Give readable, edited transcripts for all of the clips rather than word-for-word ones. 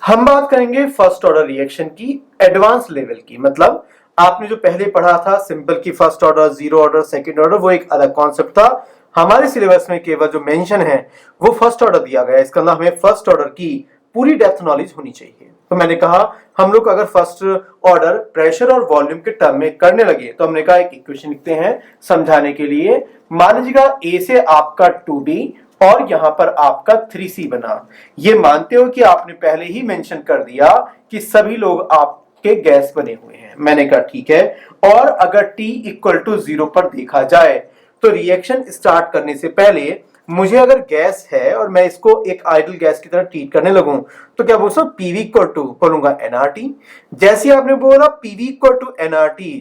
हम बात करेंगे फर्स्ट ऑर्डर रिएक्शन की एडवांस लेवल की। मतलब आपने जो पहले पढ़ा था सिंपल की first order, zero order, second order, वो एक अलग कॉन्सेप्ट था। हमारे सिलेबस में केवल जो मेंशन है वो फर्स्ट ऑर्डर दिया गया है। इसके अंदर हमें फर्स्ट ऑर्डर की पूरी डेप्थ नॉलेज होनी चाहिए। तो मैंने कहा हम लोग अगर फर्स्ट ऑर्डर प्रेशर और वॉल्यूम के टर्म में करने लगे तो हमने कहा एक इक्वेशन लिखते हैं समझाने के लिए। मान लीजिएगा ए से आपका 2b और यहां पर आपका 3c बना। ये मानते हो कि आपने पहले ही मेंशन कर दिया कि सभी लोग आपके गैस बने हुए हैं। मैंने कहा ठीक है। और अगर t इक्वल टू 0 पर देखा जाए तो रिएक्शन स्टार्ट करने से पहले मुझे अगर गैस है और मैं इसको एक आइडल गैस की तरह ट्रीट करने लगूं तो क्या बोलूं पीवी इक्वल टू बोलूंगा एनआरटी। जैसे आपने बोला पीवी इक्वल टू एनआरटी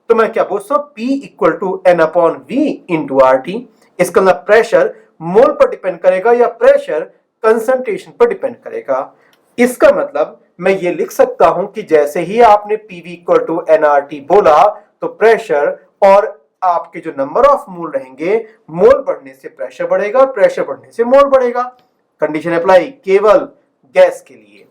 तो मैं क्या बोलता हूं P equal to N upon V into R T. इसका अंदर प्रेशर मोल पर डिपेंड करेगा या प्रेशर कंसंट्रेशन पर डिपेंड करेगा। इसका मतलब मैं ये लिख सकता हूं कि जैसे ही आपने पीवी इक्वल टू एनआरटी बोला तो प्रेशर और आपके जो नंबर ऑफ मोल रहेंगे, मोल बढ़ने से प्रेशर बढ़ेगा, प्रेशर बढ़ने से मोल बढ़ेगा। कंडीशन अप्लाई केवल गैस के लिए।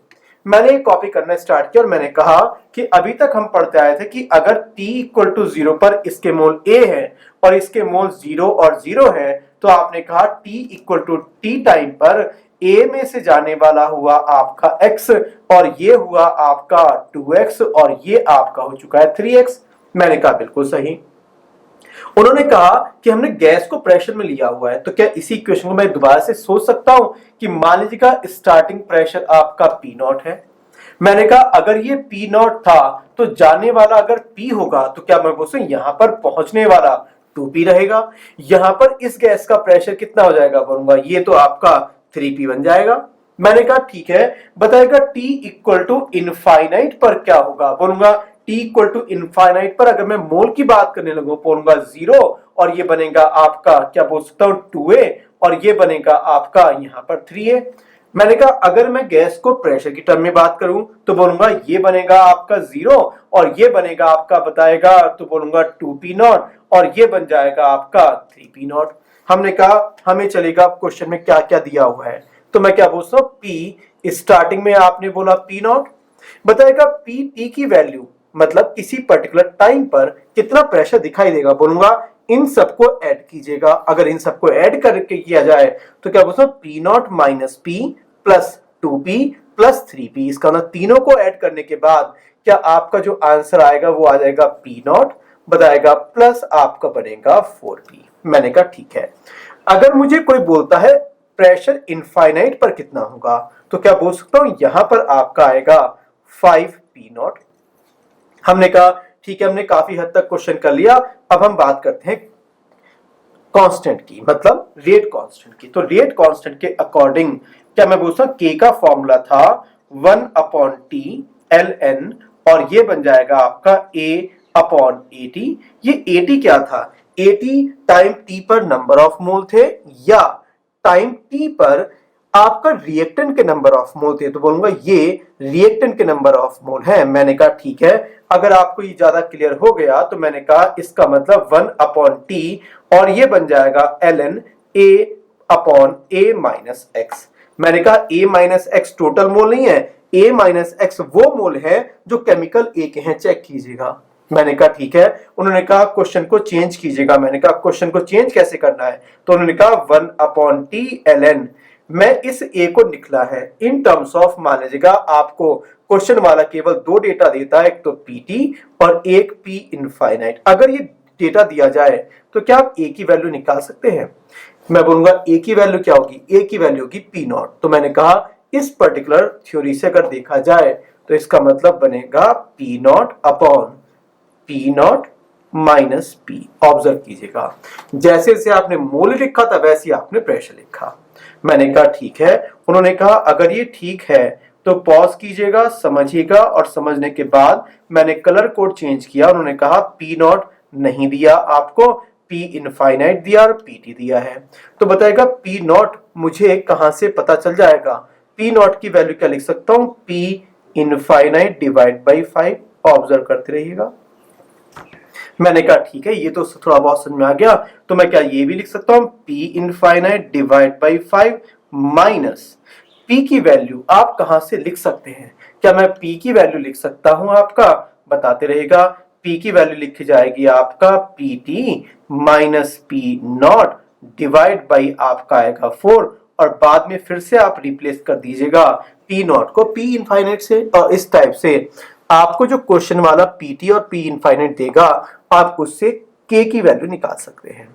मैंने कॉपी करना स्टार्ट किया और मैंने कहा कि अभी तक हम पढ़ते आए थे कि अगर t इक्वल टू 0 पर इसके मोल a है और इसके मोल 0 और 0 है तो आपने कहा t equal to t time पर a में से जाने वाला हुआ आपका x और ये हुआ आपका 2x और ये आपका हो चुका है 3x। मैंने कहा बिल्कुल सही। उन्होंने कहा कि हमने गैस को प्रेशर में लिया हुआ है तो क्या इसी इक्वेशन को मैं दोबारा से सोच सकता हूं कि मान लीजिएगा स्टार्टिंग प्रेशर आपका पी नॉट है। मैंने कहा अगर ये पी नॉट था तो जाने वाला अगर पी होगा तो क्या मैं बोलूं यहां पर पहुंचने वाला 2p रहेगा। यहां पर इस गैस का प्रेशर कितना हो जाएगा बोलूंगा ये तो आपका 3p बन जाएगा। मैंने कहा ठीक है बताएगा t इक्वल टू इनफाइनाइट पर क्या होगा बोलूंगा t इक्वल टू इनफाइनाइट पर अगर मैं मोल की बात करने लगूं बोलूंगा 0 और ये बनेगा आपका क्या बोल सकता हूं 2a और ये बनेगा आपका यहां पर 3a। मैंने कहा अगर मैं गैस को प्रेशर की टर्म में बात करूं तो बोलूंगा ये बनेगा आपका 0 और ये बनेगा आपका बताएगा तो बोलूंगा 2p नॉट और ये बन जाएगा आपका 3p नॉट। हमने कहा हमें चलेगा क्वेश्चन में क्या क्या दिया हुआ है तो मैं क्या बोलता हूं p स्टार्टिंग में आपने बोला p नॉट बताएगा p t की वैल्यू मतलब किसी पर्टिकुलर टाइम पर कितना प्रेशर दिखाई देगा बोलूंगा इन सबको ऐड कीजिएगा। अगर इन सबको ऐड करके किया जाए तो क्या बोलता हूं p not minus p plus 2p plus 3p। इसका ना तीनों को ऐड करने के बाद क्या आपका जो आंसर आएगा वो आ जाएगा p नॉट बताएगा प्लस आपका बनेगा 4p। मैंने कहा ठीक है। अगर मुझे कोई बोलता है प्रेशर इनफाइनाइट पर कितना होगा तो क्या बोल सकता हूं यहां पर आपका आएगा 5p नॉट। हमने कहा ठीक है हमने काफी हद तक क्वेश्चन कर लिया। अब हम बात करते हैं कांस्टेंट की मतलब रेट कांस्टेंट की। तो रेट कांस्टेंट के अकॉर्डिंग क्या मैं बोलता हूं k का फॉर्मूला था 1 अपॉन टी एल एन और ये बन जाएगा आपका a अपॉन एटी। ये एटी क्या था एटी टाइम t पर नंबर ऑफ मोल थे या टाइम t पर आपका रिएक्टेंट के नंबर ऑफ मोल थे तो बोलूंगा ये रिएक्टेंट के नंबर ऑफ मोल है। मैंने कहा ठीक है। अगर आपको ये ज्यादा क्लियर हो गया तो मैंने कहा इसका मतलब 1 अपॉन टी और ये बन जाएगा ln a upon a minus X. मैंने कहा a minus x total mole नहीं है, a माइनस एक्स वो मोल है जो केमिकल a के हैं, चेक कीजिएगा। मैंने कहा ठीक है। उन्होंने कहा क्वेश्चन को चेंज कीजिएगा। मैंने कहा क्वेश्चन को चेंज कैसे करना है तो उन्होंने कहा 1 अपॉन टी ln मैं इस a को निकला है इन टर्म्स ऑफ मान लीजिएगा आपको क्वेश्चन वाला केवल दो डेटा देता है एक तो pt और एक p इनफाइनाइट। अगर ये डेटा दिया जाए तो क्या आप a की वैल्यू निकाल सकते हैं। मैं बोलूंगा a की वैल्यू क्या होगी a की वैल्यू होगी p नॉट। तो मैंने कहा इस पर्टिकुलर थ्योरी से अगर देखा जाए तो इसका मतलब बनेगा p not upon p not minus p। Observe कीजिएगा जैसे जैसे आपने मोल लिखा था वैसे ही आपने प्रेशर लिखा। मैंने कहा ठीक है। उन्होंने कहा अगर ये ठीक है तो पॉज कीजिएगा समझिएगा और समझने के बाद मैंने कलर कोड चेंज किया। उन्होंने कहा पी नॉट नहीं दिया आपको, पी इनफाइनाइट दिया और पीटी दिया है। तो बताएगा पी नॉट मुझे कहां से पता चल जाएगा। पी नॉट की वैल्यू क्या लिख सकता हूं P infinite divide by 5। Observe करते रहिएगा। मैंने कहा ठीक है ये तो थोड़ा बहुत समझ में आ गया तो मैं क्या ये भी लिख सकता हूं p infinite divide by 5 minus P की वैल्यू आप कहां से लिख सकते हैं? क्या मैं P की वैल्यू लिख सकता हूं? आपका बताते रहेगा। P की वैल्यू लिखी जाएगी आपका PT minus P not divide by आपका आएगा 4 और बाद में फिर से आप रिप्लेस कर दीजिएगा P नॉट को P इनफाइनाइट से। और इस टाइप से आपको जो क्वेश्चन वाला PT और P इनफाइनाइट देगा आप उससे K की वैल्यू निकाल सकते हैं।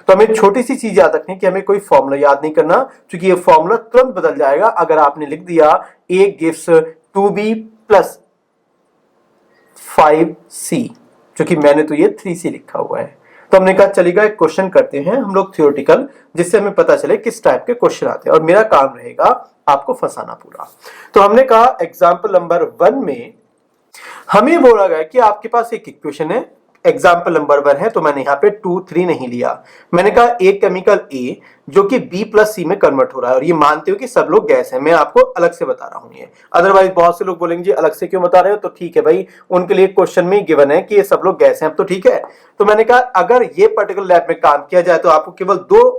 तो हमें छोटी सी चीज याद रखनी है कि हमें कोई फॉर्मूला याद नहीं करना, क्योंकि ये फॉर्मूला तुरंत बदल जाएगा अगर आपने लिख दिया A gives 2B plus 5C, क्योंकि मैंने तो ये 3C लिखा हुआ है। तो हमने कहा चलेगा एक क्वेश्चन करते हैं हम लोग थियोरेटिकल, जिससे हमें पता चले किस टाइप के क्वेश्चन आते हैं और मेरा काम रहेगा आपको फंसाना पूरा। तो हमने कहा एग्जाम्पल नंबर 1 में हमें बोला गया कि आपके पास एक इक्वेशन है, एग्जाम्पल नंबर 1 है, तो मैंने यहाँ पे 2, 3 नहीं लिया। मैंने कहा एक केमिकल A जो कि B प्लस C में कन्वर्ट हो रहा है और ये मानते हो कि सब लोग गैस है। मैं आपको अलग से बता रहा हूँ ये, अदरवाइज बहुत से लोग बोलेंगे जी अलग से क्यों बता रहे हो, तो ठीक है भाई, उनके लिए क्वेश्चन में गिवन है कि ये सब लोग गैस हैं, अब तो ठीक है। तो मैंने कहा अगर ये पर्टिकुलर लैब में काम किया जाए तो आपको केवल 2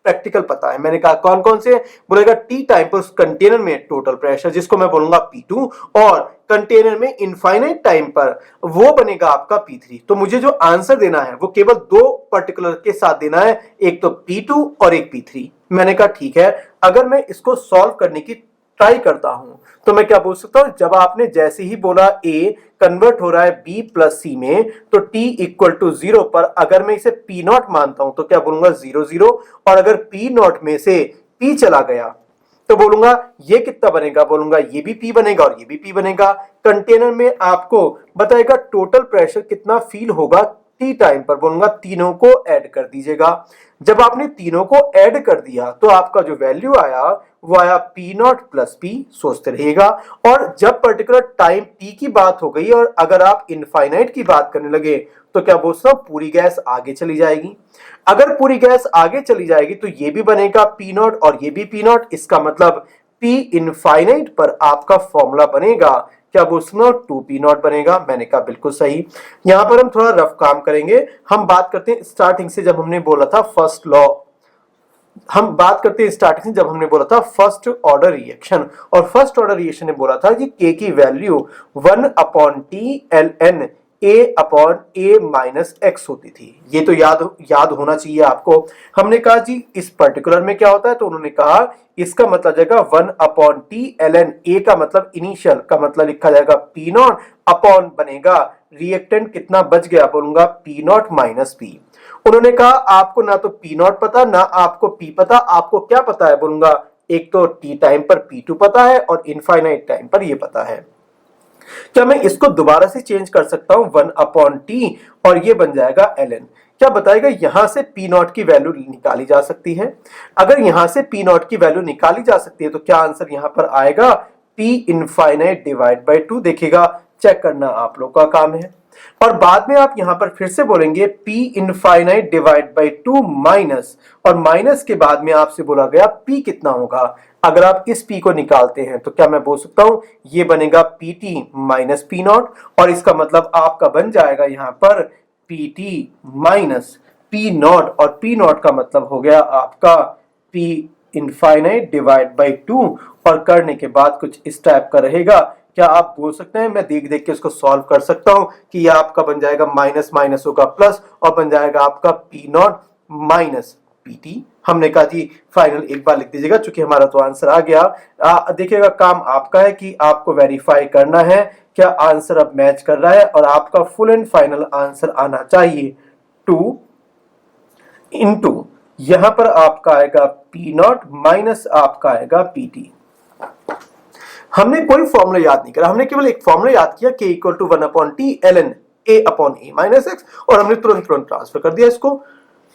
प्रैक्टिकल पता है। मैंने कहा कौन कौन से? बोलेगा टी टाइम पर उस कंटेनर में टोटल प्रेशर, जिसको मैं बोलूंगा P2, और कंटेनर में इनफाइनाइट टाइम पर वो बनेगा आपका P3। तो मुझे जो आंसर देना है वो केवल 2 पर्टिकुलर के साथ देना है, एक तो P2 और एक P3। मैंने कहा ठीक है, अगर मैं इसको सॉल्व करने की ट्राई करता हूं तो मैं क्या बोल सकता हूं, जब आपने जैसे ही बोला A कन्वर्ट हो रहा है B प्लस C में, तो T इक्वल टू 0 पर अगर मैं इसे P नॉट मानता हूं तो क्या बोलूंगा 0 0, और अगर P नॉट में से P चला गया तो बोलूंगा ये कितना बनेगा, बोलूंगा ये भी P बनेगा और ये भी P बनेगा। कंटेनर में आपको बताएगा टोटल प्रेशर कितना फील होगा टी टाइम पर, बोलूंगा तीनों को ऐड कर दीजिएगा। जब आपने तीनों को ऐड कर दिया तो आपका जो वैल्यू आया वो आया P नॉट प्लस P, सोचते रहिएगा। और जब पर्टिकुलर टाइम T की बात हो गई और अगर आप इनफाइनाइट की बात करने लगे तो क्या बोल सकता हूं, पूरी गैस आगे चली जाएगी। अगर पूरी गैस आगे चली जाएगी तो ये भी बनेगा P नॉट और ये भी P नॉट, इसका मतलब P इनफाइनाइट पर आपका फॉर्मूला बनेगा क्या बोल सकते हो, 2P नॉट बनेगा। मैंने कहा बिल्कुल सही। यहां पर हम थोड़ा रफ काम करेंगे। हम बात करते हैं स्टार्टिंग से, जब हमने बोला था फर्स्ट लॉ, हम बात करते हैं स्टार्टिंग से जब हमने बोला था फर्स्ट ऑर्डर रिएक्शन, और फर्स्ट ऑर्डर रिएक्शन ने बोला था कि K की value 1/T ln A/A minus x होती थी। ये तो याद होना चाहिए आपको। हमने कहा जी इस पर्टिकुलर में क्या होता है, तो उन्होंने कहा इसका मतलब जाएगा 1/T ln A का मतलब इनिशियल का मतलब लिखा जाएगा P नॉट अपॉन बनेगा रिएक्टेंट कितना बच गया, बोलूंगा P नॉट माइनस P। उन्होंने कहा आपको ना तो P नॉट पता ना आपको P पता, आपको क्या पता है, बोलूंगा एक तो T टाइम पर P2 पता है और इनफाइनाइट टाइम पर ये पता है। क्या मैं इसको दोबारा से चेंज कर सकता हूं 1/T और ये बन जाएगा ln। क्या बताएगा यहां से P नॉट की वैल्यू निकाली जा सकती है। अगर यहां से P नॉट की वैल्यू निकाली जा सकती है तो क्या आंसर यहां पर आएगा P इनफाइनाइट डिवाइड बाय 2। देखिएगा, चेक करना आप लोग का काम है। और बाद में आप यहां पर फिर से बोलेंगे P infinite divide by 2 minus, और माइनस के बाद में आपसे बोला गया P कितना होगा। अगर आप इस P को निकालते हैं तो क्या मैं बोल सकता हूं ये बनेगा PT माइनस P नॉट, और इसका मतलब आपका बन जाएगा यहां पर PT माइनस P नॉट, और P नॉट का मतलब हो गया आपका P इनफाइनाइट डिवाइड बाय 2, और करने के बाद कुछ इस टाइप का रहेगा। क्या आप बोल सकते हैं, मैं देख देख के इसको सॉल्व कर सकता हूं कि ये आपका बन जाएगा माइनस माइनस होगा प्लस और बन जाएगा आपका P नॉट माइनस PT। हमने कहा जी फाइनल एक बार लिख दीजिएगा, चूंकि हमारा तो आंसर आ गया। देखिएगा काम आपका है कि आपको वेरीफाई करना है क्या आंसर अब मैच कर रहा है, और आपका फुल एंड फाइनल आंसर आना चाहिए 2 इंटू यहां पर आपका आएगा P नॉट माइनस आपका आएगा PT। हमने कोई फॉर्मूला याद नहीं करा, हमने केवल एक फॉर्मूला याद किया K equal to 1/T ln A/A minus X, और हमने तुरंत ट्रांसफर कर दिया इसको।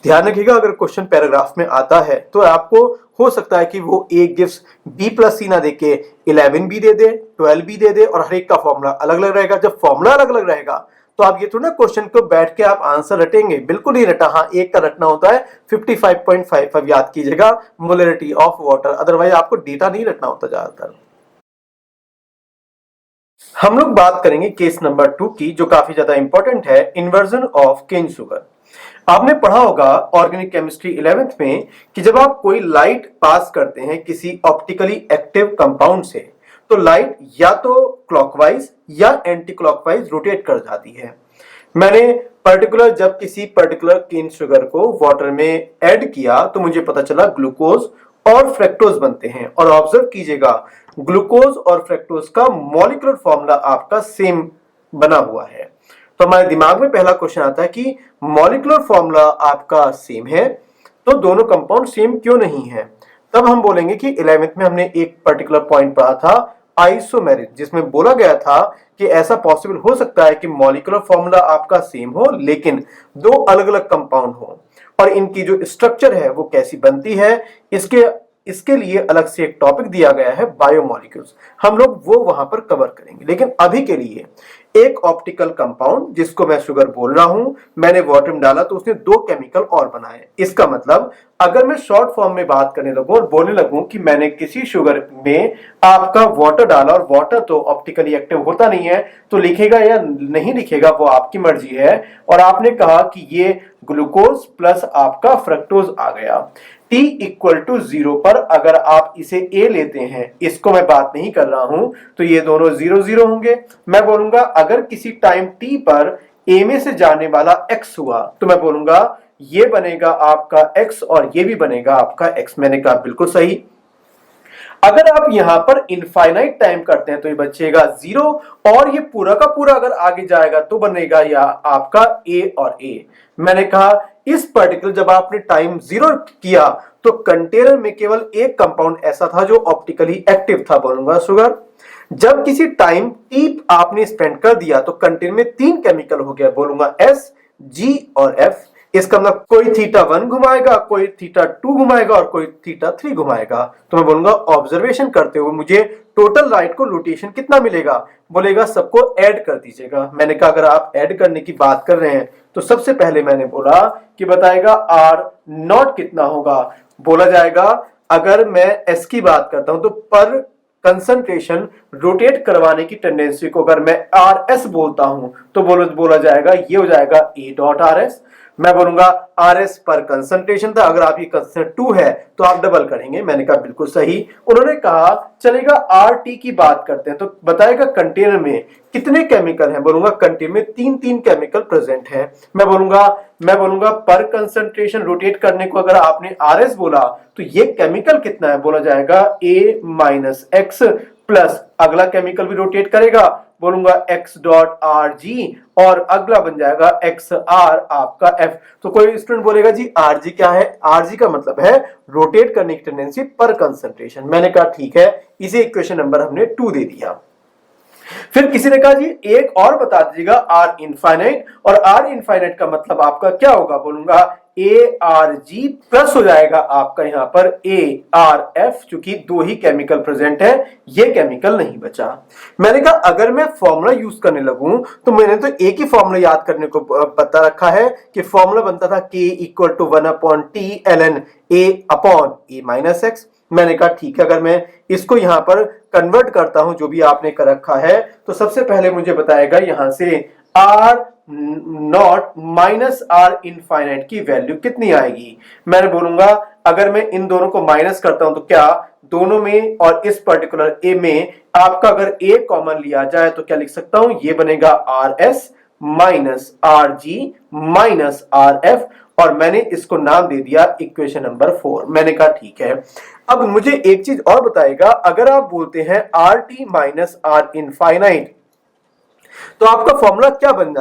ध्यान रखिएगा अगर क्वेश्चन पैराग्राफ में आता है तो आपको हो सकता है कि वो A gives B plus C ना देके 11 भी दे दे, 12 भी दे दे, और हर एक का फॉर्मूला अलग अलग रहेगा। जब फॉर्मूला अलग अलग रहेगा तो आप ये थोड़ा ना क्वेश्चन को बैठ के आप आंसर रटेंगे, बिल्कुल नहीं रटा। हाँ, एक का रटना होता है 55.55 याद कीजिएगा, मोलरिटी ऑफ वाटर, अदरवाइज आपको डेटा नहीं रटना होता ज्यादातर। हम लोग बात करेंगे केस नंबर 2 की, जो काफी ज्यादा इंपॉर्टेंट है, इन्वर्जन ऑफ केन शुगर। आपने पढ़ा होगा ऑर्गेनिक केमिस्ट्री 11th में कि जब आप कोई लाइट पास करते हैं किसी ऑप्टिकली एक्टिव कंपाउंड से तो लाइट या तो क्लॉकवाइज या एंटी क्लॉकवाइज रोटेट कर जाती है। मैंने जब किसी पर्टिकुलर केन शुगर को वाटर में ऐड किया तो मुझे पता चला ग्लूकोज और फ्रक्टोज बनते हैं। और ऑब्जर्व कीजिएगा, ग्लूकोज और फ्रक्टोज का मॉलिक्यूलर फॉर्मूला आपका सेम बना हुआ है। तो हमारे दिमाग में पहला क्वेश्चन आता है कि मॉलिक्यूलर फॉर्मूला आपका सेम है तो दोनों कंपाउंड सेम क्यों नहीं है। तब हम बोलेंगे कि 11th में हमने एक पर्टिकुलर पॉइंट पढ़ा था आइसोमेरिज, जिसमें बोला गया था कि ऐसा पॉसिबल हो सकता है कि मॉलिक्यूलर फॉर्मूला आपका सेम हो लेकिन दो अलग अलग कंपाउंड हो और इनकी जो स्ट्रक्चर है वो कैसी बनती है इसके लिए अलग से एक टॉपिक दिया गया है बायोमोलिक्यूल्स। हम लोग वो वहां पर कवर करेंगे, लेकिन अभी के लिए एक ऑप्टिकल कंपाउंड जिसको मैं शुगर बोल रहा हूं, मैंने वाटर में डाला तो उसने दो केमिकल और बनाए। इसका मतलब अगर मैं शॉर्ट फॉर्म में बात करने लगूं और बोलने लगूं कि मैंने किसी शुगर में आपका वाटर डाला और वाटर तो ऑप्टिकली एक्टिव होता नहीं है, तो लिखेगा या नहीं लिखेगा वो आपकी मर्जी है। और आपने कहा कि ये ग्लूकोज प्लस आपका फ्रक्टोज आ गया t इक्वल टू 0 पर अगर आप इसे a लेते हैं, इसको मैं बात नहीं कर रहा हूं, तो ये दोनों 0 0 होंगे। मैं बोलूंगा अगर किसी टाइम t पर a में से जाने वाला x हुआ तो मैं बोलूंगा ये बनेगा आपका x और ये भी बनेगा आपका x। मैंने कहा बिल्कुल सही। अगर आप यहां पर इनफाइनाइट टाइम करते हैं तो ये बचेगा 0 और ये पूरा का पूरा अगर आगे जाएगा तो बनेगा या आपका a और a। मैंने कहा इस पर्टिकुलर जब आपने टाइम 0 किया तो कंटेनर में केवल एक कंपाउंड ऐसा था जो ऑप्टिकली एक्टिव था, बोलूंगा शुगर। जब किसी टाइम t आपने स्पेंड कर दिया तो कंटेनर में तीन केमिकल हो गया, बोलूंगा S, G और F। इसका मतलब कोई θ1 घुमाएगा, कोई θ2 घुमाएगा और कोई θ3 घुमाएगा। तो मैं बोलूंगा ऑब्जर्वेशन करते हुए मुझे टोटल लाइट को रोटेशन कितना मिलेगा, बोलेगा सबको ऐड कर दीजिएगा। मैंने कहा अगर आप ऐड करने की बात कर रहे हैं तो सबसे पहले मैंने बोला कि बताएगा R नॉट कितना होगा। बोला जाएगा अगर मैं S की बात करता हूं तो पर कंसंट्रेशन रोटेट करवाने की टेंडेंसी को अगर मैं RS बोलता हूं तो बोला जाएगा ये हो जाएगा A डॉट RS। मैं बोलूंगा RS पर कंसंट्रेशन था, अगर आपकी कंसंट्रेशन 2 है तो आप डबल करेंगे। मैंने कहा बिल्कुल सही। उन्होंने कहा चलेगा RT की बात करते हैं तो बताएगा कंटेनर में कितने केमिकल हैं, बोलूंगा कंटेनर में तीन केमिकल प्रेजेंट है। मैं बोलूंगा पर कंसंट्रेशन रोटेट करने को अगर आपने RS बोला तो ये केमिकल कितना है, बोला जाएगा A माइनस एक्स प्लस अगला केमिकल भी रोटेट करेगा, बोलूंगा x डॉट आर जी और अगला बन जाएगा एक्स आर आपका f। तो कोई स्टूडेंट बोलेगा जी आर जी क्या है, आर जी का मतलब है रोटेट करने की टेंडेंसी पर कंसंट्रेशन। मैंने कहा ठीक है, इसे इक्वेशन नंबर हमने 2 दे दिया। फिर किसी ने कहा जी एक और बता दीजिएगा आर इनफाइनाइट, और आर इनफाइनाइट का मतलब आपका क्या होगा, बोलूंगा ए आर जी प्लस हो जाएगा आपका यहां पर ए आर एफ, चूंकि दो ही केमिकल प्रेजेंट है, ये केमिकल नहीं बचा। मैंने कहा अगर मैं फॉर्मूला यूज करने लगूं तो मैंने तो एक ही फॉर्मूला याद करने को पता रखा है कि फॉर्मूला बनता था k equal to 1/t ln a upon a minus X. मैंने कहा ठीक है, अगर मैं इसको यहां पर कन्वर्ट करता हूं जो भी आपने कर रखा है तो सबसे पहले मुझे बताएगा यहां से R not minus R infinite की वैल्यू कितनी आएगी। मैंने बोलूंगा अगर मैं इन दोनों को माइनस करता हूं तो क्या दोनों में और इस पर्टिकुलर ए में आपका अगर ए कॉमन लिया जाए तो क्या लिख सकता हूं, ये बनेगा R S minus R G minus R F, और मैंने इसको नाम दे दिया इक्वेशन नंबर 4। मैंने कहा ठीक है। अब मुझे एक चीज और बताएगा, अगर आप बोलते हैं R T minus R infinite तो आपका फॉर्मूला क्या बन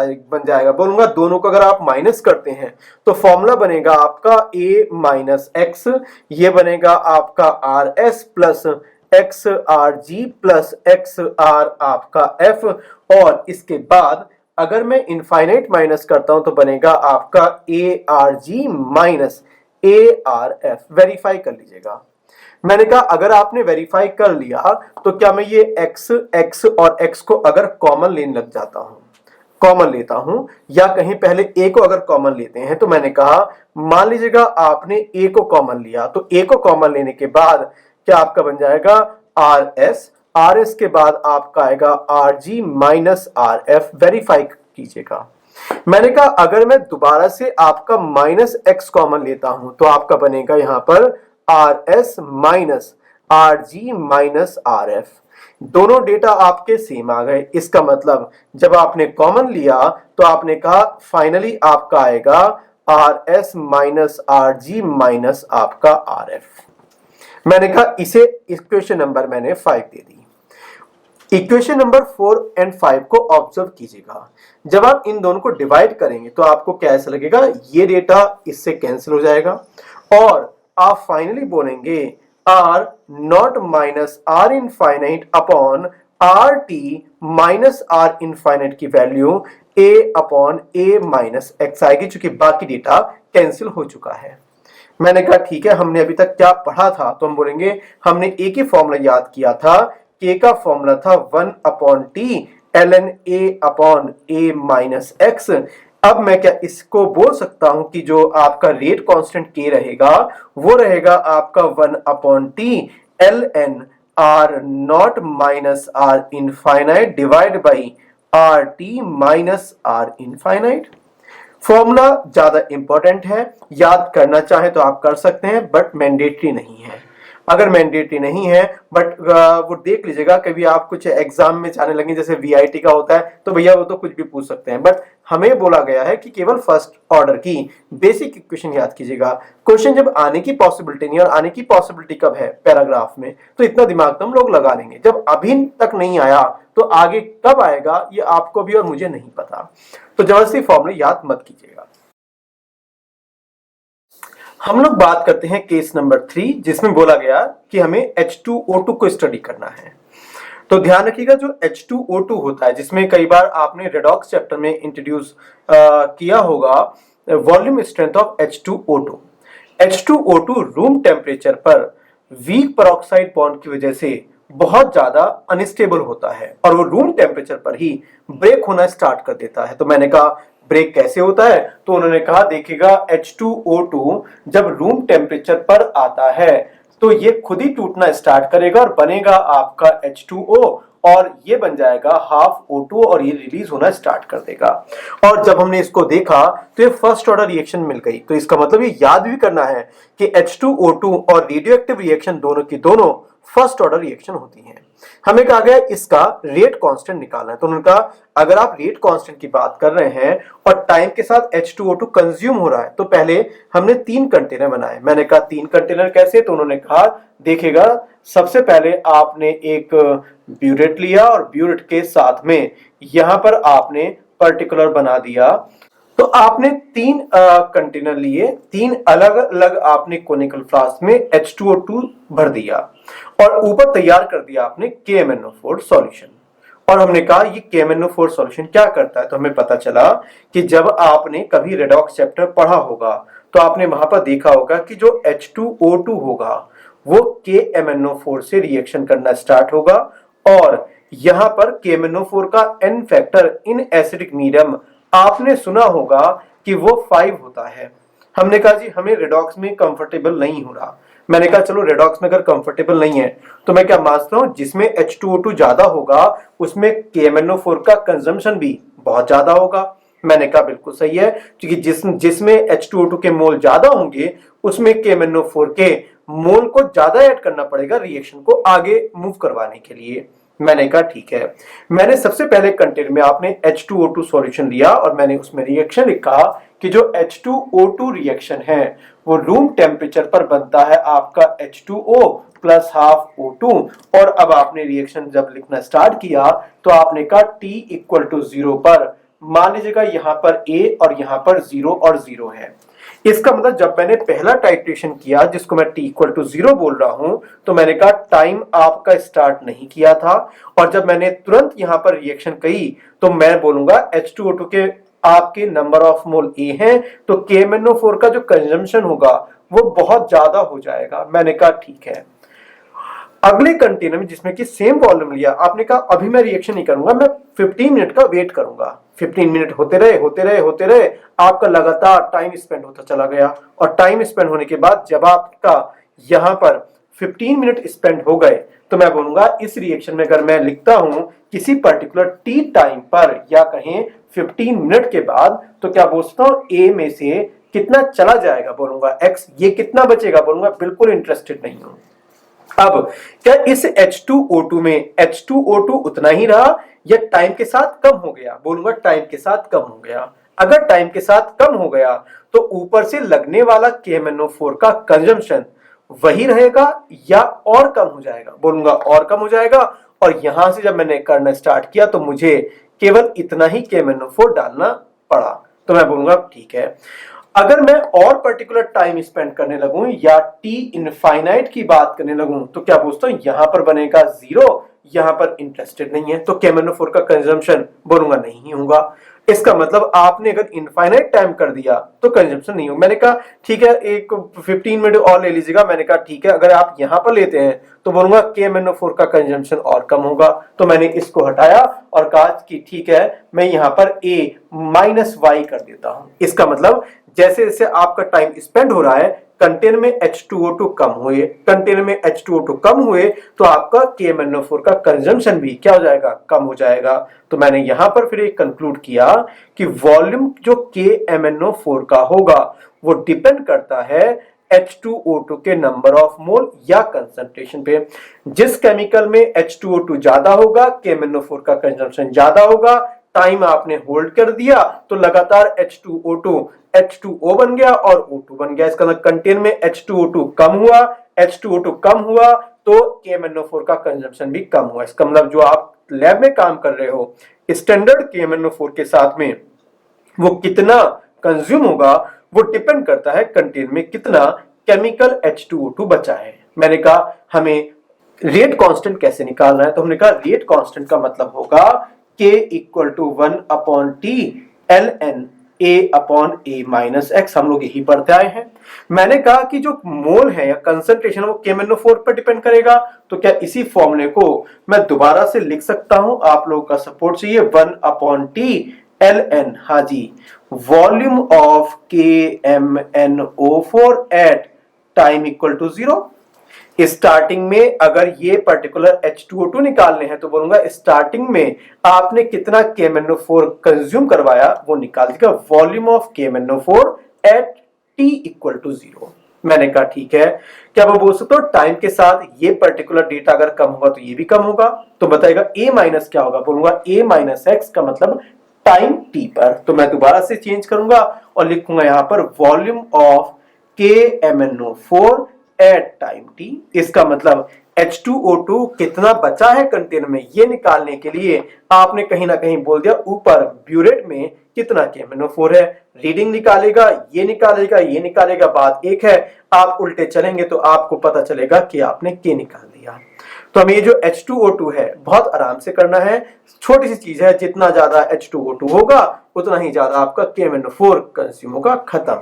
जाएगा, बोलूंगा दोनों को अगर आप माइनस करते हैं तो फॉर्मूला बनेगा आपका a माइनस एक्स, ये बनेगा आपका R S plus X R G plus X R आपका f, और इसके बाद अगर मैं इनफाइनाइट माइनस करता हूं तो बनेगा आपका A R G minus A R F. Verify कर लीजिएगा। मैंने कहा अगर आपने वेरीफाई कर लिया तो क्या मैं ये x और x को अगर कॉमन लेने लग जाता हूं, कॉमन लेता हूं, या कहीं पहले a को अगर कॉमन लेते हैं तो मैंने कहा मान लीजिएगा आपने a को कॉमन लिया तो a को कॉमन लेने के बाद क्या आपका बन जाएगा आर एस के बाद आपका आएगा R G minus R F. Verify कीजिएगा। मैंने कहा अगर मैं दोबारा से आपका -x कॉमन लेता हूं तो आपका बनेगा यहां पर RS minus RG minus RF। दोनों डेटा आपके सेम आ गए। इसका मतलब जब आपने कॉमन लिया तो आपने कहा फाइनली आपका आएगा RS माइनस RG माइनस आपका RF। मैंने कहा इसे इक्वेशन नंबर मैंने 5 दे दी। इक्वेशन नंबर 4 एंड 5 को ऑब्जर्व कीजिएगा। जब आप इन दोनों को डिवाइड करेंगे तो आपको क्या ऐसा लगेगा, ये डेटा इससे कैंसिल हो जाएगा और आप फाइनली बोलेंगे R not minus R infinite upon RT minus R infinite की value A upon A minus X आएगी, चूंकि बाकी डेटा कैंसिल हो चुका है। मैंने कहा ठीक है, हमने अभी तक क्या पढ़ा था, तो हम बोलेंगे हमने A की फॉर्मूला याद किया था। K का फॉर्मूला था 1 upon T ln A upon A minus x. अब मैं क्या इसको बोल सकता हूं कि जो आपका रेट कांस्टेंट K रहेगा वो रहेगा आपका 1 upon T ln R not minus R infinite divide by RT minus R infinite. Formula ज्यादा इंपॉर्टेंट है, याद करना चाहे तो आप कर सकते हैं बट मैंडेटरी नहीं है। अगर मैंडेटरी नहीं है बट वो देख लीजिएगा, कभी आप कुछ एग्जाम में जाने लगे जैसे वीआईटी का होता है तो भैया वो तो कुछ भी पूछ सकते हैं, बट हमें बोला गया है कि केवल फर्स्ट ऑर्डर की बेसिक इक्वेशन याद कीजिएगा। क्वेश्चन जब आने की पॉसिबिलिटी नहीं, और आने की पॉसिबिलिटी कब है पैराग्राफ में, तो इतना दिमाग तो हम लोग लगा लेंगे। जब अभी तक नहीं आया तो आगे कब आएगा ये आपको भी और मुझे नहीं पता, तो जबरदस्ती फॉर्मूले याद मत कीजिएगा। हम लोग बात करते हैं केस नंबर 3, जिसमें बोला गया कि हमें H2O2 को स्टडी करना है। तो ध्यान रखिएगा जो H2O2 होता है, जिसमें कई बार आपने रेडॉक्स चैप्टर में इंट्रोड्यूस किया होगा volume strength of H2O2। H2O2 room temperature पर वीक पेरोक्साइड बॉन्ड की वजह से बहुत ज्यादा अनस्टेबल होता है और वो रूम टेम्परेचर पर ही ब्रेक होना स्टार्ट कर देता है। तो मैंने कहा ब्रेक कैसे होता है, तो उन्होंने कहा देखिएगा H2O2 जब रूम टेम्परेचर पर आता है तो ये खुद ही टूटना स्टार्ट करेगा और बनेगा आपका H2O और ये बन जाएगा हाफ O2 और ये रिलीज होना स्टार्ट कर देगा। और जब हमने इसको देखा तो ये फर्स्ट ऑर्डर रिएक्शन मिल गई। तो इसका मतलब ये याद भी करना है कि H2O2 और रेडियोएक्टिव रिएक्शन दोनों की दोनों फर्स्ट ऑर्डर रिएक्शन होती हैं। हमें कहा गया इसका रेट कांस्टेंट निकालना है, तो उन्होंने कहा अगर आप रेट कांस्टेंट की बात कर रहे हैं और टाइम के साथ H2O2 कंज्यूम हो रहा है तो पहले हमने 3 कंटेनर बनाए। मैंने कहा 3 कंटेनर कैसे, तो उन्होंने कहा देखिएगा सबसे पहले आपने एक ब्यूरेट लिया और ब्यूरेट के साथ में यहां पर आपने पर्टिकुलर बना दिया। तो आपने 3 कंटेनर लिए, 3 अलग अलग आपने कोनिकल फ्लास्क में H2O2 भर दिया और ऊपर तैयार कर दिया आपने KMnO4 सॉल्यूशन। और हमने कहा ये KMnO4 सॉल्यूशन क्या करता है, तो हमें पता चला कि जब आपने कभी रेडॉक्स चैप्टर पढ़ा होगा तो आपने वहां पर देखा होगा कि जो H2O2 होगा वो KMnO4 से रिएक्शन करना स्टार्ट होगा और यहां पर KMnO4 का N factor in acidic medium आपने सुना होगा कि वो 5 होता है। हमने कहा जी हमें रेडॉक्स में कंफर्टेबल नहीं हो रहा। मैंने कहा चलो रेडॉक्स में अगर कंफर्टेबल नहीं है तो मैं क्या मानता हूं जिसमें H2O2 ज्यादा होगा उसमें KMnO4 का कंजम्पशन भी बहुत ज्यादा होगा। मैंने कहा बिल्कुल सही है, क्योंकि जिसमें H2O2 के मोल ज्यादा होंगे उसमें KMnO4 के मोल को ज्यादा ऐड करना पड़ेगा रिएक्शन को आगे मूव करवाने के लिए। मैंने कहा ठीक है। मैंने सबसे पहले कंटेनर में आपने H2O2 सॉल्यूशन लिया और मैंने उसमें रिएक्शन लिखा कि जो H2O2 रिएक्शन है वो रूम टेम्परेचर पर बनता है आपका H2O प्लस हाफ O2। और अब आपने रिएक्शन जब लिखना स्टार्ट किया तो आपने कहा T इक्वल टू 0 पर मान लीजिएगा यहां पर A और यहां पर 0 और 0 है। इसका मतलब जब मैंने पहला टाइट्रेशन किया जिसको मैं T इक्वल टू 0 बोल रहा हूं तो मैंने कहा टाइम आपका स्टार्ट नहीं किया था और जब मैंने तुरंत यहां पर रिएक्शन की तो मैं बोलूंगा H2O2 के आपके नंबर ऑफ मोल A हैं तो KMnO4 का जो कंजम्पशन होगा वो बहुत ज्यादा हो जाएगा। मैंने कहा ठीक है। अगले कंटेनर में जिसमें कि सेम वॉल्यूम लिया, आपने कहा अभी मैं रिएक्शन नहीं करूंगा, मैं 15 मिनट का वेट करूंगा। 15 मिनट होते रहे आपका लगातार टाइम स्पेंड होता चला गया और टाइम स्पेंड होने के बाद जब आपका यहां पर 15 मिनट स्पेंड हो गए तो मैं बोलूंगा इस रिएक्शन में अगर मैं लिखता हूं किसी पर्टिकुलर टी टाइम पर या कहें 15 मिनट के बाद, तो क्या बोलता हूं ए में से कितना चला जाएगा, बोलूंगा x, ये कितना बचेगा, बोलूंगा बिल्कुल इंटरेस्टेड नहीं हूं। अब क्या इस H2O2 में H2O2 उतना ही रहा या टाइम के साथ कम हो गया, बोलूंगा टाइम के साथ कम हो गया। अगर टाइम के साथ कम हो गया तो ऊपर से लगने वाला KMnO4 का कंजम्पशन वही रहेगा या और कम हो जाएगा, बोलूंगा और कम हो जाएगा। और यहां से जब मैंने करना स्टार्ट किया तो मुझे केवल इतना ही KMnO4 डालना पड़ा, तो मैं बोलूंगा ठीक है। अगर मैं और पर्टिकुलर टाइम स्पेंड करने लगूं या टी इनफाइनाइट की बात करने लगूं तो क्या पूछता हूं यहां पर बनेगा 0, यहां पर इंटरेस्टेड नहीं है तो KMnO4 का कंजम्पशन बोलूंगा नहीं होगा। इसका मतलब आपने अगर इनफाइनाइट टाइम कर दिया तो कंजम्पशन नहीं होगा। मैंने कहा ठीक है एक 15 मिनट और ले लीजिएगा, मैंने कहा ठीक है अगर आप यहां पर लेते हैं तो बोलूंगा KMnO4 का कंजम्पशन और कम होगा, तो मैंने इसको हटाया और कहा कि ठीक है मैं यहां पर a माइनस वाई कर देता हूं। इसका मतलब जैसे जैसे आपका टाइम स्पेंड हो रहा है कंटेनर में H2O2 कम हुए, कंटेनर में H2O2 कम हुए तो आपका KMnO4 का कंजम्पशन भी क्या हो जाएगा, कम हो जाएगा। तो मैंने यहां पर फिर एक कंक्लूड किया कि वॉल्यूम जो KMnO4 का होगा वो डिपेंड करता है H2O2 के नंबर ऑफ मोल या कंसंट्रेशन पे। जिस केमिकल में H2O2 ज्यादा होगा KMnO4 का कंजम्पशन ज्यादा होगा। टाइम आपने होल्ड कर दिया तो लगातार H2O2 H2O बन गया और O2 बन गया। इसका मतलब कंटेन में H2O2 कम हुआ, H2O2 कम हुआ तो KMnO4 का कंजम्पशन भी कम हुआ। इसका मतलब जो आप लैब में काम कर रहे हो स्टैंडर्ड KMnO4 के साथ में वो कितना कंज्यूम होगा वो डिपेंड करता है कंटेन में कितना केमिकल H2O2 बचा है। मैंने कहा हमें रेट कांस्टेंट कैसे निकालना है, तो हमने कहा रेट कांस्टेंट का मतलब होगा K equal to 1/T ln A/A minus x। हम लोग यही पढ़ते आए हैं। मैंने कहा कि जो मोल है या कंसंट्रेशन वो KMnO4 पर डिपेंड करेगा, तो क्या इसी फॉर्मूले को मैं दोबारा से लिख सकता हूं, आप लोगों का सपोर्ट चाहिए। 1/T ln, हाँ जी, volume of KMnO4 at time equal to 0। Starting में अगर ये पर्टिकुलर H2O2 निकालने हैं तो बोलूंगा स्टार्टिंग में आपने कितना KMnO4 कंज्यूम करवाया वो निकाल देगा, volume of KMnO4 at T equal to 0। मैंने कहा ठीक है। क्या मैं बोल सकता हूं टाइम के साथ ये पर्टिकुलर डेटा अगर कम होगा तो ये भी कम होगा, तो बताएगा A माइनस क्या होगा, बोलूंगा A माइनस एक्स का मतलब टाइम T पर। तो मैं दोबारा से चेंज करूंगा और लिखूंगा यहां पर volume of KMnO4 at time T। इसका मतलब H2O2 कितना बचा है कंटेनर में ये निकालने के लिए आपने कहीं ना कहीं बोल दिया ऊपर ब्यूरेट में कितना KMnO4 है। रीडिंग निकालेगा, ये निकालेगा, ये निकालेगा, बात एक है। आप उल्टे चलेंगे तो आपको पता चलेगा कि आपने K निकाल दिया। तो हमें ये जो H2O2 है बहुत आराम से करना है, छोटी सी चीज है, जितना ज्यादा H2O2 होगा उतना ही ज्यादा आपका KMnO4 कंज्यूम होगा, खत्म।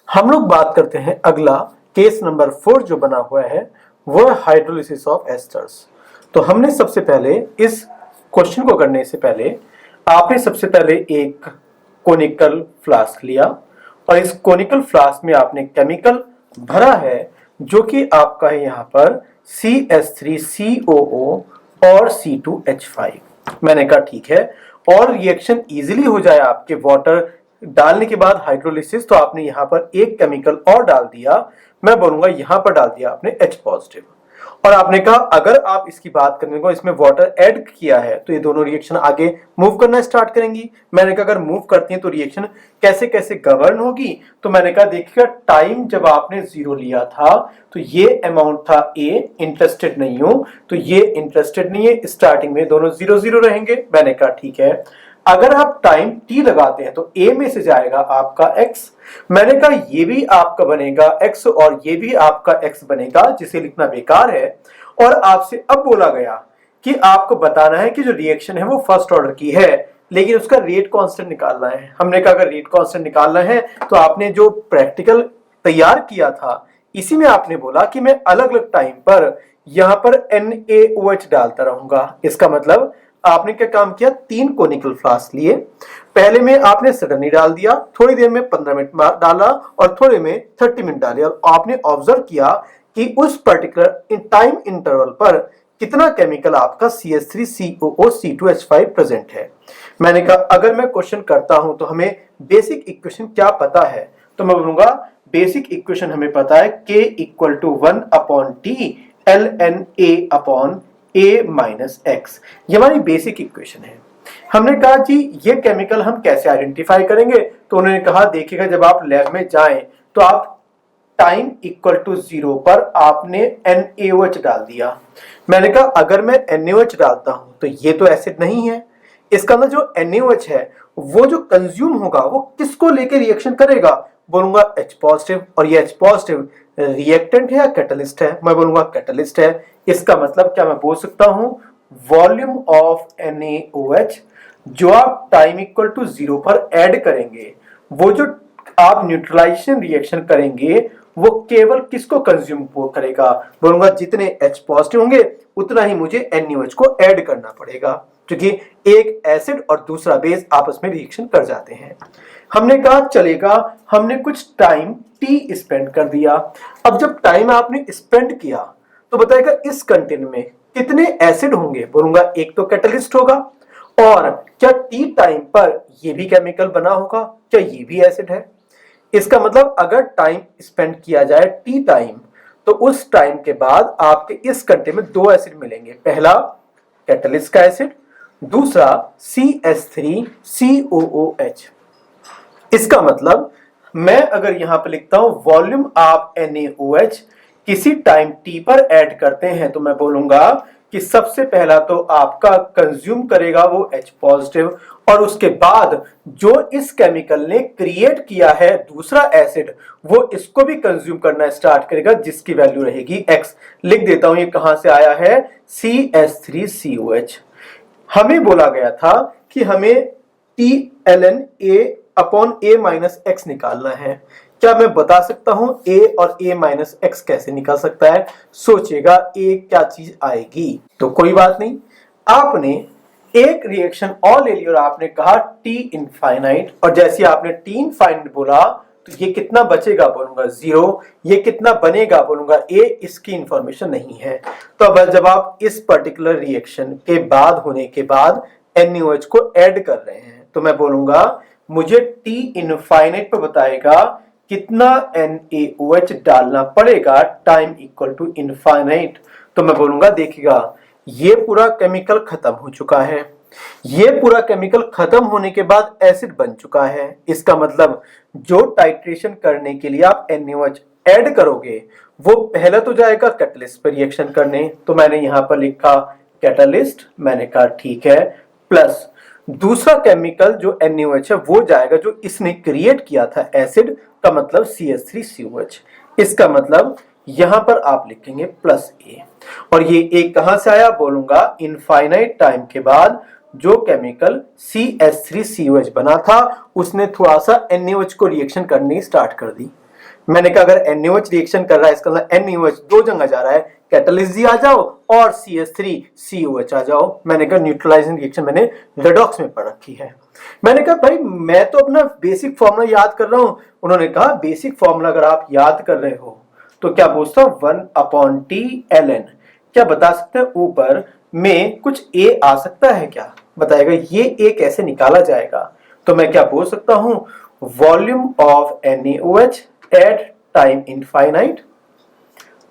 हम लोग बात करते हैं अगला केस नंबर 4 जो बना हुआ है वो हाइड्रोलिसिस ऑफ एस्टर्स। तो हमने सबसे पहले इस क्वेश्चन को करने से पहले आपने सबसे पहले एक कोनिकल फ्लास्क लिया और इस कोनिकल फ्लास्क में आपने केमिकल भरा है जो कि आपका है यहाँ पर CH3COO और C2H5। मैंने कहा ठीक है, और रिएक्शन इजीली हो जाए आपके वाटर डालने के बाद हाइड्रोलिसिस, तो आपने यहां पर एक केमिकल और डाल दिया। मैं बोलूंगा यहां पर डाल दिया आपने H पॉजिटिव और आपने कहा अगर आप इसकी बात करने को इसमें वाटर ऐड किया है तो ये दोनों रिएक्शन आगे मूव करना स्टार्ट करेंगी। मैंने कहा अगर मूव करती हैं तो रिएक्शन कैसे कैसे गवर्न होगी, तो मैंने कहा देखिएगा टाइम जब आपने 0 लिया था तो ये अमाउंट था A, इंटरेस्टेड नहीं हूं, तो ये इंटरेस्टेड नहीं है, स्टार्टिंग में दोनों 0-0 रहेंगे। मैंने कहा ठीक है। अगर आप टाइम T लगाते हैं तो A में से जाएगा आपका X। मैंने कहा ये भी आपका बनेगा X और ये भी आपका X बनेगा, जिसे लिखना बेकार है। और आपसे अब बोला गया कि आपको बताना है कि जो रिएक्शन है वो फर्स्ट ऑर्डर की है लेकिन उसका रेट कांस्टेंट निकालना है। हमने कहा अगर रेट कांस्टेंट निकालना है तो आपने जो प्रैक्टिकल तैयार किया था इसी में आपने बोला कि मैं अलग अलग टाइम पर यहां पर NaOH डालता रहूंगा। इसका मतलब आपने क्या काम किया, 3 कोनिकल फ्लास्क लिए। पहले में आपने सडनली डाल दिया, थोड़ी देर में 15 मिनट डाला और थोड़े में 30 मिनट डाले, और आपने ऑब्जर्व किया कि उस पर्टिकुलर टाइम इंटरवल पर कितना केमिकल आपका CH3COO C2H5 प्रेजेंट है। मैंने कहा अगर मैं क्वेश्चन करता हूं तो हमें बेसिक इक्वेशन क्या पता है, तो मैं बोलूंगा बेसिक इक्वेशन हमें पता है K = 1/T ln A/A-X। ये हमारी बेसिक इक्वेशन है। हमने कहा जी ये केमिकल हम कैसे आइडेंटिफाई करेंगे, तो उन्होंने कहा देखिएगा जब आप लैब में जाएं तो आप टाइम = 0 पर आपने NaOH डाल दिया। मैंने कहा अगर मैं NaOH डालता हूं तो ये तो एसिड नहीं है, इसका मतलब जो NaOH है वो जो कंज्यूम होगा वो किसको लेके रिएक्शन करेगा, बोलूंगा H पॉजिटिव, और ये H पॉजिटिव रिएक्टेंट है या कैटलिस्ट है, मैं बोलूंगा कैटलिस्ट है। इसका मतलब क्या मैं बोल सकता हूं, वॉल्यूम ऑफ NaOH जो आप टाइम = 0 पर ऐड करेंगे, वो जो आप न्यूट्रलाइजेशन रिएक्शन करेंगे वो केवल किसको कंज्यूम करेगा, बोलूंगा जितने H पॉजिटिव होंगे उतना ही मुझे NaOH को ऐड करना पड़ेगा, क्योंकि एक एसिड और दूसरा बेस आपस में रिएक्शन कर जाते हैं। हमने कहा चलेगा, हमने कुछ टाइम T स्पेंड कर दिया। अब जब टाइम आपने स्पेंड किया तो बताएगा इस कंटेनर में कितने एसिड होंगे, बोलूंगा एक तो कैटलिस्ट होगा, और क्या T टाइम पर ये भी केमिकल बना होगा, क्या ये भी एसिड है। इसका मतलब अगर टाइम स्पेंड किया जाए T टाइम, तो उस टाइम के बाद आपके इस कंटेनर में 2 एसिड मिलेंगे, पहला कैटलिस्ट का एसिड, दूसरा CH3COOH। इसका मतलब मैं अगर यहां पर लिखता हूं वॉल्यूम ऑफ NaOH किसी टाइम T पर ऐड करते हैं, तो मैं बोलूंगा कि सबसे पहला तो आपका कंज्यूम करेगा वो H पॉजिटिव, और उसके बाद जो इस केमिकल ने क्रिएट किया है दूसरा एसिड वो इसको भी कंज्यूम करना स्टार्ट करेगा, जिसकी वैल्यू रहेगी X। लिख देता हूं ये कहां से आया है, CH3COH। हमें बोला गया था कि हमें T ln A/A-X निकालना है। क्या मैं बता सकता हूं A और A-X कैसे निकाल सकता है, सोचिएगा A क्या चीज आएगी, तो कोई बात नहीं, आपने एक रिएक्शन और ले ली और आपने कहा T इनफाइनाइट, और जैसे आपने T इनफाइनाइट बोला तो ये कितना बचेगा, बोलूंगा 0। ये कितना बनेगा, बोलूंगा A, इसकी इंफॉर्मेशन नहीं है। तो अब जब आप इस पर्टिकुलर रिएक्शन के बाद होने के बाद NaOH को ऐड कर रहे हैं, तो मैं बोलूंगा मुझे T इनफाइनाइट पे बताएगा कितना NaOH डालना पड़ेगा टाइम = इनफाइनाइट। तो मैं बोलूंगा देखिएगा ये पूरा केमिकल खत्म हो चुका है, ये पूरा केमिकल खत्म होने के बाद एसिड बन चुका है। इसका मतलब जो टाइट्रेशन करने के लिए आप NaOH ऐड करोगे वो पहले तो जाएगा कैटलिस्ट पर रिएक्शन करने, तो मैंने यहां पर लिखा कैटलिस्ट, मैंने कहा ठीक है, प्लस दूसरा केमिकल जो NaOH है वो जाएगा जो इसने क्रिएट किया था एसिड का, मतलब CH3COH। इसका मतलब यहां पर आप लिखेंगे +A, और ये एक कहां से आया, बोलूंगा इनफाइनाइट टाइम के बाद जो केमिकल CH3COH बना था उसने थोड़ा सा NaOH को रिएक्शन करनी स्टार्ट कर दी। मैंने कहा अगर NaOH रिएक्शन कर रहा है इसका मतलब NaOH 2 जगह जा रहा है, कैटलिस्ट जी आ जाओ और CH3COH आ जाओ। मैंने कहा न्यूट्रलाइजिंग रिएक्शन मैंने रेडॉक्स में पढ़ रखी है। मैंने कहा भाई मैं तो अपना बेसिक फॉर्मूला याद कर रहा हूं। उन्होंने कहा बेसिक फॉर्मूला अगर आप याद कर रहे हो तो क्या पूछता हूं 1/T ln, क्या बता सकते हैं ऊपर में कुछ A आ सकता है क्या, बताएगा ये A कैसे निकाला जाएगा। तो मैं क्या बोल सकता हूं, volume of NaOH at time infinite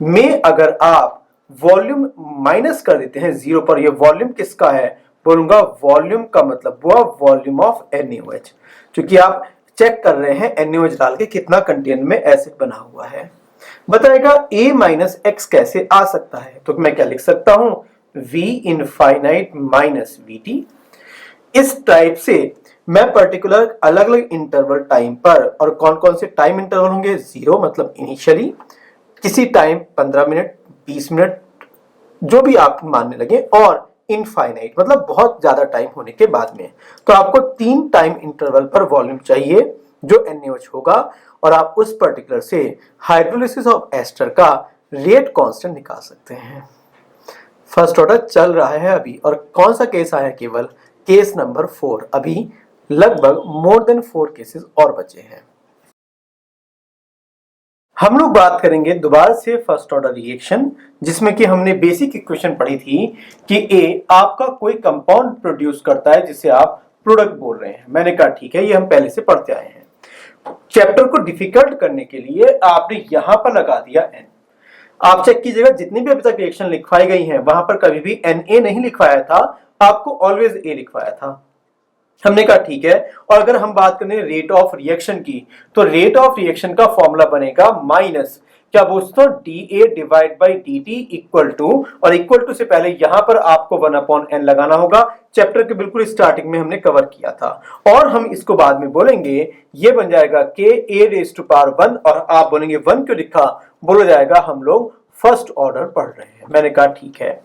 में अगर आप वॉल्यूम माइनस कर देते हैं 0 पर, ये वॉल्यूम किसका है, बोलूंगा वॉल्यूम का मतलब हुआ वॉल्यूम ऑफ NaOH, क्योंकि आप चेक कर रहे हैं NaOH डाल के कितना कंटेनर में एसिड बना हुआ है। बताएगा A-X कैसे आ सकता है, तो मैं क्या लिख सकता हूं, V इनफाइनाइट माइनस VT। इस टाइप से मैं पर्टिकुलर अलग अलग इंटरवल टाइम पर, और कौन कौन से टाइम इंटरवल होंगे, 0 मतलब इनिशियली, किसी टाइम 15 मिनट 20 मिनट जो भी आप मानने लगे, और इनफाइनाइट मतलब बहुत ज्यादा टाइम होने के बाद में। तो आपको 3 टाइम इंटरवल पर वॉल्यूम चाहिए जो NaOH होगा, और आप उस पर्टिकुलर से हाइड्रोलिसिस ऑफ एस्टर का रेट कांस्टेंट निकाल सकते हैं। फर्स्ट ऑर्डर चल रहा है अभी, और कौन सा केस आया? केवल केस नंबर 4। अभी लगभग मोर देन 4 केसेस और बचे हैं। हम लोग बात करेंगे दोबारा से फर्स्ट ऑर्डर रिएक्शन, जिसमें कि हमने बेसिक इक्वेशन पढ़ी थी कि ए आपका कोई कंपाउंड प्रोड्यूस करता है जिसे आप प्रोडक्ट बोल रहे हैं। मैंने कहा ठीक है, ये हम पहले से पढ़ते आए हैं। चैप्टर को डिफिकल्ट करने के लिए आपने यहां पर लगा दिया एन। आप चेक कीजिएगा, जितनी भी अभी तक रिएक्शन लिखवाई गई हैं वहां पर कभी भी Na नहीं लिखवाया था, आपको ऑलवेज ए लिखवाया था। हमने कहा ठीक है। और अगर हम बात करें रेट ऑफ रिएक्शन की, तो रेट ऑफ रिएक्शन का फॉर्मूला बनेगा माइनस क्या दोस्तों, dA divide by dt equal to, और इक्वल टू से पहले यहां पर आपको 1/n लगाना होगा। चैप्टर के बिल्कुल स्टार्टिंग में हमने कवर किया था, और हम इसको बाद में बोलेंगे। ये बन जाएगा k a raise to power 1, और आप बोलेंगे 1 क्यों लिखा? बोला जाएगा हम लोग फर्स्ट ऑर्डर पढ़ रहे हैं। मैंने कहा ठीक है।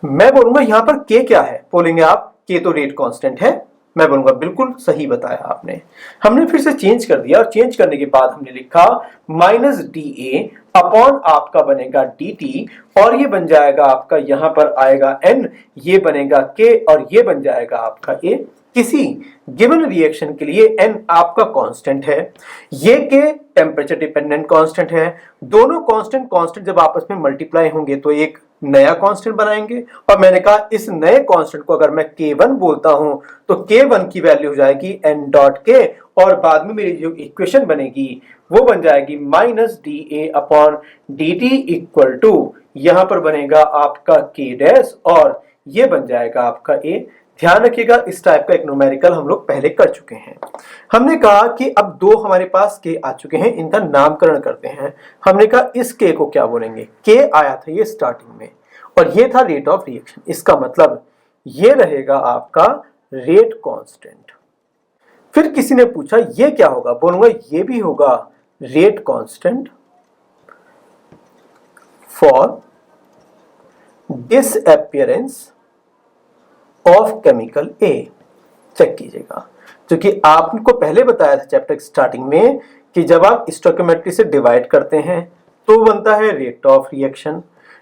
मैं बोलूंगा यहां पर k क्या है? बोलेंगे आप k तो रेट कांस्टेंट है। मैं बोलूंगा बिल्कुल सही बताया आपने। हमने फिर से चेंज कर दिया, और चेंज करने के बाद हमने लिखा माइनस dA अपॉन आपका बनेगा dt, और ये बन जाएगा आपका, यहां पर आएगा n, ये बनेगा k, और ये बन जाएगा आपका a। किसी गिवन रिएक्शन के लिए n आपका कांस्टेंट है, ये k टेम्परेचर डिपेंडेंट कांस्टेंट है। दोनों कांस्टेंट कांस्टेंट जब आपस में मल्टीप्लाई होंगे तो एक नया कांस्टेंट बनाएंगे, और मैंने कहा इस नए कांस्टेंट को अगर मैं k1 बोलता हूं तो k1 की वैल्यू हो जाएगी n डॉट k, और बाद में मेरी जो इक्वेशन बनेगी वो बन जाएगी minus dA upon dt equal to, यहां पर बनेगा आपका k डैश, और ये बन जाएगा आपका a। ध्यान रखिएगा, इस टाइप का एक न्यूमेरिकल हम लोग पहले कर चुके हैं। हमने कहा कि अब दो हमारे पास के आ चुके हैं, इनका नामकरण करते हैं। हमने कहा इस के को क्या बोलेंगे? के आया था ये स्टार्टिंग में, और ये था रेट ऑफ रिएक्शन। इसका मतलब ये रहेगा आपका रेट कांस्टेंट। फिर किसी ने पूछा ये क्या होगा? बोलूंगा ये भी होगा rate constant for disappearance of chemical A. Check कीजिएगा, क्योंकि आपको पहले बताया था चैप्टर स्टार्टिंग में कि जब आप स्टोइकियोमेट्री से डिवाइड करते हैं तो बनता है रेट ऑफ रिएक्शन,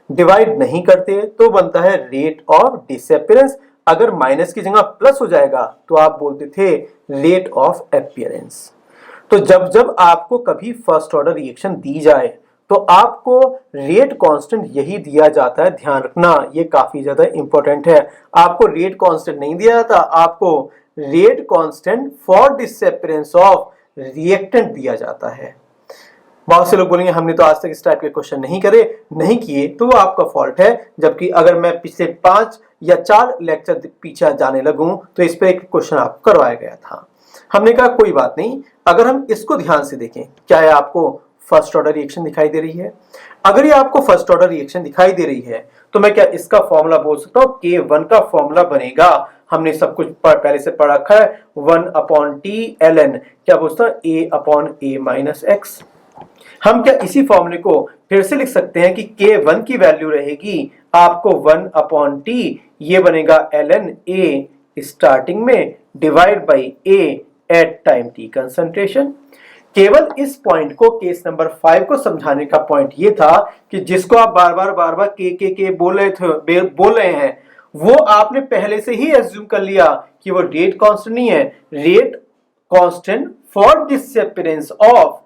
डिवाइड नहीं करते तो बनता है रेट ऑफ डिसअपीयरेंस। अगर माइनस की जगह प्लस हो जाएगा तो आप बोलते थे रेट ऑफ अपीयरेंस। तो जब जब आपको कभी फर्स्ट ऑर्डर रिएक्शन दी जाए तो आपको रेट कांस्टेंट यही दिया जाता है। ध्यान रखना, ये काफी ज्यादा इंपॉर्टेंट है। आपको रेट कांस्टेंट नहीं दिया जाता, आपको rate constant for disappearance of reactant दिया जाता है। बहुत से लोग बोलेंगे हमने तो आज तक इस टाइप के क्वेश्चन नहीं करे, नहीं किए, तो वो आपका फॉल्ट है। जबकि अगर मैं पिछले 5 या 4 लेक्चर पीछे जाने लगूं तो इस पर एक क्वेश्चन आपको करवाया गया था। हमने कहा कोई बात नहीं, अगर हम इसको ध्यान से देखें, क्या है आपको फर्स्ट ऑर्डर रिएक्शन दिखाई दे रही है? अगर ये आपको फर्स्ट ऑर्डर रिएक्शन दिखाई दे रही है तो मैं क्या इसका फॉर्मूला बोल सकता हूं? K1 का फॉर्मूला बनेगा, हमने सब कुछ पहले से पढ़ रखा है, 1/T ln क्या बोलता है? A upon A minus x. हम क्या इसी फॉर्मूले को फिर से लिख सकते हैं कि K1 की वैल्यू रहेगी आपको 1/T, ये बनेगा ln A स्टार्टिंग में divide by A at time T concentration. केवल इस पॉइंट को, केस नंबर 5 को समझाने का पॉइंट ये था कि जिसको आप बार बार के बोल रहे हैं, वो आपने पहले से ही एज्यूम कर लिया कि वो रेट कांस्टेंट नहीं है, rate constant for disappearance of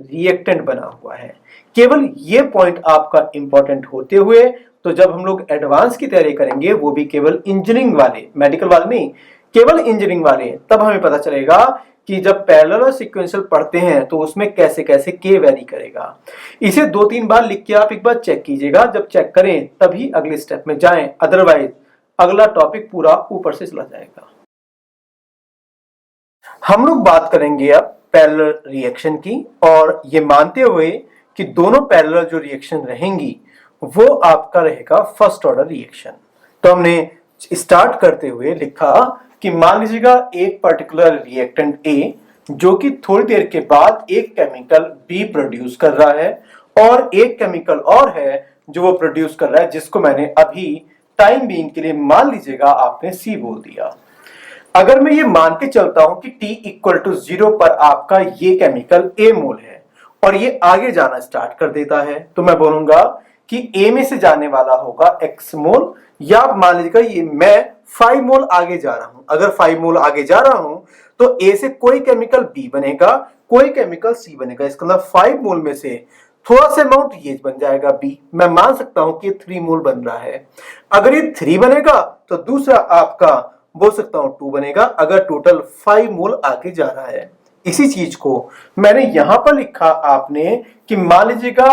reactant बना हुआ है। केवल ये पॉइंट आपका इंपॉर्टेंट होते हुए, तो जब हम लोग एडवांस की तैयारी करेंगे, वो भी केवल इंजीनियरिंग वाले, मेडिकल वाले नहीं, केवल इंजीनियरिंग वाले, तब हमें पता चलेगा कि जब पैरेलल और सीक्वेंशियल पढ़ते हैं तो उसमें कैसे कैसे के वेरी करेगा। इसे 2-3 बार लिख के आप एक बार चेक कीजिएगा, जब चेक करें तभी अगले स्टेप में जाएं, अदरवाइज अगला टॉपिक पूरा ऊपर से चला जाएगा। हम लोग बात करेंगे अब पैरेलल रिएक्शन की, और ये मानते हुए कि दोनों पैरेलल जो रिएक्शन रहेंगी वो आपका रहेगा फर्स्ट ऑर्डर रिएक्शन। तो हमने स्टार्ट करते हुए लिखा कि मान लीजिएगा एक पर्टिकुलर रिएक्टेंट A जो कि थोड़ी देर के बाद एक केमिकल B प्रोड्यूस कर रहा है, और एक केमिकल और है जो वो प्रोड्यूस कर रहा है, जिसको मैंने अभी टाइम बीइंग के लिए मान लीजिएगा आपने C बोल दिया। अगर मैं ये मान के चलता हूं कि T इक्वल टू 0 पर आपका ये केमिकल A मोल है और ये आगे जाना स्टार्ट कर देता है, तो मैं बोलूंगा कि ए में से जाने वाला होगा x मोल, या मान लीजिएगा ये मैं 5 मोल आगे जा रहा हूं, अगर 5 मोल आगे जा रहा हूं तो ए से कोई केमिकल बी बनेगा, कोई केमिकल सी बनेगा। इसका मतलब 5 मोल में से थोड़ा सा अमाउंट ये बन जाएगा बी, मैं मान सकता हूं कि 3 मोल बन रहा है। अगर ये 3 बनेगा तो दूसरा आपका बोल सकता हूं 2 बनेगा, अगर टोटल 5 मोल आगे जा रहा है। इसी चीज को मैंने यहां पर लिखा आपने कि मान लीजिएगा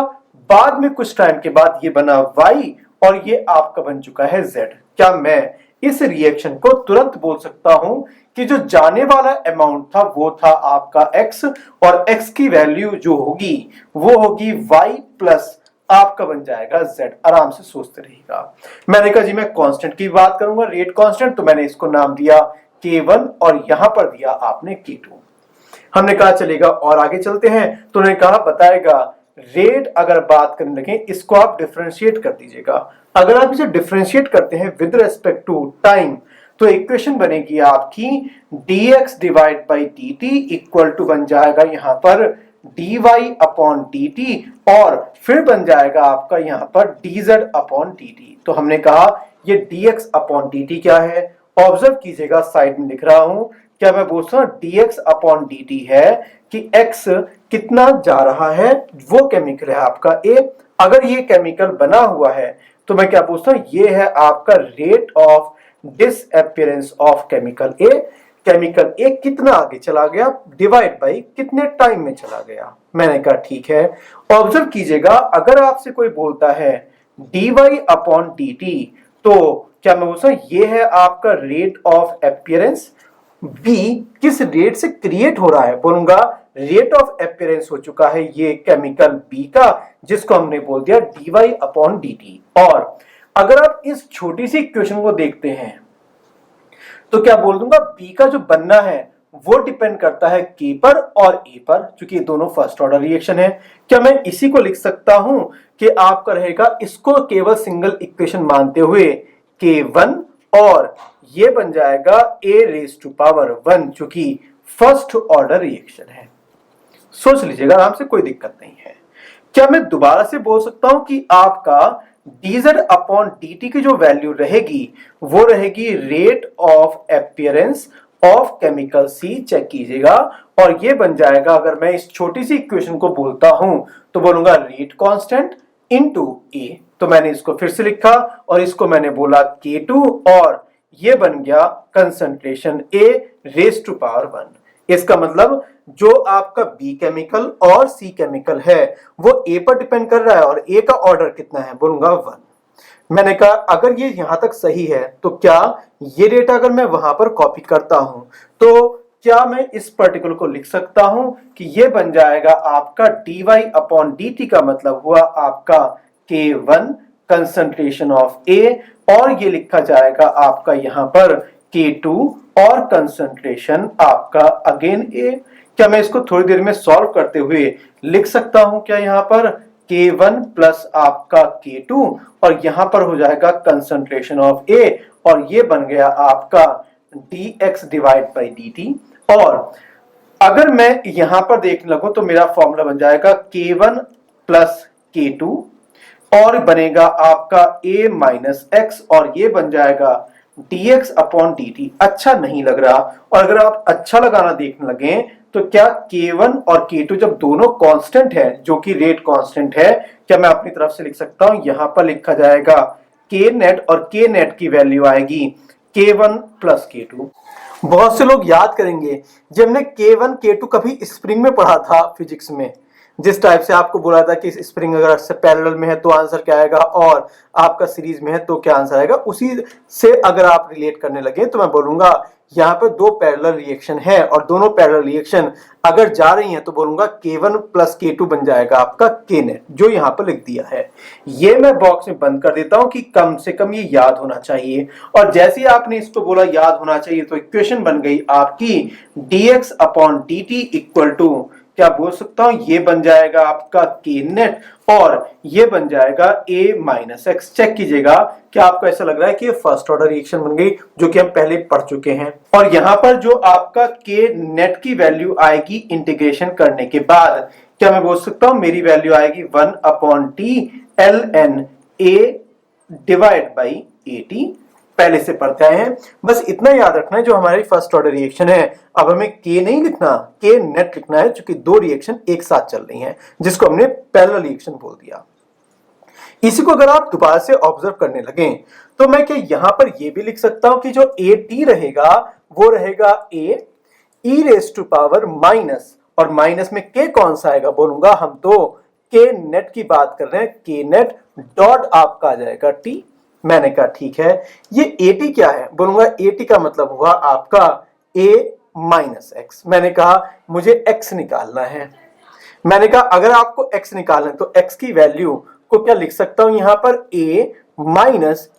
बाद में कुछ टाइम के बाद ये बना y और ये आपका बन चुका है z। क्या मैं इस रिएक्शन को तुरंत बोल सकता हूं कि जो जाने वाला अमाउंट था वो था आपका x, और x की वैल्यू जो होगी वो होगी y प्लस आपका बन जाएगा z। आराम से सोचते रहिएगा। मैंने कहा जी मैं कांस्टेंट की बात करूंगा, रेट कांस्टेंट, तो मैंने इसको नाम दिया k1 और यहां पर दिया आपने k2। हमने कहा चलेगा और आगे चलते हैं, तो उन्होंने कहा बताएगा रेट अगर बात करने लगे इसको आप डिफरेंशिएट कर दीजिएगा। अगर आप इसे डिफरेंशिएट करते हैं विद रिस्पेक्ट टू टाइम तो इक्वेशन बनेगी आपकी dx divide by dt equal to बन जाएगा यहां पर dy अपॉन dt, और फिर बन जाएगा आपका यहां पर dz अपॉन dt। तो हमने कहा ये dx अपॉन dt क्या है, ऑब्जर्व कीजिएगा साइड में लिख रहा हूं, क्या मैं बोलता हूं dx अपॉन dt है कि x कितना जा रहा है, वो केमिकल है आपका A। अगर ये केमिकल बना हुआ है तो मैं क्या पूछता हूं, ये है आपका rate of disappearance of chemical A। Chemical A कितना आगे चला गया डिवाइड बाई कितने टाइम में चला गया। मैंने कहा ठीक है। ऑब्जर्व कीजिएगा अगर आपसे कोई बोलता है dy अपॉन dt तो क्या मैं बोलता हूं ये है आपका रेट ऑफ अपीयरेंस, B किस रेट से क्रिएट हो रहा है, बोलूंगा रेट ऑफ अपीयरेंस हो चुका है ये केमिकल B का, जिसको हमने बोल दिया dy अपॉन dt। और अगर आप इस छोटी सी इक्वेशन को देखते हैं तो क्या बोल दूंगा B का जो बनना है वो डिपेंड करता है K पर और A पर, क्योंकि ये दोनों फर्स्ट ऑर्डर रिएक्शन है। क्या मैं इसी को लिख सकता हूं कि आपका रहेगा इसको केवल सिंगल इक्वेशन मानते हुए K1 और ये बन जाएगा A रेज टू पावर 1, चूंकि फर्स्ट ऑर्डर रिएक्शन है। सोच लीजिएगा आराम से, कोई दिक्कत नहीं है। क्या मैं दोबारा से बोल सकता हूं कि आपका dz अपॉन dt की जो वैल्यू रहेगी वो रहेगी rate of appearance of chemical C, check कीजिएगा, और ये बन जाएगा अगर मैं इस छोटी सी इक्वेशन को बोलता हूं तो बोलूंगा रेट कांस्टेंट इनटू A। तो मैंने इसको फिर से लिखा और इसको मैंने बोला K2 और ये बन गया concentration A raise to power 1। इसका मतलब जो आपका B केमिकल और C केमिकल है वो A पर डिपेंड कर रहा है और A का ऑर्डर कितना है, बोलूंगा 1। मैंने कहा अगर ये यहां तक सही है तो क्या ये डेटा अगर मैं वहां पर कॉपी करता हूं तो क्या मैं इस पर्टिकुलर को लिख सकता हूं कि ये बन जाएगा आपका dy अपॉन dt का मतलब हुआ आपका K1 कंसंट्रेशन ऑफ A, और ये लिखा जाएगा आपका यहां पर K2 और कंसंट्रेशन आपका अगेन A। क्या मैं इसको थोड़ी देर में सॉल्व करते हुए लिख सकता हूं क्या यहां पर K1 प्लस आपका K2 और यहां पर हो जाएगा कंसंट्रेशन ऑफ A, और ये बन गया आपका dx डिवाइड बाई dt। और अगर मैं यहां पर देखने लगूं तो मेरा फॉर्मूला बन जाएगा K1 प्लस K2 और बनेगा आपका A माइनस x, और ये बन जाएगा dx अपॉन dt। अच्छा नहीं लग रहा, और अगर आप अच्छा लगाना देखने लगे तो क्या K1 और K2 जब दोनों कांस्टेंट है जो कि रेट कांस्टेंट है, क्या मैं अपनी तरफ से लिख सकता हूं यहां पर लिखा जाएगा K नेट, और K नेट की वैल्यू आएगी K1 प्लस K2। बहुत से लोग याद करेंगे जब हमने K1 K2 कभी स्प्रिंग में पढ़ा था फिजिक्स में, जिस टाइप से आपको बोला था कि स्प्रिंग अगर से पैरेलल में है तो आंसर क्या आएगा और आपका सीरीज में है तो क्या आंसर आएगा, उसी से अगर आप रिलेट करने लगे तो मैं बोलूंगा यहाँ पर दो पैरेलल रिएक्शन है और दोनों पैरेलल रिएक्शन अगर जा रही हैं तो बोलूंगा K1 प्लस K2 बन जाएगा आपका K नेट, जो यहाँ पर लिख दिया है। ये मैं बॉक्स में बंद कर देता हूं कि कम से कम ये याद होना चाहिए, और जैसे ही आपने इसको बोला याद होना चाहिए तो इक्वेशन बन गई आपकी dx upon dt equal to क्या बोल सकता हूं, ये बन जाएगा आपका K नेट और ये बन जाएगा A माइनस एक्स। चेक कीजिएगा क्या आपको ऐसा लग रहा है कि ये फर्स्ट ऑर्डर रिएक्शन बन गई जो कि हम पहले पढ़ चुके हैं। और यहां पर जो आपका K नेट की वैल्यू आएगी इंटीग्रेशन करने के बाद, क्या मैं बोल सकता हूं मेरी वैल्यू आएगी 1/t ln a divide by AT। पहले से पढ़ते आए हैं, बस इतना याद रखना है जो हमारी फर्स्ट ऑर्डर रिएक्शन है, अब हमें के नहीं लिखना, के नेट लिखना है, क्योंकि दो रिएक्शन एक साथ चल रही हैं, जिसको हमने पैरेलल रिएक्शन बोल दिया। इसी को अगर आप दोबारा से ऑब्जर्व करने लगे तो मैं क्या यहां पर ये भी लिख सकता हूं कि जो AT रहेगा वो रहेगा a e raise to power minus, और माइनस में के कौन सा आएगा बोलूंगा, हम तो के नेट की बात कर रहे हैं, के नेट डॉट आपका आ जाएगा t। मैंने कहा ठीक है, ये AT क्या है बोलूंगा, AT का मतलब हुआ आपका a माइनस एक्स। मैंने कहा मुझे x निकालना है, मैंने कहा अगर आपको x निकालना है तो x की वैल्यू को क्या लिख सकता हूं यहां पर a माइनस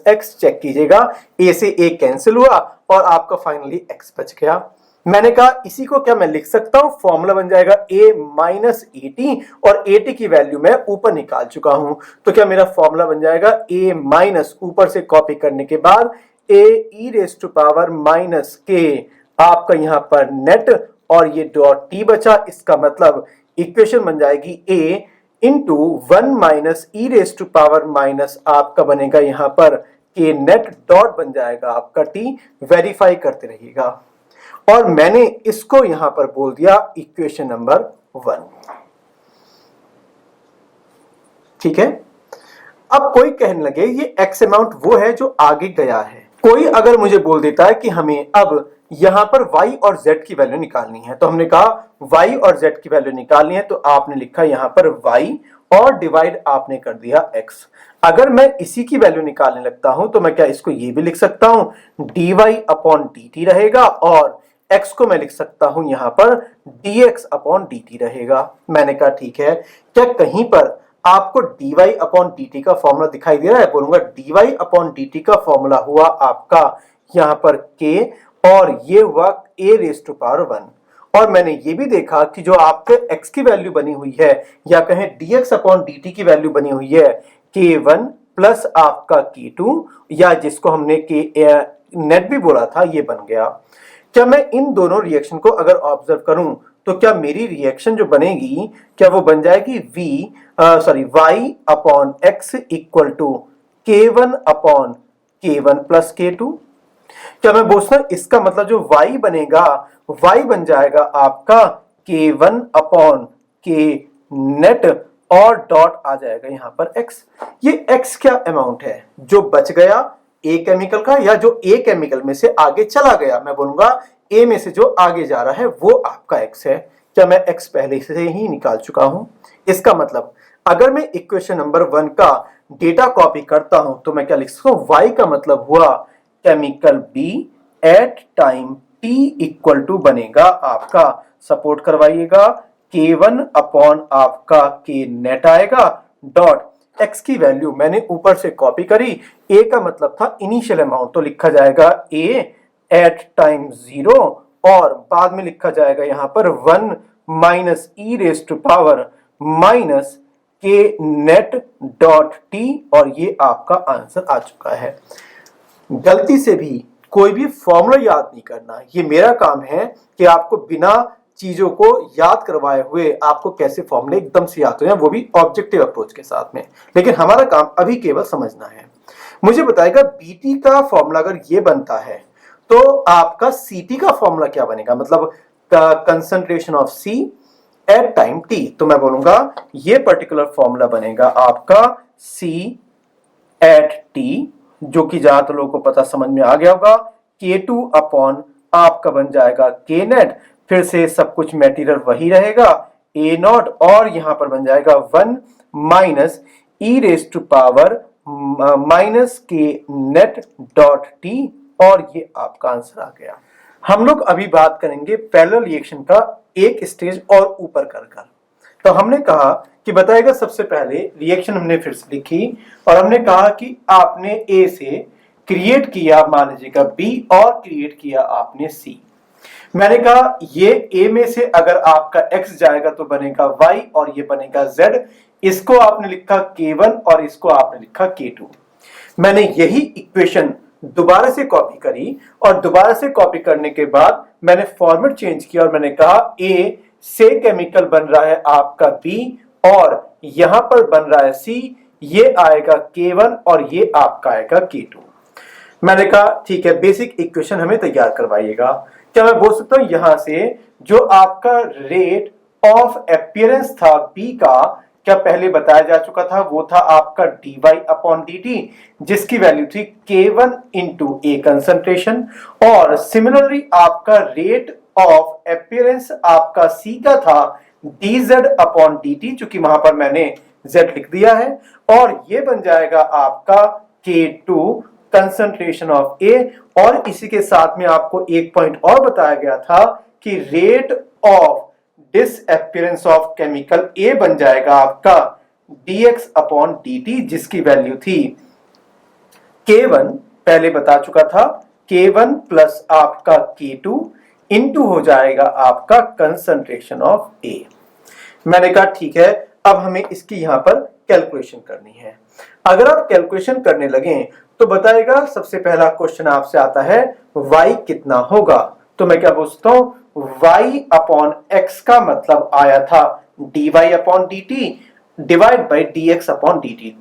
एक्स। चेक कीजिएगा, a से a कैंसिल हुआ और आपका फाइनली x बच गया। मैंने कहा इसी को क्या मैं लिख सकता हूं, फॉर्मूला बन जाएगा a माइनस AT, और AT की वैल्यू मैं ऊपर निकाल चुका हूं, तो क्या मेरा फॉर्मूला बन जाएगा a माइनस, ऊपर से कॉपी करने के बाद a e raise to power minus के आपका यहां पर नेट, और ये डॉट t बचा, इसका मतलब इक्वेशन बन जाएगी a into 1 minus E raise to power minus आपका बनेगा यहां पर के नेट डॉट बन जाएगा आपका t। वेरीफाई करते रहिएगा, और मैंने इसको यहां पर बोल दिया इक्वेशन नंबर 1। ठीक है, अब कोई कहने लगे ये x अमाउंट वो है जो आगे गया है। कोई अगर मुझे बोल देता है कि हमें अब यहां पर y और z की वैल्यू निकालनी है, तो हमने कहा y और z की वैल्यू निकालनी है, तो आपने लिखा यहां पर y और डिवाइड आपने कर दिया x। अगर मैं इसी की वैल्यू निकालने लगता हूं तो मैं क्या इसको ये भी लिख सकता हूं dy अपॉन dt रहेगा, और x को मैं लिख सकता हूं यहां पर dx अपॉन dt रहेगा। मैंने कहा ठीक है, क्या कहीं पर आपको dy अपॉन dt का फॉर्मूला दिखाई दे रहा है, बोलूंगा dy अपॉन dt का फॉर्मूला हुआ आपका यहां पर k, और ये हुआ a रेज टू पावर 1। और मैंने ये भी देखा कि जो आपके x की वैल्यू बनी हुई है, या कहें dx अपॉन dt की वैल्यू बनी हुई है k1 प्लस आपका k2, या जिसको हमने k नेट भी बोला था, ये बन गया। क्या मैं इन दोनों रिएक्शन को अगर ऑब्जर्व करूं तो क्या मेरी रिएक्शन जो बनेगी क्या वो बन जाएगी y upon x equal to k1 upon k1 plus k2। क्या मैं बोलता इसका मतलब जो y बनेगा, y बन जाएगा आपका k1 अपॉन k नेट, और डॉट आ जाएगा यहां पर x। ये x क्या अमाउंट है जो बच गया ए केमिकल का, या जो ए केमिकल में से आगे चला गया, मैं बोलूंगा ए में से जो आगे जा रहा है वो आपका x है। क्या मैं x पहले से ही निकाल चुका हूं, इसका मतलब अगर मैं इक्वेशन नंबर 1 का डेटा कॉपी करता हूं तो मैं क्या लिख सकता हूं, y का मतलब हुआ chemical B at time t equal to बनेगा आपका, सपोर्ट करवाइएगा, k1 अपॉन आपका k नेट आएगा, डॉट x की वैल्यू मैंने ऊपर से कॉपी करी, a का मतलब था इनिशियल अमाउंट, तो लिखा जाएगा a एट टाइम 0, और बाद में लिखा जाएगा यहां पर 1 minus E raise to power minus K net dot T, और ये आपका आंसर आ चुका है। गलती से भी कोई भी फॉर्मूला याद नहीं करना, ये मेरा काम है कि आपको बिना चीजों को याद करवाए हुए आपको कैसे फॉर्मूले एकदम से याद हो जाए, वो भी ऑब्जेक्टिव अप्रोच के साथ में। लेकिन हमारा काम अभी केवल समझना है। मुझे बताएगा बीटी का फॉर्मूला अगर ये बनता है तो आपका सीटी का फॉर्मूला क्या बनेगा, मतलब concentration of C at time T. तो मैं बोलूंगा ये पर्टिकुलर फॉर्मूला बनेगा आपका सी एट टी, जो कि जहां तो लोगों को पता समझ में आ गया होगा, K2 अपॉन आपका बन जाएगा K नेट, फिर से सब कुछ मेटीरियल वही रहेगा A नॉट, और यहां पर बन जाएगा 1 minus E raise to power minus K net dot T, और ये आपका आंसर आ गया। हम लोग अभी बात करेंगे पैरेलल रिएक्शन का एक स्टेज और ऊपर कर। तो हमने कहा कि बताएगा सबसे पहले रिएक्शन हमने फिर से लिखी, और हमने कहा कि आपने ए से क्रिएट किया मान लीजिएगा बी, और क्रिएट किया आपने सी। मैंने कहा ये ए में से अगर आपका x जाएगा तो बनेगा y, और ये बनेगा z। इसको आपने लिखा k1 और इसको आपने लिखा k2। मैंने यही इक्वेशन दोबारा से कॉपी करी, और दोबारा से कॉपी करने के बाद मैंने फॉर्मेट चेंज किया, और मैंने कहा a से केमिकल बन रहा है आपका B और यहां पर बन रहा है C, ये आएगा K1 और ये आपका आएगा K2। मैंने कहा ठीक है, बेसिक इक्वेशन हमें तैयार करवाइएगा। क्या मैं बोल सकता हूं यहां से जो आपका रेट ऑफ अपीयरेंस था B का, क्या पहले बताया जा चुका था, वो था आपका dy/dt, जिसकी वैल्यू थी K1 इंटू A कंसंट्रेशन। और सिमिलरली आपका रेट ऑफ अपीयरेंस आपका C का था dz/dt, चूंकि वहां पर मैंने z लिख दिया है, और ये बन जाएगा आपका K2 कंसंट्रेशन ऑफ A। और इसी के साथ में आपको एक पॉइंट और बताया गया था कि rate of disappearance of chemical A बन जाएगा आपका dx/dt, जिसकी वैल्यू थी K1, पहले बता चुका था, K1 प्लस आपका K2 इंटू हो जाएगा आपका कंसंट्रेशन ऑफ A। मैंने कहा ठीक है, अब हमें इसकी यहां पर कैलकुलेशन करनी है। अगर आप कैलकुलेशन करने लगे तो बताएगा, सबसे पहला क्वेश्चन आपसे आता है y कितना होगा। तो मैं क्या पूछता हूं, y/x का मतलब आया था dy/dt divide by dx/dt।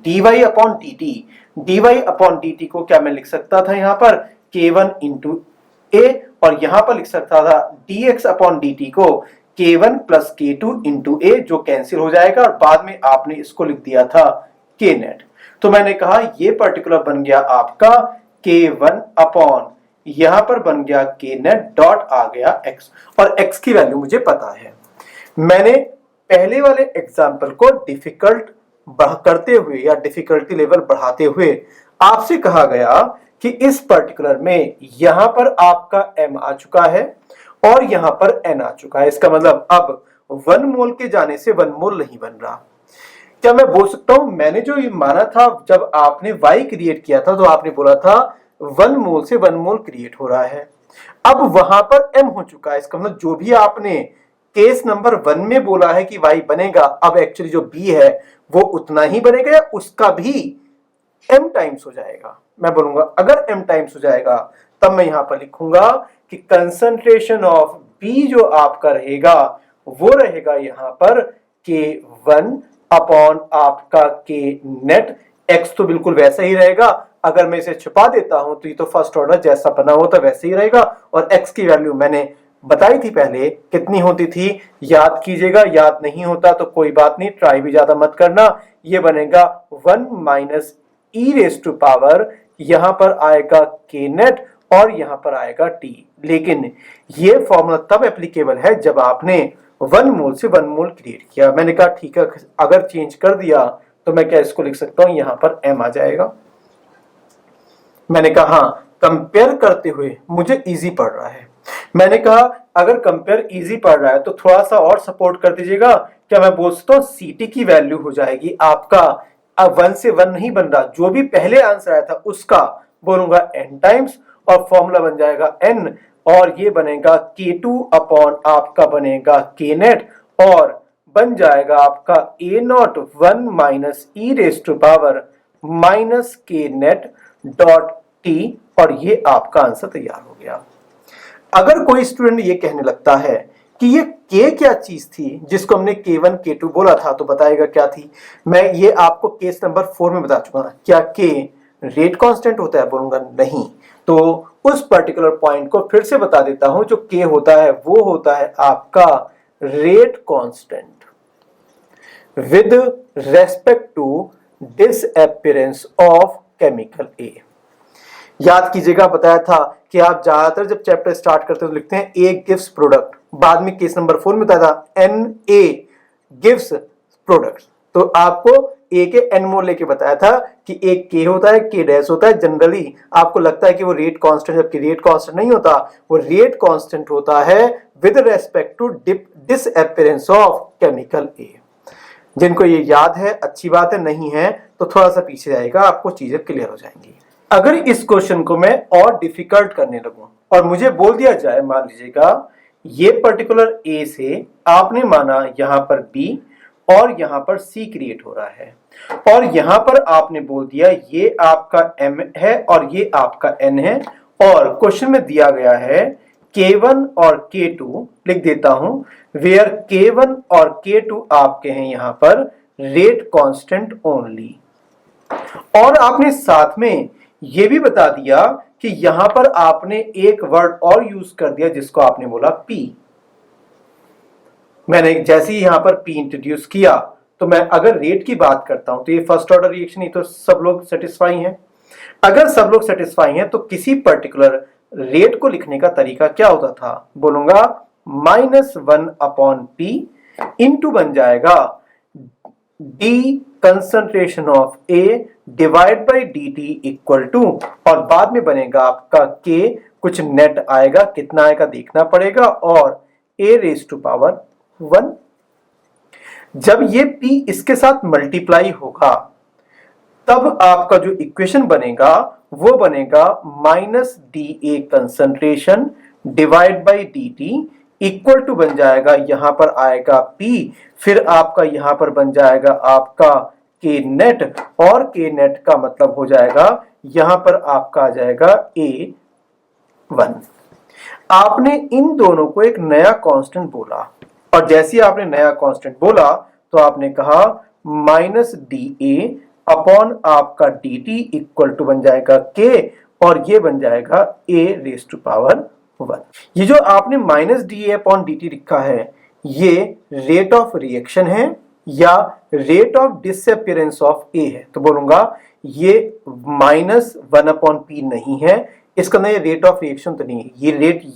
dy/dt को क्या मैं लिख सकता था यहां पर K1 इंटू A, और यहां पर लिख सकता था dx/dt को K1 plus K2 into A, जो कैंसिल हो जाएगा, और बाद में आपने इसको लिख दिया था K नेट। तो मैंने कहा ये पर्टिकुलर बन गया आपका K1 यहां पर बन गया K नेट डॉट आ गया X, और X की वैल्यू मुझे पता है। मैंने पहले वाले एग्जाम्पल को डिफिकल्ट करते हुए या डिफिकल्टी लेवल बढ़ाते हुए आपसे कहा गया कि इस पर्टिकुलर में यहां पर आपका M आ चुका है और यहां पर N आ चुका है। इसका मतलब अब 1 मोल के जाने से 1 मोल नहीं बन रहा। क्या मैं बोल सकता हूं, मैंने जो ये माना था जब आपने Y क्रिएट किया था तो आपने बोला था 1 मोल से 1 मोल क्रिएट हो रहा है। अब वहां पर M हो चुका है। इसका मतलब जो भी आपने केस नंबर 1 में बोला है कि Y बनेगा, अब एक्चुअली जो B है वो उतना ही बनेगा या उसका भी M टाइम्स हो जाएगा। मैं बोलूंगा अगर M टाइम्स हो जाएगा तब मैं यहां पर लिखूंगा कि कंसंट्रेशन ऑफ B जो आपका रहेगा वो रहेगा यहां पर K1 अपॉन आपका K नेट। X तो बिल्कुल वैसा ही रहेगा, अगर मैं इसे छुपा देता हूं तो ये तो फर्स्ट ऑर्डर जैसा बना हुआ था वैसे ही रहेगा। और X की वैल्यू मैंने बताई थी पहले कितनी होती थी, याद कीजिएगा। याद नहीं होता तो कोई बात नहीं, ट्राई भी ज्यादा मत करना। ये बनेगा 1 minus E raise to power, यहां पर आएगा K नेट और यहां पर आएगा T। लेकिन ये फॉर्मूला तब एप्लीकेबल है जब आपने 1 मोल से 1 मोल क्रिएट किया। मैंने कहा ठीक है, अगर चेंज कर दिया तो मैं क्या इसको लिख सकता हूं, यहां पर M आ जाएगा। मैंने कहा हाँ, कंपेयर करते हुए मुझे इजी पड़ रहा है। मैंने कहा अगर कंपेयर इजी पड़ रहा है तो थोड़ा सा और सपोर्ट कर दीजिएगा। क्या मैं बोल सकता हूं CT की वैल्यू हो जाएगी आपका, अब 1 से 1 नहीं बन रहा, जो भी पहले आंसर आया था उसका बोलूंगा n टाइम्स, और फॉर्मूला बन जाएगा n, और ये बनेगा K2 अपॉन आपका बनेगा K नेट, और बन जाएगा आपका A0 1 minus E raise to power minus K net dot T, और ये आपका आंसर तैयार हो गया। अगर कोई स्टूडेंट ये कहने लगता है कि ये K क्या चीज थी जिसको हमने K1 K2 बोला था, तो बताएगा क्या थी। मैं ये आपको केस नंबर 4 में बता चुका था। क्या K रेट कांस्टेंट होता है, बोलूंगा नहीं। तो उस पर्टिकुलर पॉइंट को फिर से बता देता हूं, जो K होता है वो होता है आपका rate constant with respect to disappearance of chemical A। याद कीजिएगा, बताया था कि आप ज्यादातर जब चैप्टर स्टार्ट करते हो तो लिखते हैं A गिव्स प्रोडक्ट, बाद में केस नंबर 4 में बताया था Na गिव्स प्रोडक्ट। तो आपको A के n मोल लेके बताया था कि एक K होता है, K डैश होता है। जनरली आपको लगता है कि वो रेट कांस्टेंट, जबकि रेट कांस्टेंट नहीं होता, वो रेट कांस्टेंट होता है with respect to disappearance of chemical A। जिनको ये याद है अच्छी बात है, नहीं है तो थोड़ा सा पीछे जाएगा, आपको चीजें क्लियर हो जाएंगी। अगर इस क्वेश्चन को मैं और डिफिकल्ट करने लगूं और मुझे बोल दिया जाए, मान लीजिएगा ये पर्टिकुलर A से आपने माना यहां पर B और यहां पर C क्रिएट हो रहा है, और यहां पर आपने बोल दिया ये आपका M है और ये आपका N है, और क्वेश्चन में दिया गया है K1 और K2 लिख देता हूं, वेयर K1 और K2 आपके हैं यहां पर रेट कांस्टेंट ओनली। और आपने साथ में यह भी बता दिया कि यहां पर आपने एक वर्ड और यूज कर दिया जिसको आपने बोला P। मैंने जैसे ही यहां पर P इंट्रोड्यूस किया तो मैं अगर रेट की बात करता हूं तो ये फर्स्ट ऑर्डर रिएक्शन, ये तो सब लोग सेटिस्फाई हैं। अगर सब लोग सेटिस्फाई हैं तो किसी पर्टिकुलर रेट को लिखने का तरीका क्या होता था, बोलूंगा -1/P इंटू बन जाएगा D concentration of A divide by dt equal to, और बाद में बनेगा आपका k, कुछ नेट आएगा, कितना आएगा देखना पड़ेगा, और a रेज टू पावर 1। जब ये p इसके साथ मल्टीप्लाई होगा तब आपका जो इक्वेशन बनेगा वो बनेगा -dA concentration divide by dt equal to बन जाएगा, यहां पर आएगा P, फिर आपका यहां पर बन जाएगा आपका K नेट, और K नेट का मतलब हो जाएगा यहां पर आपका आ जाएगा A1। आपने इन दोनों को एक नया कांस्टेंट बोला, और जैसे ही आपने नया कांस्टेंट बोला तो आपने कहा -dA अपॉन आपका dt इक्वल टू बन जाएगा K, और ये बन जाएगा A रेज टू पावर 1। ये जो आपने -dA अपॉन dt लिखा है ये रेट ऑफ रिएक्शन है या rate of disappearance of A है, तो बोलूंगा ये -1/P नहीं है, इसका ना ये रेट ऑफ रिएक्शन तो नहीं है,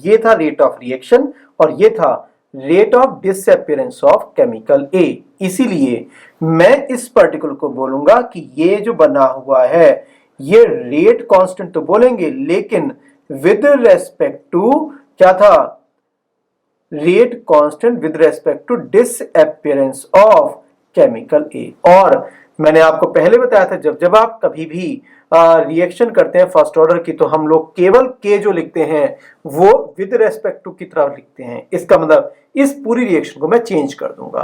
ये था रेट ऑफ रिएक्शन और ये था rate of disappearance of chemical A। इसीलिए मैं इस पर्टिकुलर को बोलूंगा कि ये जो बना हुआ है ये रेट कांस्टेंट तो बोलेंगे, लेकिन विद रेस्पेक्ट टू क्या था, rate constant with respect to disappearance of chemical A. और मैंने आपको पहले बताया था जब जब आप कभी भी रिएक्शन करते हैं फर्स्ट ऑर्डर की तो हम लोग केवल के जो लिखते हैं वो विद रेस्पेक्ट टू की तरफ लिखते हैं। इसका मतलब इस पूरी रिएक्शन को मैं चेंज कर दूंगा।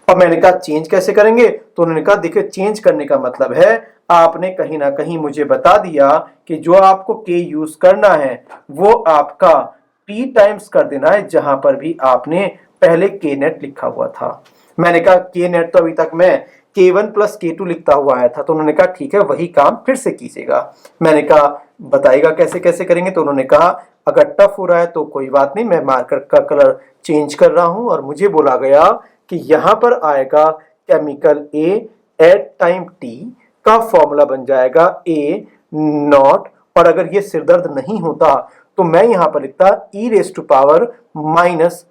और मैंने कहा चेंज कैसे करेंगे, तो उन्होंने कहा देखिए चेंज करने का मतलब है आपने कहीं ना कहीं मुझे बता दिया कि जो आपको के यूज करना है वो आपका p टाइम्स कर देना है जहां पर भी आपने पहले के नेट लिखा हुआ था। मैंने कहा के नेट तो अभी तक मैं K1 प्लस K2 लिखता हुआ आया था, तो उन्होंने कहा ठीक है वही काम फिर से कीजिएगा। मैंने कहा बताइएगा कैसे कैसे करेंगे, तो उन्होंने कहा अगर टफ हो रहा है तो कोई बात नहीं, मैं मार्कर का कलर चेंज कर रहा हूं। और मुझे बोला गया कि यहां पर आएगा chemical A at time T का फॉर्मूला बन जाएगा A0, और अगर ये सिरदर्द नहीं होता तो मैं यहां पर लिखता e raise to power minus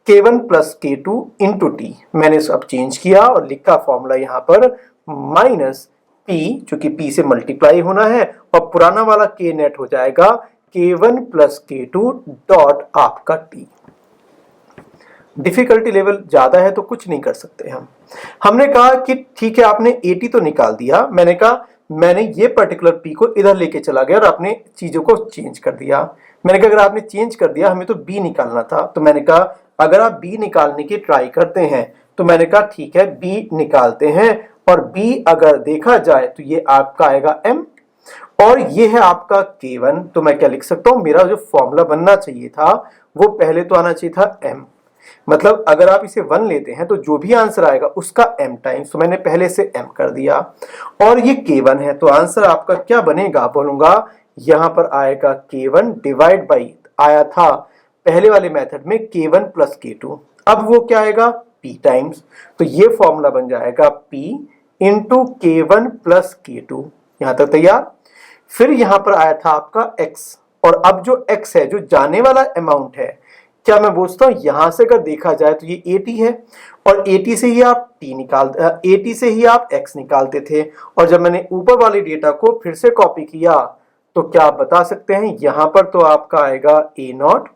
K1 plus K2 into T. मैंने इस अब चेंज किया और लिखा फॉर्मूला यहां पर माइनस P, चूंकि P से मल्टीप्लाई होना है, और पुराना वाला K नेट हो जाएगा K1 प्लस K2 डॉट आपका T। डिफिकल्टी लेवल ज्यादा है तो कुछ नहीं कर सकते हमने कहा कि ठीक है आपने 80 तो निकाल दिया। मैंने कहा मैंने ये पर्टिकुलर P को इधर लेके चला गया और आपने चीजों को चेंज कर दिया। मैंने कहा अगर आपने चेंज कर दिया हमें तो B निकालना था, तो मैंने कहा अगर आप B निकालने की ट्राई करते हैं तो मैंने कहा ठीक है B निकालते हैं, और B अगर देखा जाए तो ये आपका आएगा M और ये है आपका K1। तो मैं क्या लिख सकता हूं, मेरा जो फॉर्मूला बनना चाहिए था वो पहले तो आना चाहिए था M, मतलब अगर आप इसे 1 लेते हैं तो जो भी आंसर आएगा उसका m टाइम्स, तो मैंने पहले से m कर दिया। और ये K1 है तो आंसर आपका क्या बनेगा, बोलूंगा यहां पर आएगा K1 डिवाइड बाई, आया था पहले वाले मेथड में K1 प्लस K2, अब वो क्या आएगा P टाइम्स, तो ये फॉर्मूला बन जाएगा P into K1 plus K2। यहां तक तैयार। फिर यहां पर आया था आपका X, और अब जो X है जो जाने वाला अमाउंट है, क्या मैं बोलता हूं यहां से अगर देखा जाए तो ये 80 है, और 80 से ही आप T 80 से ही आप X निकालते थे। और जब मैंने ऊपर वाले डेटा को फिर से कॉपी किया तो क्या आप बता सकते हैं, यहां पर तो आपका आएगा A0,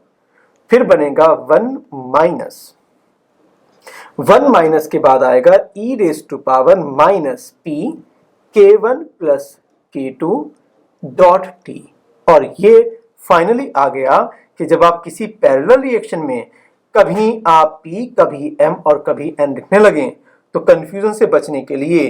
फिर बनेगा 1 माइनस के बाद आएगा e raise to power minus P K1 plus K2 dot T। और ये फाइनली आ गया कि जब आप किसी पैरेलल रिएक्शन में कभी आप P कभी M और कभी N लिखने लगे तो कंफ्यूजन से बचने के लिए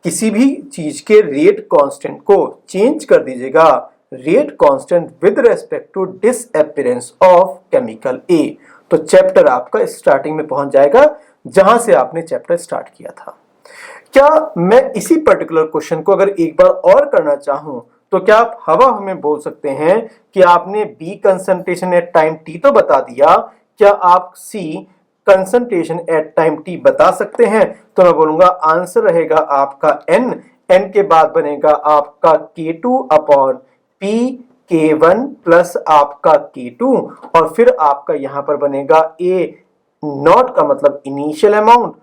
किसी भी चीज के रेट कांस्टेंट को चेंज कर दीजिएगा rate constant with respect to disappearance of chemical A. तो चैप्टर आपका स्टार्टिंग में पहुंच जाएगा जहां से आपने चैप्टर स्टार्ट किया था। क्या मैं इसी पर्टिकुलर क्वेश्चन को अगर एक बार और करना चाहूं तो क्या आप हवा हमें बोल सकते हैं कि आपने B concentration at time T तो बता दिया, क्या आप C concentration at time T बता सकते हैं? तो मैं बोलूंगा आंसर रहेगा आपका एन, एन के बाद बनेगा आपका K2 upon P K1 plus आपका K2 और फिर आपका यहां पर बनेगा A नॉट का मतलब initial amount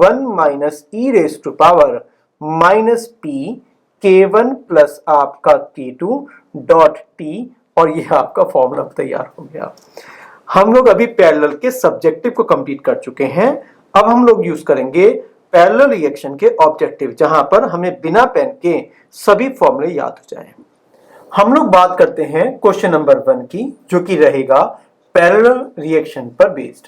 1 minus E raise to power minus P K1 plus आपका K2 डॉट टी और ये आपका फॉर्मूला तैयार हो गया। हम लोग अभी पैरेलल के सब्जेक्टिव को कंप्लीट कर चुके हैं। अब हम लोग यूज करेंगे पैरेलल रिएक्शन के ऑब्जेक्टिव, जहां पर हमें बिना पेन के सभी फॉर्मूले याद हो जाए। हम लोग बात करते हैं क्वेश्चन नंबर 1 की, जो कि रहेगा पैरेलल रिएक्शन पर बेस्ड।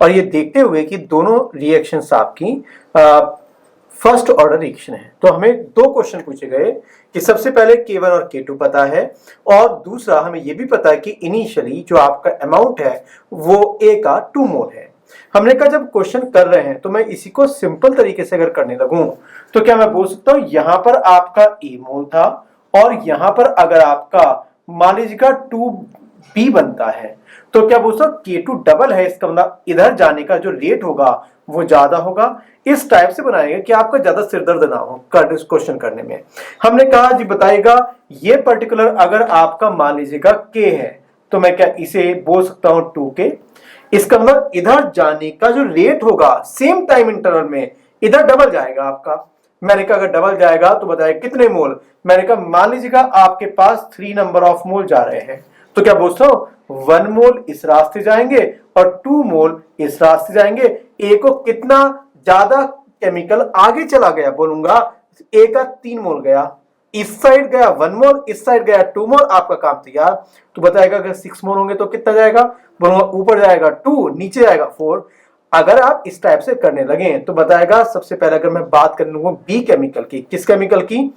और ये देखते हुए कि दोनों रिएक्शंस आपकी फर्स्ट ऑर्डर रिएक्शन है, तो हमें दो क्वेश्चन पूछे गए कि सबसे पहले K1 और K2 पता है और दूसरा हमें यह भी पता है कि इनिशियली जो आपका अमाउंट है वो A का 2 मोल है। हमने कहा जब क्वेश्चन कर रहे हैं तो मैं इसी को सिंपल तरीके से अगर करने लगूं तो क्या मैं बोल सकता हूं यहां पर आपका A मोल था और यहां पर अगर आपका मान लीजिएगा 2B बनता है तो क्या बोल सकता K2 डबल है, इसका मतलब इधर जाने का जो रेट होगा वो ज्यादा होगा। इस टाइप से बनाएगा कि आपका ज्यादा सिरदर्द ना हो इस क्वेश्चन करने में। हमने कहा जी बताएगा ये पर्टिकुलर अगर आपका मान लीजिएगा K है तो मैं क्या इसे बोल सकता हूं 2K, इसका मतलब इधर जाने का जो रेट होगा सेम टाइम इंटरवल में इधर डबल जाएगा आपका। मैंने कहा अगर डबल जाएगा तो बताया कितने मोल, मैंने कहा मान लीजिएगा आपके पास 3 नंबर ऑफ मोल जा रहे हैं तो क्या बोलता हूं 1 मोल इस रास्ते जाएंगे और 2 मोल इस रास्ते जाएंगे। ए को कितना ज्यादा केमिकल आगे चला गया बोलूंगा ए का 3 मोल गया, इस साइड गया 1 मोल, इस साइड गया 2 मोल, आपका काम तैयार। तो बताएगा अगर 6 मोल होंगे तो कितना जाएगा बोलूंगा ऊपर जाएगा 2 नीचे जाएगा 4। अगर आप इस टाइप से करने लगे तो बताएगा सबसे पहले अगर मैं बात कर लूंगा बी केमिकल की, किस केमिकल की,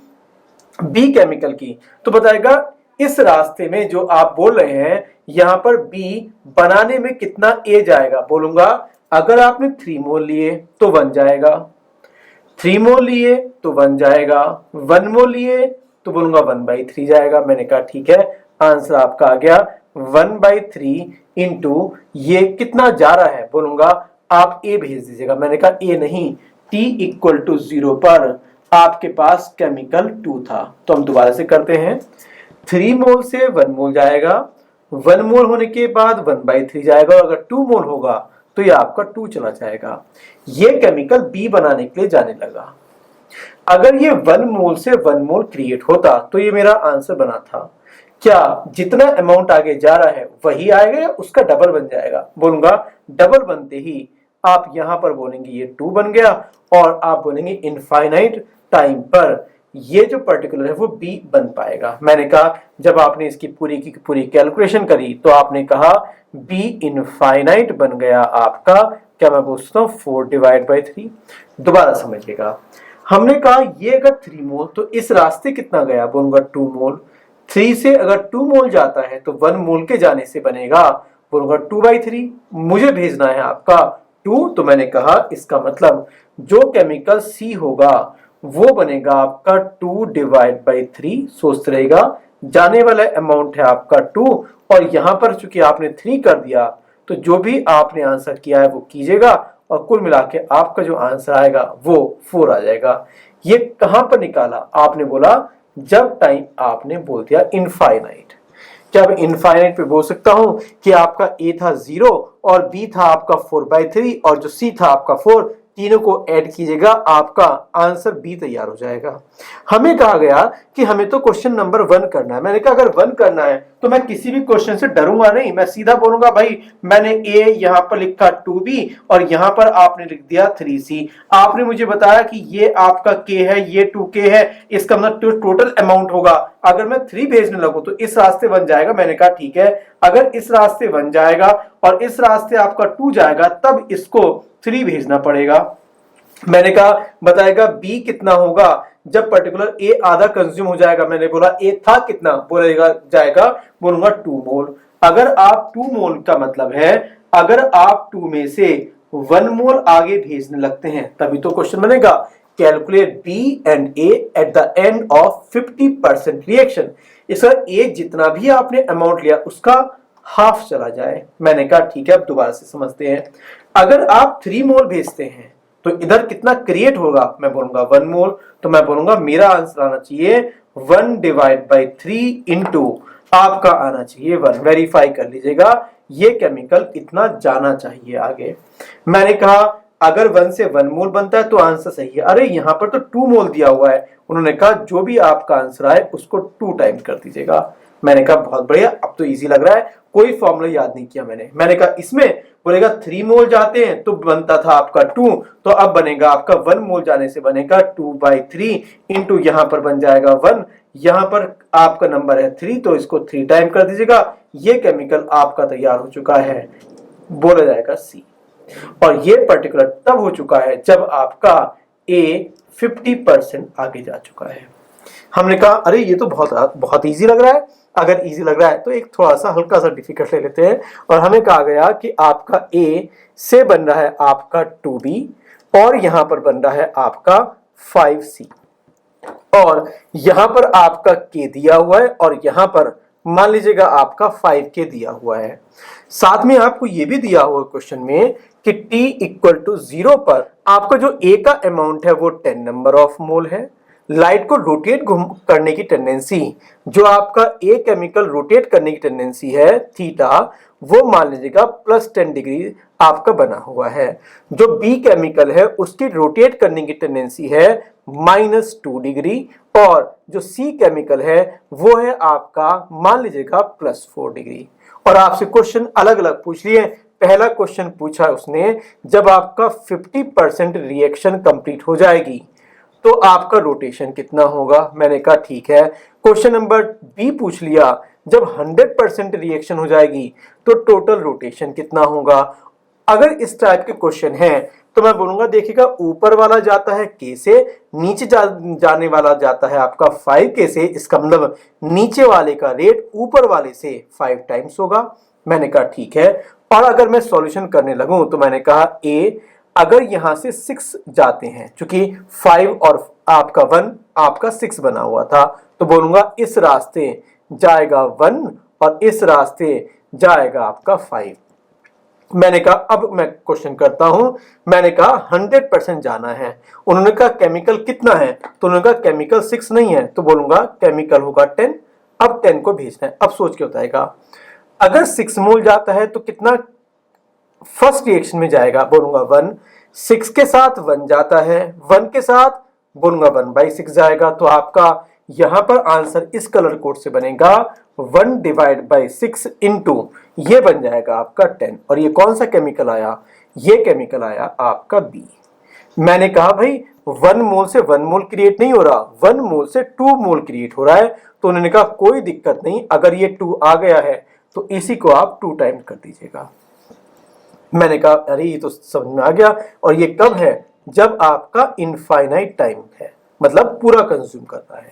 बी केमिकल की, तो बताएगा इस रास्ते में जो आप बोल रहे हैं यहां पर बी बनाने में कितना ए जाएगा बोलूंगा अगर आपने 3 मोल लिए तो 1 जाएगा, 3 मोल लिए तो 1 जाएगा, 1 मोल लिए तो बोलूंगा 1/3 जाएगा। मैंने कहा ठीक है आंसर आपका आ गया 1/3 इंटू ये कितना जा रहा है बोलूंगा आप ए भेज दीजिएगा। मैंने कहा ए नहीं, T = 0 पर आपके पास केमिकल 2 था। तो हम दोबारा से करते हैं, 3 मोल से 1 मोल जाएगा, 1 मोल होने के बाद 1/3 जाएगा और अगर 2 मोल होगा तो ये आपका 2 चला जाएगा। ये केमिकल बी बनाने के लिए जाने लगा। अगर ये 1 मोल से 1 मोल क्रिएट होता तो ये मेरा आंसर बना था। क्या जितना अमाउंट आगे जा रहा है वही आएगा या उसका डबल बन जाएगा बोलूंगा डबल बनते ही आप यहां पर बोलेंगे ये 2 बन गया और आप बोलेंगे इनफाइनाइट टाइम पर ये जो पर्टिकुलर है वो बी बन पाएगा। मैंने कहा जब आपने इसकी पूरी की पूरी कैलकुलेशन करी तो आपने कहा बी इनफाइनाइट बन गया आपका, क्या मैं पूछता हूं 4/3। दोबारा समझिएगा, हमने कहा ये अगर 3 मोल तो इस रास्ते कितना गया बोलूंगा 2 मोल, 3 से अगर 2 मोल जाता है तो 1 मोल के जाने से बनेगा बोलूंगा 2/3। मुझे भेजना है आपका 2, तो मैंने कहा इसका मतलब जो केमिकल सी होगा वो बनेगा आपका 2/3। सोचते रहेगा जाने वाला अमाउंट है आपका 2 और यहां पर चूंकि आपने 3 कर दिया तो जो भी आपने आंसर किया है वो कीजिएगा और कुल मिला के आपका जो आंसर आएगा वो 4 आ जाएगा। ये कहां पर निकाला आपने बोला जब टाइम आपने बोल दिया इनफाइनाइट। क्या मैं इनफाइनाइट पे बोल सकता हूं कि आपका ए था 0 और बी था आपका 4/3 और जो सी था आपका 4, तीनों को ऐड कीजिएगा आपका आंसर बी तैयार हो जाएगा। हमें कहा गया कि हमें तो क्वेश्चन नंबर 1 करना है। मैंने कहा अगर 1 करना है तो मैं किसी भी क्वेश्चन से डरूंगा नहीं, मैं सीधा बोलूंगा भाई मैंने ए यहां पर लिखा 2B और यहां पर आपने लिख दिया 3C। आपने मुझे बताया कि ये आपका K है ये 2K है, इसका मतलब टोटल अमाउंट होगा। अगर मैं 3 भेजने लगूं तो इस रास्ते 1 जाएगा। मैंने कहा ठीक है अगर इस रास्ते 1 जाएगा और इस रास्ते आपका 2 जाएगा तब इसको 3 भेजना पड़ेगा। मैंने कहा बताएगा बी कितना होगा जब पर्टिकुलर ए आधा कंज्यूम हो जाएगा। मैंने बोला ए था कितना, बोलेगा जाएगा, बोलूंगा 2 मोल। अगर आप 2 मोल का मतलब है अगर आप 2 में से 1 मोल आगे भेजने लगते हैं तभी तो क्वेश्चन बनेगा calculate B and A at the end of 50% reaction. इसका ए जितना भी आपने अमाउंट लिया उसका हाफ चला जाए। मैंने कहा ठीक है, अब दोबारा से समझते हैं। अगर आप 3 मोल भेजते हैं तो इधर कितना क्रिएट होगा, मैं बोलूंगा 1 मोल। तो मैं बोलूंगा मेरा आंसर आना चाहिए 1 डिवाइड बाई 3 इंटू आपका आना चाहिए 1। वेरीफाई कर लीजिएगा ये केमिकल इतना जाना चाहिए आगे। मैंने कहा अगर 1 से 1 मोल बनता है तो आंसर सही है। अरे यहां पर तो 2 मोल दिया हुआ है। उन्होंने कहा जो भी आपका आंसर आए उसको 2 टाइम्स कर दीजिएगा। मैंने कहा बहुत बढ़िया, अब तो इजी लग रहा है, कोई फॉर्मूला याद नहीं किया मैंने कहा इसमें बोलेगा 3 मोल जाते हैं तो बनता था आपका 2, तो अब बनेगा आपका 1 मोल जाने से बनेगा 2/3 इंटू यहां पर बन जाएगा 1, यहां पर आपका नंबर है 3 तो इसको 3 टाइम कर दीजिएगा। ये केमिकल आपका तैयार हो चुका है, बोला जाएगा सी। और ये पर्टिकुलर तब हो चुका है जब आपका ए 50% आगे जा चुका है। हमने कहा अरे ये तो बहुत बहुत इजी लग रहा है। अगर इजी लग रहा है तो एक थोड़ा सा हल्का सा डिफिकल्ट ले लेते हैं। और हमें कहा गया कि आपका ए से बन रहा है आपका 2b और यहां पर बन रहा है आपका 5c और यहां पर आपका k दिया हुआ है और यहां पर मान लीजिएगा आपका 5k दिया हुआ है। साथ में आपको यह भी दिया हुआ क्वेश्चन में कि t इक्वल टू 0 पर आपका जो a का अमाउंट है वो 10 नंबर ऑफ मोल है। लाइट को रोटेट करने की टेंडेंसी, जो आपका ए केमिकल रोटेट करने की टेंडेंसी है थीटा, वो मान लीजिएगा +10 डिग्री आपका बना हुआ है। जो बी केमिकल है उसकी रोटेट करने की टेंडेंसी है -2 डिग्री और जो सी केमिकल है वो है आपका मान लीजिएगा +4 डिग्री। और आपसे क्वेश्चन अलग अलग पूछ लिए। पहला क्वेश्चन पूछा उसने जब आपका 50% रिएक्शन कंप्लीट हो जाएगी तो आपका रोटेशन कितना होगा। मैंने कहा ठीक है। क्वेश्चन नंबर बी पूछ लिया जब 100% रिएक्शन हो जाएगी तो टोटल रोटेशन कितना होगा। अगर इस टाइप के क्वेश्चन हैं तो मैं बोलूंगा देखिएगा ऊपर वाला जाता है के से, नीचे जाने वाला जाता है आपका 5k से। इसका मतलब नीचे वाले का रेट ऊपर वाले से 5 टाइम्स होगा। मैंने कहा ठीक है। और अगर मैं सॉल्यूशन करने लगूं तो मैंने कहा ए अगर यहां से 6 जाते हैं, क्योंकि 5 और आपका 1 आपका 6 बना हुआ था, तो बोलूंगा इस रास्ते जाएगा 1 और इस रास्ते जाएगा आपका 5। मैंने कहा अब मैं क्वेश्चन करता हूं। मैंने कहा 100% जाना है। उन्होंने कहा केमिकल कितना है, तो उन्होंने कहा केमिकल 6 नहीं है, तो बोलूंगा केमिकल होगा 10। अब 10 को भेजना है। अब सोच के बताएगा अगर 6 मोल जाता है तो कितना फर्स्ट रिएक्शन में जाएगा, बोलूंगा 1। 6 के साथ 1 जाता है, 1 के साथ बोलूंगा 1/6 जाएगा। तो आपका यहां पर आंसर इस कलर कोड से बनेगा 1 डिवाइड बाई 6 इंटू ये बन जाएगा आपका 10। और ये कौन सा केमिकल आया, ये केमिकल आया आपका बी। मैंने कहा भाई 1 मोल से 1 मोल क्रिएट नहीं हो रहा, 1 मोल से 2 मोल क्रिएट हो रहा है। तो उन्होंने कहा कोई दिक्कत नहीं, अगर ये 2 आ गया है तो इसी को आप 2 टाइम कर दीजिएगा। मैंने कहा अरे ये तो समझ में आ गया। और ये कब है, जब आपका इनफाइनाइट टाइम है, मतलब पूरा कंज्यूम करता है।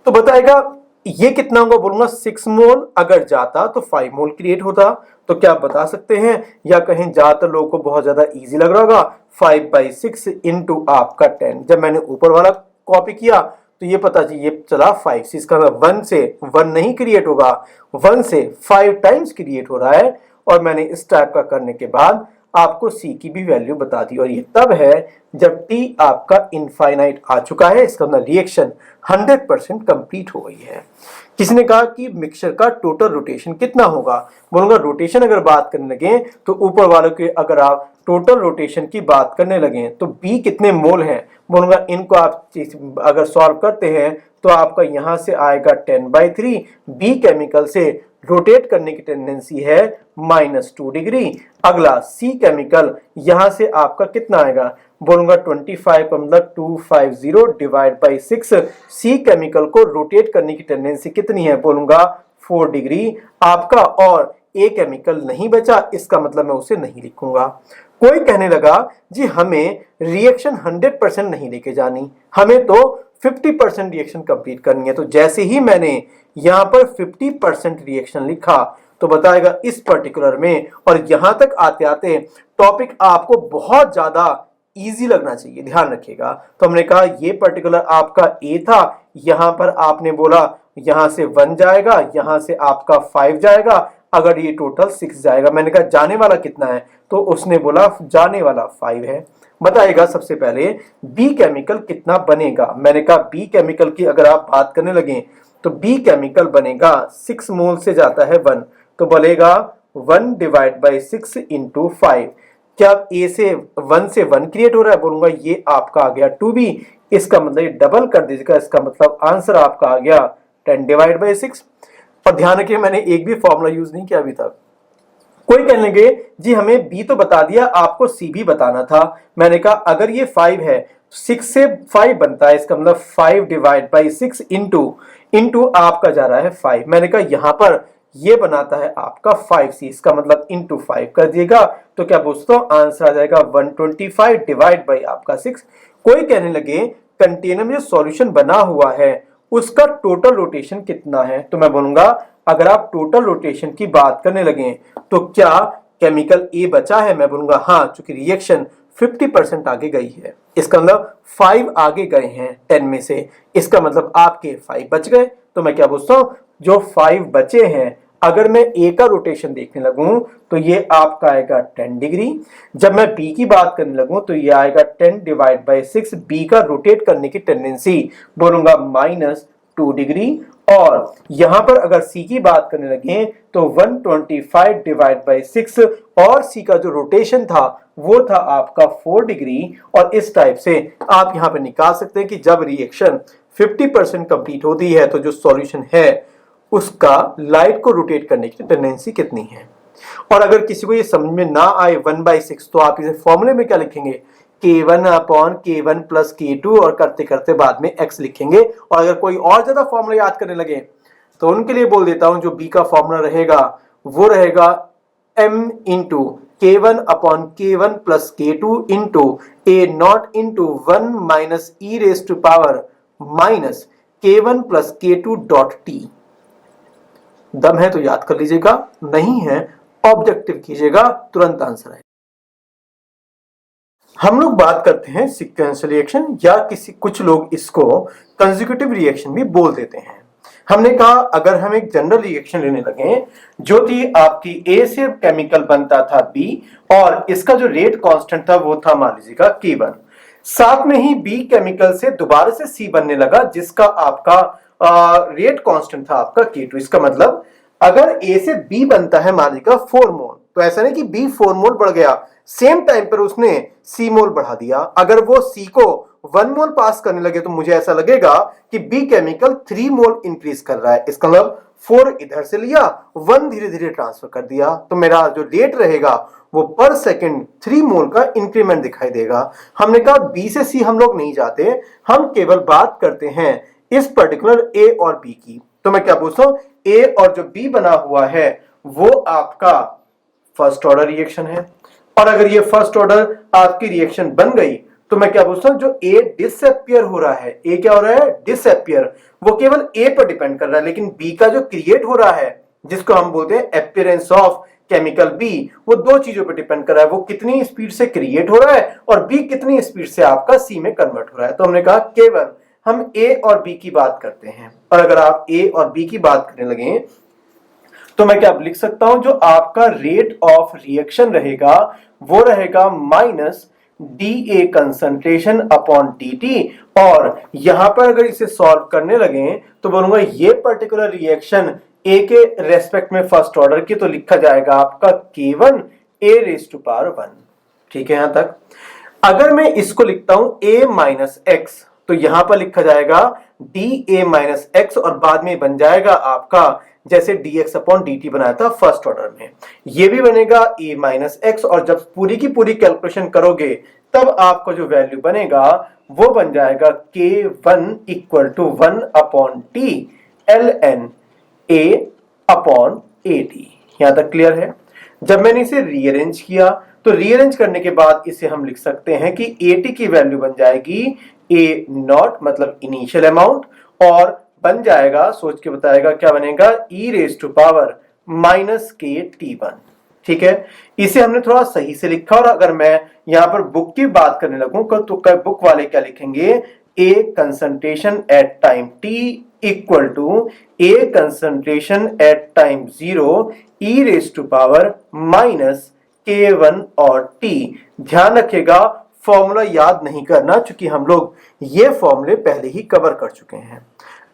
तो बताएगा ये कितना होगा, बोलूंगा 6 मोल अगर जाता तो 5 मोल क्रिएट होता। तो क्या आप बता सकते हैं, या कहीं ज्यादातर लोगों को बहुत ज्यादा इजी लग रहा होगा 5/6 इंटू आपका 10। जब मैंने ऊपर वाला कॉपी किया तो ये पता ये चला 5 से, इसका 1 से 1 नहीं क्रिएट होगा, 1 से 5 टाइम्स क्रिएट हो रहा है। और मैंने इस टाइप का करने के बाद आपको सी की भी वैल्यू बता दी। और ये तब है जब टी आपका इनफाइनाइट आ चुका है, इसका मतलब रिएक्शन 100% कंप्लीट हो गई है। किसी ने कहा कि मिक्सचर का टोटल रोटेशन कितना होगा, बोलूंगा रोटेशन अगर बात करने लगे तो ऊपर वालों के अगर आप टोटल रोटेशन की बात करने लगे तो बी कितने मोल हैं, बोलूंगा इनको आप अगर सॉल्व करते हैं तो आपका यहां से आएगा 10/3। बी केमिकल से रोटेट करने की टेंडेंसी है -2 डिग्री। अगला सी केमिकल यहां से आपका कितना आएगा, बोलूंगा 25 का मतलब 250 डिवाइड बाई 6। सी केमिकल को रोटेट करने की टेंडेंसी कितनी है, बोलूंगा 4 डिग्री आपका। और ए केमिकल नहीं बचा, इसका मतलब मैं उसे नहीं लिखूंगा। कोई कहने लगा जी हमें रिएक्शन 100% नहीं लेके जानी, हमें तो 50% रिएक्शन कंप्लीट करनी है। तो जैसे ही मैंने यहां पर 50% रिएक्शन लिखा तो बताएगा इस पर्टिकुलर में, और यहां तक आते आते टॉपिक आपको बहुत ज्यादा इजी लगना चाहिए, ध्यान रखिएगा। तो हमने कहा ये पर्टिकुलर आपका ए था, यहां पर आपने बोला यहां से 1 जाएगा, यहां से आपका 5 जाएगा, अगर ये टोटल 6 जाएगा। मैंने कहा जाने वाला कितना है, तो उसने बोला जाने वाला 5 है। बताएगा सबसे पहले बी केमिकल कितना बनेगा। मैंने कहा बी केमिकल की अगर आप बात करने लगे तो बी केमिकल बनेगा 6 मोल से जाता है 1, तो बोलेगा 1 डिवाइड बाई 6 इंटू 5। क्या ए से 1 से 1 क्रिएट हो रहा है, बोलूंगा ये आपका आ गया 2b। इसका मतलब ये डबल कर दीजिएगा, इसका मतलब आंसर आपका आ गया 10 डिवाइड बाई 6। और ध्यान रखिए मैंने एक भी फॉर्मूला यूज नहीं किया अभी तक। कोई कहने लगे जी हमें बी तो बता दिया, आपको सी भी बताना था। मैंने कहा अगर ये 5 है, 6 से 5 बनता है, इसका मतलब 5 डिवाइड बाई 6 इंटू आपका जा रहा है 5। मैंने कहा यहां पर ये बनाता है आपका 5c, इसका मतलब इंटू 5 कर दिएगा, तो क्या दोस्तों आंसर आ जाएगा 125 डिवाइड बाई आपका 6। कोई कहने लगे कंटेनर में जो सॉल्यूशन बना हुआ है उसका टोटल रोटेशन कितना है, तो मैं बोलूंगा अगर आप टोटल रोटेशन की बात करने लगे तो क्या केमिकल ए बचा है, मैं बोलूंगा हाँ, चूंकि रिएक्शन 50% आगे गई है, इसका मतलब 5 आगे गए हैं 10 में से, इसका मतलब आपके 5 बच गए। तो मैं क्या पूछता हूं, जो 5 बचे हैं अगर मैं ए का रोटेशन देखने लगूं तो ये आपका आएगा 10 डिग्री। जब मैं बी की बात करने लगूं तो ये आएगा 10 डिवाइड बाई 6। बी का रोटेट करने की टेंडेंसी बोलूंगा -2 डिग्री। और यहां पर अगर सी की बात करने लगे तो 125 डिवाइड बाई 6, और सी का जो रोटेशन था वो था आपका 4 डिग्री। और इस टाइप से आप यहां पर निकाल सकते हैं कि जब रिएक्शन 50% कंप्लीट होती है तो जो सॉल्यूशन है उसका लाइट को रोटेट करने की टेंडेंसी कितनी है। और अगर किसी को ये समझ में ना आए 1/6, तो आप इसे फॉर्मूले में क्या लिखेंगे, k1 upon k1 plus k2, और करते करते बाद में x लिखेंगे। और अगर कोई और ज्यादा फॉर्मूला याद करने लगे तो उनके लिए बोल देता हूं, जो b का फॉर्मूला रहेगा वो रहेगा m into k1 upon k1 plus k2 into a not into 1 minus e raise to power minus k1 plus k2 dot t। दम है तो याद कर लीजिएगा, नहीं है ऑब्जेक्टिव कीजिएगा, तुरंत आंसर है। हम लोग बात करते हैं सीक्वेंशियल रिएक्शन, या कुछ लोग इसको कंसेक्यूटिव रिएक्शन भी बोल देते हैं। हमने कहा अगर हम एक जनरल रिएक्शन लेने लगे जो थी आपकी ए से केमिकल बनता था बी, और इसका जो रेट कांस्टेंट था वो था मान लीजिएगा K1, साथ में ही बी केमिकल से दोबारा से सी बनने लगा जिसका आपका रेट कांस्टेंट था आपका K2। इसका मतलब अगर ए से बी बनता है मान लीजिएगा 4 मोल, तो ऐसा नहीं कि बी 4 मोल बढ़ गया, सेम टाइम पर उसने सी मोल बढ़ा दिया। अगर वो सी को 1 मोल पास करने लगे तो मुझे ऐसा लगेगा कि बी केमिकल 3 मोल इंक्रीज कर रहा है। इसका मतलब 4 इधर से लिया, 1 धीरे धीरे ट्रांसफर कर दिया, तो मेरा जो रेट रहेगा वो पर सेकंड 3 मोल का इंक्रीमेंट दिखाई देगा। हमने कहा बी से सी हम लोग नहीं जाते, हम केवल बात करते हैं इस पर्टिकुलर ए और बी की। तो मैं क्या पूछता हूं, ए और जो बी बना हुआ है वो आपका फर्स्ट ऑर्डर रिएक्शन है, और अगर ये फर्स्ट ऑर्डर आपकी रिएक्शन बन गई तो मैं क्या पूछता हूं, जो ए डिसअपियर हो रहा है, ए क्या हो रहा है डिसअपियर, वो केवल ए पर डिपेंड कर रहा है, लेकिन बी का जो क्रिएट हो रहा है जिसको हम बोलते हैं अपीयरेंस ऑफ केमिकल बी, वो दो चीजों पर डिपेंड कर रहा है, वो कितनी स्पीड से क्रिएट हो रहा है और बी कितनी स्पीड से आपका सी में कन्वर्ट हो रहा है। तो हमने कहा केवल हम ए और बी की बात करते हैं, और अगर आप ए और बी की बात करने लगे तो मैं क्या लिख सकता हूं, जो आपका रेट ऑफ रिएक्शन रहेगा वो रहेगा minus D concentration upon dt। और यहां पर अगर इसे सॉल्व करने लगे तो बोलूंगा ये पर्टिकुलर रिएक्शन ए के रेस्पेक्ट में फर्स्ट ऑर्डर की, तो लिखा जाएगा आपका K1 a raise to power 1। ठीक है यहां तक। अगर मैं इसको लिखता हूं a माइनस एक्स, तो यहां पर लिखा जाएगा da माइनस एक्स, और बाद में बन जाएगा आपका जैसे dx अपॉन dt बनाया था फर्स्ट ऑर्डर में, ये भी बनेगा a माइनस एक्स। और जब पूरी की पूरी कैलकुलेशन करोगे तब आपको जो वैल्यू बनेगा वो बन जाएगा K1 equal to 1 upon t ln a upon at। यहां तक क्लियर है। जब मैंने इसे रीअरेंज किया तो रीअरेंज करने के बाद इसे हम लिख सकते हैं कि AT की वैल्यू बन जाएगी A नॉट मतलब इनिशियल अमाउंट, और बन जाएगा, सोच के बताएगा क्या बनेगा, e raise to power minus K T1। ठीक है, इसे हमने थोड़ा सही से लिखा। और अगर मैं यहां पर बुक की बात करने लगूं तो बुक वाले क्या लिखेंगे, A concentration at time T equal to A concentration at time 0 e raise to power minus K1 और T। ध्यान रखिएगा फॉर्मूला याद नहीं करना, क्योंकि हम लोग ये फॉर्मूले पहले ही कवर कर चुके हैं।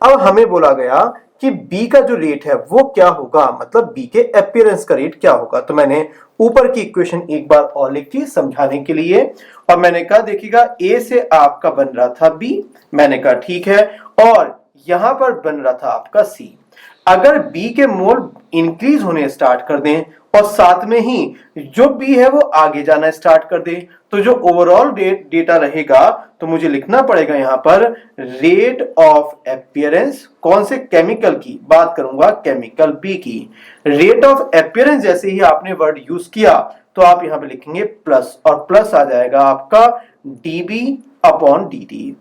अब हमें बोला गया कि B का जो रेट है वो क्या होगा, मतलब B के अपीयरेंस का रेट क्या होगा। तो मैंने ऊपर की इक्वेशन एक बार और लिखी समझाने के लिए, और मैंने कहा देखिएगा A से आपका बन रहा था B, मैंने कहा ठीक है, और यहां पर बन रहा था आपका C। अगर B के मोल इंक्रीज होने स्टार्ट कर दें और साथ में ही जो B है वो आगे जाना स्टार्ट कर दे, तो जो ओवरऑल डेटा रहेगा तो मुझे लिखना पड़ेगा यहां पर रेट ऑफ अपीयरेंस, कौन से केमिकल की बात करूंगा, केमिकल बी की। रेट ऑफ अपीयरेंस जैसे ही आपने वर्ड यूज किया तो आप यहां पे लिखेंगे प्लस, और प्लस आ जाएगा आपका dB अपॉन dt।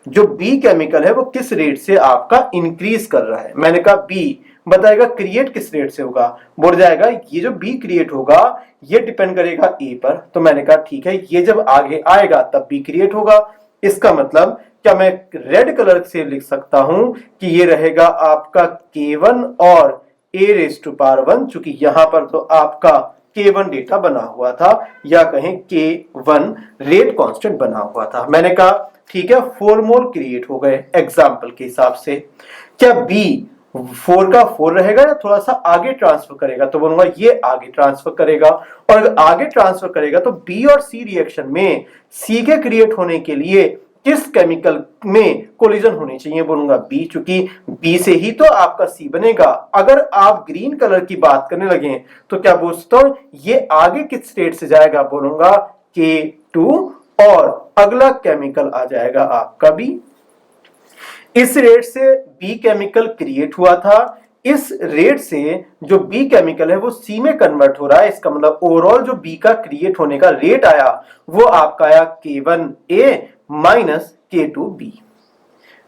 जो बी केमिकल है वो किस रेट से आपका इंक्रीज कर रहा है, मैंने कहा बी बताएगा क्रिएट किस रेट से होगा, बोल जाएगा ये जो बी क्रिएट होगा ये डिपेंड करेगा ए पर। तो मैंने कहा ठीक है, ये जब आगे आएगा तब बी क्रिएट होगा। इसका मतलब क्या मैं रेड कलर से लिख सकता हूं कि ये रहेगा आपका K1 और A रेज टू पावर 1, चूंकि यहां पर तो आपका K1 डेटा बना हुआ था, या कहें K1 रेट कांस्टेंट बना हुआ था। मैंने कहा ठीक है, 4 मोल क्रिएट हो गए एग्जाम्पल के हिसाब से। क्या B 4 का 4 रहेगा या थोड़ा सा आगे ट्रांसफर करेगा, तो बोलूंगा ये आगे ट्रांसफर करेगा। और अगर आगे ट्रांसफर करेगा तो B और C रिएक्शन में C के क्रिएट होने के लिए किस केमिकल में कोलिजन होनी चाहिए, बोलूंगा B, चूंकि B से ही तो आपका C बनेगा। अगर आप ग्रीन कलर की बात करने लगे तो क्या बोल सकता हूं, ये आगे किस स्टेट से जाएगा, बोलूंगा K2, और अगला केमिकल आ जाएगा आपका B। इस रेट से बी केमिकल क्रिएट हुआ था, इस रेट से जो बी केमिकल है वो सी में कन्वर्ट हो रहा है। इसका मतलब ओवरऑल जो बी का क्रिएट होने का रेट आया वो आपका आया K1A माइनस K2B।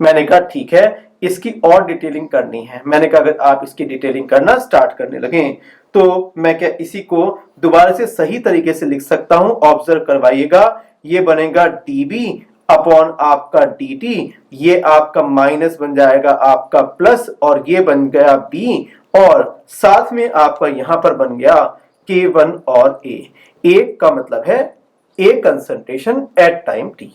मैंने कहा ठीक है, इसकी और डिटेलिंग करनी है। मैंने कहा अगर आप इसकी डिटेलिंग करना स्टार्ट करने लगे तो मैं क्या इसी को दोबारा से सही तरीके से लिख सकता हूं, ऑब्जर्व करवाइएगा। ये बनेगा dB अपॉन आपका dt, ये आपका माइनस बन जाएगा आपका प्लस, और ये बन गया b, और साथ में आपका यहां पर बन गया K1 और A का मतलब है A concentration at time t।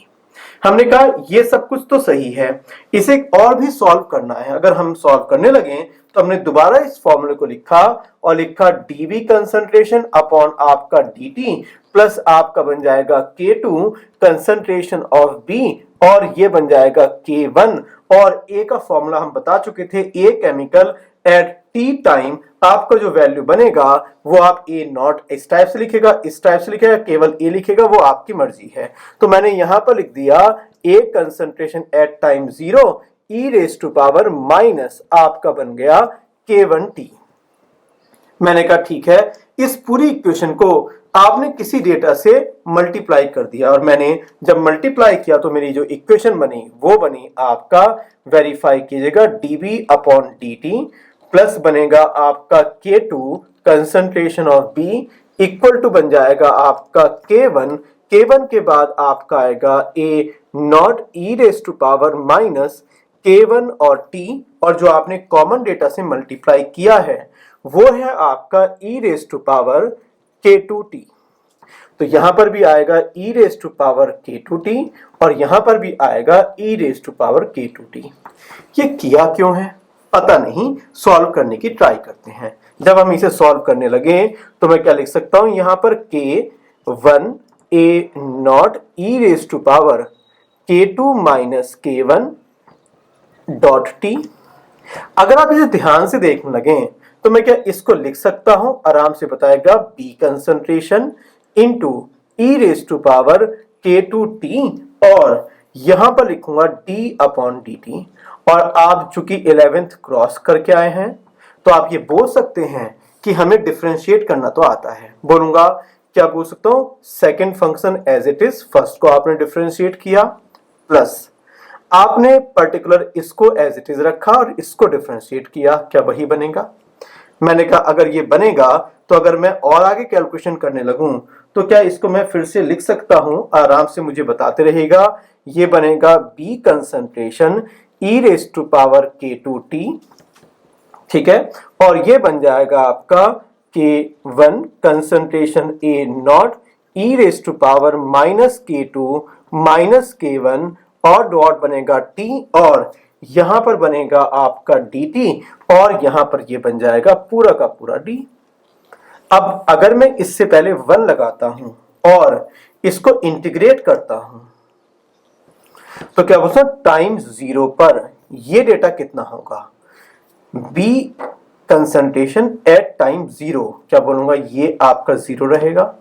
हमने कहा ये सब कुछ तो सही है, इसे और भी सॉल्व करना है। अगर हम सॉल्व करने लगे तो हमने दोबारा इस फॉर्मूले को लिखा और लिखा dB कंसंट्रेशन अपॉन आपका dt प्लस आपका बन जाएगा K2 कंसंट्रेशन ऑफ B, और ये बन जाएगा K1। और A का फॉर्मूला हम बता चुके थे, A केमिकल एट T टाइम आपका जो वैल्यू बनेगा वो आप A नॉट इस टाइप से लिखेगा, इस टाइप से लिखेगा, केवल A लिखेगा, वो आपकी मर्जी है। तो मैंने यहां पर लिख दिया A concentration at time 0 e raise to power minus आपका बन गया K1T। मैंने कहा ठीक है, इस पूरी इक्वेशन को आपने किसी डेटा से मल्टीप्लाई कर दिया, और मैंने जब मल्टीप्लाई किया तो मेरी जो इक्वेशन बनी वो बनी आपका, वेरीफाई कीजिएगा, dB अपॉन dt प्लस बनेगा आपका K2 concentration of B equal to बन जाएगा आपका K1 के बाद आपका आएगा A naught e raise to power minus K1 और T, और जो आपने कॉमन डेटा से मल्टीप्लाई किया है वो है आपका e raise to power K2T। तो यहां पर भी आएगा e raise to power K2T, और यहां पर भी आएगा e raise to power K2T। ये किया क्यों है पता नहीं, सॉल्व करने की ट्राई करते हैं। जब हम इसे सॉल्व करने लगे तो मैं क्या लिख सकता हूं, यहां पर K1A naught e raise to power K2 minus K1 dot T। अगर आप इसे ध्यान से देखने लगे तो मैं क्या इसको लिख सकता हूं, आराम से बताएगा, B concentration into e raise to power K2T, और यहां पर लिखूंगा d अपॉन dt। और आप चूंकि 11th क्रॉस करके आए हैं तो आप ये बोल सकते हैं कि हमें डिफरेंशिएट करना तो आता है। बोलूंगा क्या बोल सकता हूं, second function as it is, first को आपने डिफरेंशिएट किया, प्लस आपने पर्टिकुलर इसको एज इट इज रखा और इसको डिफरेंशिएट किया, क्या वही बनेगा? मैंने कहा अगर ये बनेगा तो अगर मैं और आगे कैलकुलेशन करने लगूं तो क्या इसको मैं फिर से लिख सकता हूं, आराम से मुझे बताते रहेगा। ये बनेगा B concentration e raise to power K two T, ठीक है, और ये बन जाएगा आपका K1 concentration A not E raise to power minus K2 minus K1 और डॉट बनेगा T और यहां पर बनेगा आपका dt और यहां पर ये बन जाएगा पूरा का पूरा D। अब अगर मैं इससे पहले 1 लगाता हूं और इसको इंटीग्रेट करता हूं तो क्या बोलता हूं, टाइम 0 पर ये डेटा कितना होगा, बी कंसंट्रेशन एट टाइम 0, क्या बोलूंगा, ये आपका 0 रहेगा।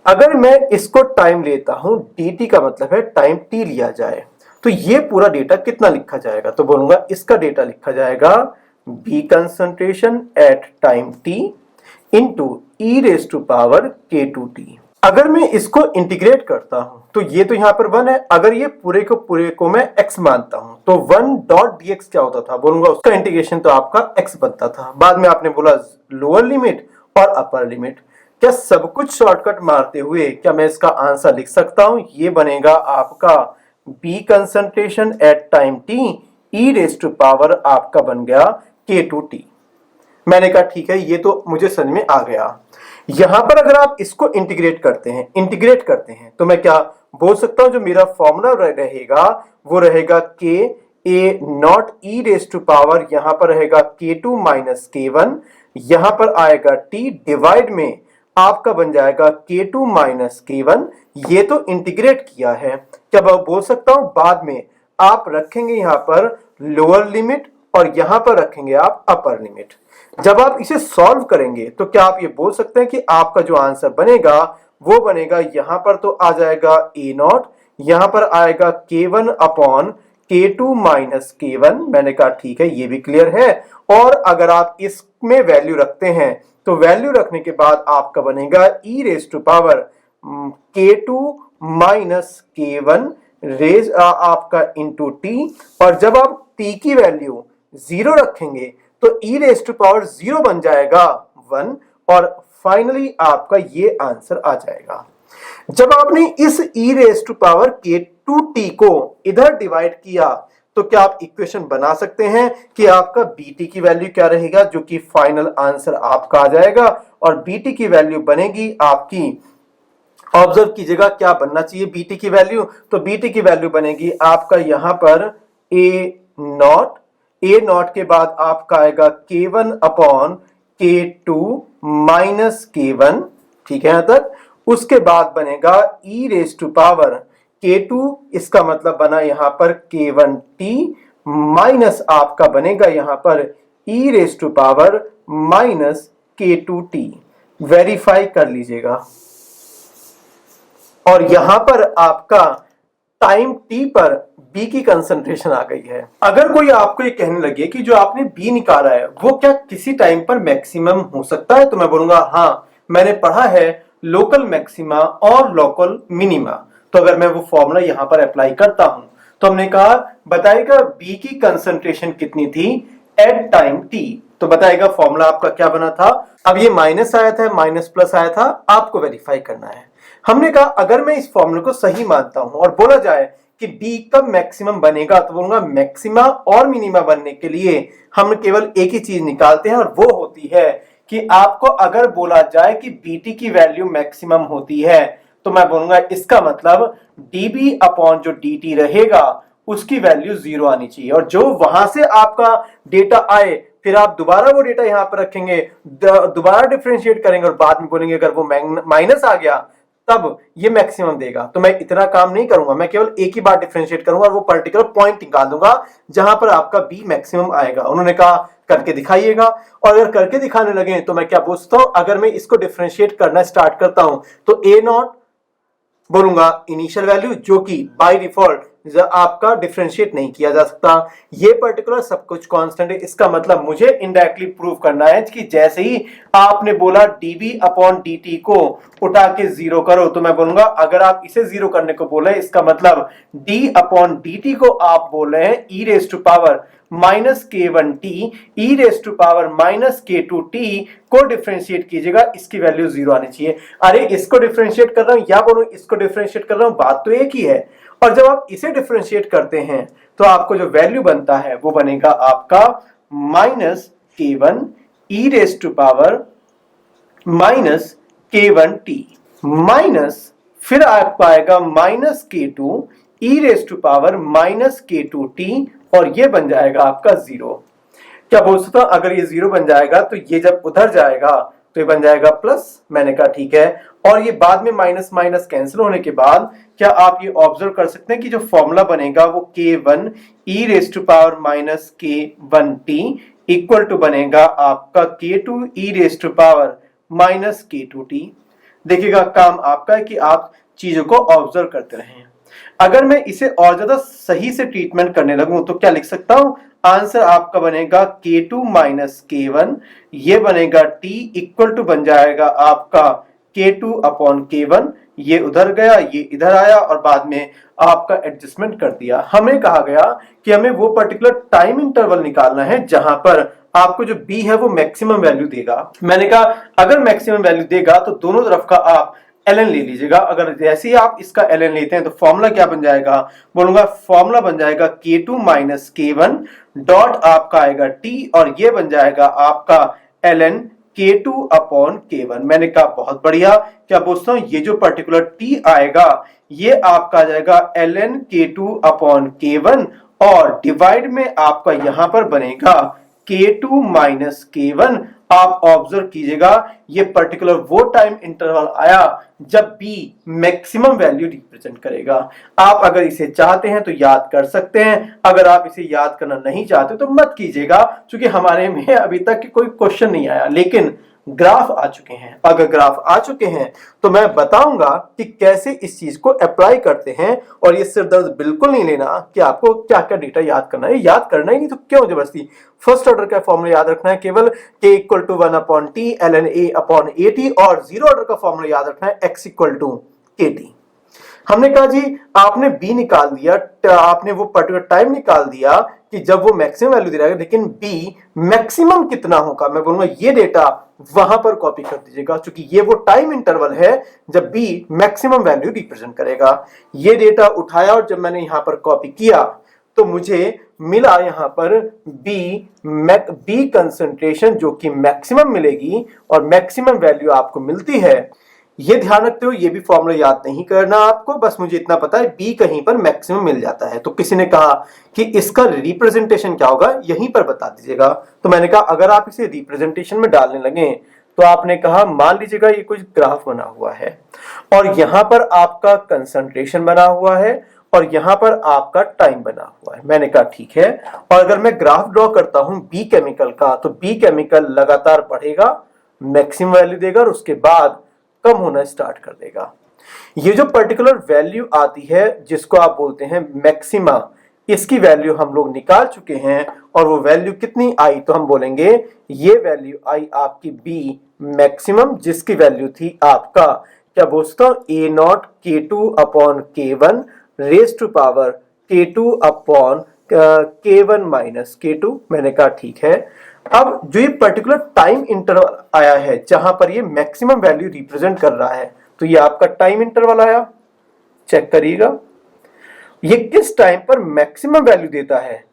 अगर मैं इसको टाइम लेता हूं, dt का मतलब है टाइम t लिया जाए, तो ये पूरा डेटा कितना लिखा जाएगा, तो बोलूंगा इसका डेटा लिखा जाएगा B concentration at time t into e raise to power K two T. अगर मैं इसको इंटीग्रेट करता हूं तो ये तो यहां पर 1 है, अगर ये पूरे को मैं x मानता हूं तो 1 डॉट dx क्या होता था, बोलूंगा उसका इंटीग्रेशन तो आपका x बनता था। बाद में आपने बोला लोअर लिमिट और अपर लिमिट, क्या सब कुछ शॉर्टकट मारते हुए क्या मैं इसका आंसर लिख सकता हूं, ये बनेगा आपका B concentration at time t e raise to power आपका बन गया के टू टी। मैंने कहा ठीक है, ये तो मुझे समझ में आ गया। यहां पर अगर आप इसको इंटीग्रेट करते हैं तो मैं क्या बोल सकता हूं, जो मेरा फॉर्मूला रहेगा वो रहेगा के A not E raise to power, यहां पर रहेगा K2 माइनस K1, यहां पर आएगा T डिवाइड में आपका बन जाएगा K2 माइनस K1। ये तो इंटीग्रेट किया है, क्या मैं बोल सकता हूं बाद में आप रखेंगे यहां पर लोअर लिमिट और यहां पर रखेंगे आप अपर लिमिट। जब आप इसे सॉल्व करेंगे तो क्या आप ये बोल सकते हैं कि आपका जो आंसर बनेगा वो बनेगा, यहां पर तो आ जाएगा ए नॉट, यहां पर आएगा K1 upon K2 minus K1। मैंने कहा ठीक है, ये भी क्लियर है। और अगर आप इसमें वैल्यू रखते हैं तो वैल्यू रखने के बाद आपका बनेगा E raise to power K2 minus K1 raise आपका इंटू टी, और जब आप t की वैल्यू 0 रखेंगे तो e रेज टू पावर 0 बन जाएगा 1 और फाइनली आपका ये आंसर आ जाएगा। जब आपने इस e raise to power k2t को इधर डिवाइड किया तो क्या आप इक्वेशन बना सकते हैं कि आपका bt की वैल्यू क्या रहेगा, जो कि फाइनल आंसर आपका आ जाएगा, और bt की वैल्यू बनेगी आपकी, ऑब्जर्व कीजिएगा क्या बनना चाहिए bt की वैल्यू, तो bt की वैल्यू बनेगी आपका यहां पर ए नॉट के बाद आपका आएगा K1 upon K2 minus K1, ठीक है यहां तक। उसके बाद बनेगा e raise to power K2, इसका मतलब बना यहां पर K1t माइनस आपका बनेगा यहां पर e raise to power minus K2t। Verify कर लीजिएगा और यहां पर आपका टाइम t पर b की कंसंट्रेशन आ गई है। अगर कोई आपको ये कहने लगे कि जो आपने b निकाला है वो क्या किसी टाइम पर मैक्सिमम हो सकता है, तो मैं बोलूंगा हाँ, मैंने पढ़ा है लोकल मैक्सिमा और लोकल मिनिमा। तो अगर मैं वो फॉर्मूला यहां पर अप्लाई करता हूं तो हमने कहा बताएगा b की कंसंट्रेशन कितनी थी एट टाइम t, तो बताएगा फॉर्मूला आपका क्या बना था। अब ये माइनस आया था, माइनस प्लस आया था, आपको वेरीफाई करना है। हमने कहा अगर मैं इस फॉर्मूले को सही मानता हूं और बोला जाए कि d कब मैक्सिमम बनेगा, तो बोलूंगा मैक्सिमा और मिनिमा बनने के लिए हम केवल एक ही चीज निकालते हैं और वो होती है कि आपको अगर बोला जाए कि bt की वैल्यू मैक्सिमम होती है तो मैं बोलूंगा इसका मतलब db अपॉन जो dt रहेगा उसकी वैल्यू 0 आनी चाहिए, और जो वहां से आपका डेटा आए फिर आप दोबारा वो डेटा यहां पर रखेंगे, दोबारा डिफरेंशिएट करेंगे और बाद में बोलेंगे अगर वो माइनस आ गया तब ये मैक्सिमम देगा। तो मैं इतना काम नहीं करूंगा, मैं केवल एक ही बार डिफरेंशिएट करूंगा और वो पर्टिकुलर पॉइंट निकाल दूंगा जहां पर आपका बी मैक्सिमम आएगा। उन्होंने कहा करके दिखाइएगा, और अगर करके दिखाने लगे तो मैं क्या पूछता हूं, अगर मैं इसको डिफरेंशिएट करना स्टार्ट करता हूं तो ए नॉट बोलूंगा इनिशियल वैल्यू जो कि बाय डिफॉल्ट आपका डिफरेंशिएट नहीं किया जा सकता। ये पर्टिकुलर सब कुछ कांस्टेंट है, इसका मतलब मुझे इनडायरेक्टली प्रूव करना है कि जैसे ही आपने बोला dv अपॉन dt को उठा के जीरो करो, तो मैं बोलूंगा अगर आप इसे जीरो करने को बोले, इसका मतलब d अपॉन dt को आप बोल रहे हैं e raise to power minus k1t e raise to power minus k2t को डिफरेंशिएट कीजिएगा, इसकी वैल्यू जीरो आनी चाहिए। अरे इसको डिफरेंशिएट कर रहा हूं या बोलूं इसको डिफरेंशिएट कर रहा हूं, बात तो एक ही है। और जब आप इसे डिफरेंशिएट करते हैं तो आपको जो वैल्यू बनता है वो बनेगा आपका minus k1 e raise to power minus k1t minus फिर आपको आएगा minus k2 e raise to power minus k2t और ये बन जाएगा आपका जीरो। क्या बोल सकता हूं, अगर ये जीरो बन जाएगा तो ये जब उधर जाएगा तो ये बन जाएगा प्लस। मैंने कहा ठीक है, और ये बाद में माइनस माइनस कैंसिल होने के बाद क्या आप ये ऑब्जर्व कर सकते हैं कि जो फॉर्मूला बनेगा वो k1 e raise to power minus k1t equal to बनेगा आपका k2 e raise to power minus k2t। देखिएगा काम आपका है कि आप चीजों को ऑब्जर्व करते रहें। अगर मैं इसे और ज्यादा सही से ट्रीटमेंट करने लगूं तो क्या लिख सकता हूं, आंसर आपका बनेगा k2 माइनस k1, ये बनेगा t इक्वल टू बन जाएगा आपका k2 अपॉन k1, ये उधर गया ये इधर आया और बाद में आपका एडजस्टमेंट कर दिया। हमें कहा गया कि हमें वो पर्टिकुलर टाइम इंटरवल निकालना है जहां पर आपको जो b है वो मैक्सिमम वैल्यू देगा। मैंने कहा अगर मैक्सिमम वैल्यू देगा तो दोनों तरफ का आप ln ले लीजिएगा। अगर जैसे ही आप इसका ln लेते हैं तो फॉर्मूला क्या बन जाएगा, बोलूंगा फॉर्मूला बन जाएगा k2 माइनस k1 डॉट आपका आएगा t और ये बन जाएगा आपका ln k2 अपॉन k1। मैंने कहा बहुत बढ़िया। क्या पूछता हूं, ये जो पर्टिकुलर t आएगा ये आपका आ जाएगा ln k2 अपॉन k1 और डिवाइड में आपका यहां पर बनेगा k2 माइनस k1। आप ऑब्जर्व कीजिएगा ये पर्टिकुलर वो टाइम इंटरवल आया जब b मैक्सिमम वैल्यू रिप्रेजेंट करेगा। आप अगर इसे चाहते हैं तो याद कर सकते हैं, अगर आप इसे याद करना नहीं चाहते तो मत कीजिएगा, क्योंकि हमारे में अभी तक कोई क्वेश्चन नहीं आया, लेकिन ग्राफ आ चुके हैं। अगर ग्राफ आ चुके हैं तो मैं बताऊंगा कि कैसे इस चीज को अप्लाई करते हैं। और ये सिर दर्द बिल्कुल नहीं लेना कि आपको क्या क्या डेटा याद करना है, याद करना ही नहीं तो क्यों जबरदस्ती। फर्स्ट ऑर्डर का फॉर्मूला याद रखना है केवल k equal to 1 upon T ln a upon at, और जीरो ऑर्डर का फॉर्मूला याद रखना है x इक्वल टू kt। हमने कहा जी आपने b निकाल दिया, आपने वो पर्टिकुलर टाइम निकाल दिया कि जब वो मैक्सिमम वैल्यू दे रहा है, लेकिन b मैक्सिमम कितना होगा, मैं बोलूंगा ये डेटा वहां पर कॉपी कर दीजिएगा, क्योंकि ये वो टाइम इंटरवल है जब b मैक्सिमम वैल्यू रिप्रेजेंट करेगा। ये डेटा उठाया और जब मैंने यहां पर कॉपी किया तो मुझे मिला यहां पर b कंसंट्रेशन जो कि मैक्सिमम मिलेगी और मैक्सिमम वैल्यू आपको मिलती है। ये ध्यान रखते हो, ये भी फॉर्मूला याद नहीं करना आपको, बस मुझे इतना पता है b कहीं पर मैक्सिमम मिल जाता है। तो किसी ने कहा कि इसका रिप्रेजेंटेशन क्या होगा, यहीं पर बता दीजिएगा। तो मैंने कहा अगर आप इसे रिप्रेजेंटेशन में डालने लगे तो आपने कहा मान लीजिएगा ये कुछ ग्राफ बना हुआ है और यहां पर आपका कंसंट्रेशन बना हुआ है और यहां पर आपका टाइम बना हुआ है। मैंने कहा ठीक है, और अगर मैं ग्राफ ड्रॉ करता हूं बी केमिकल का तो बी केमिकल लगातार बढ़ेगा, मैक्सिमम वैल्यू देगा और उसके बाद कम होना स्टार्ट कर देगा। ये जो पर्टिकुलर वैल्यू आती है जिसको आप बोलते हैं मैक्सिमा, इसकी वैल्यू हम लोग निकाल चुके हैं और वो वैल्यू कितनी आई, तो हम बोलेंगे ये वैल्यू आई आपकी बी मैक्सिमम, जिसकी वैल्यू थी आपका क्या बोलता हूं A not k2 upon k1 raise to power k2 upon k1 minus k2। मैंने कहा ठीक है। अब जो ये पर्टिकुलर टाइम इंटरवल आया है जहां पर ये मैक्सिमम वैल्यू रिप्रेजेंट कर रहा है, तो ये आपका टाइम इंटरवल आया, चेक करिएगा ये किस टाइम पर मैक्सिमम वैल्यू देता है।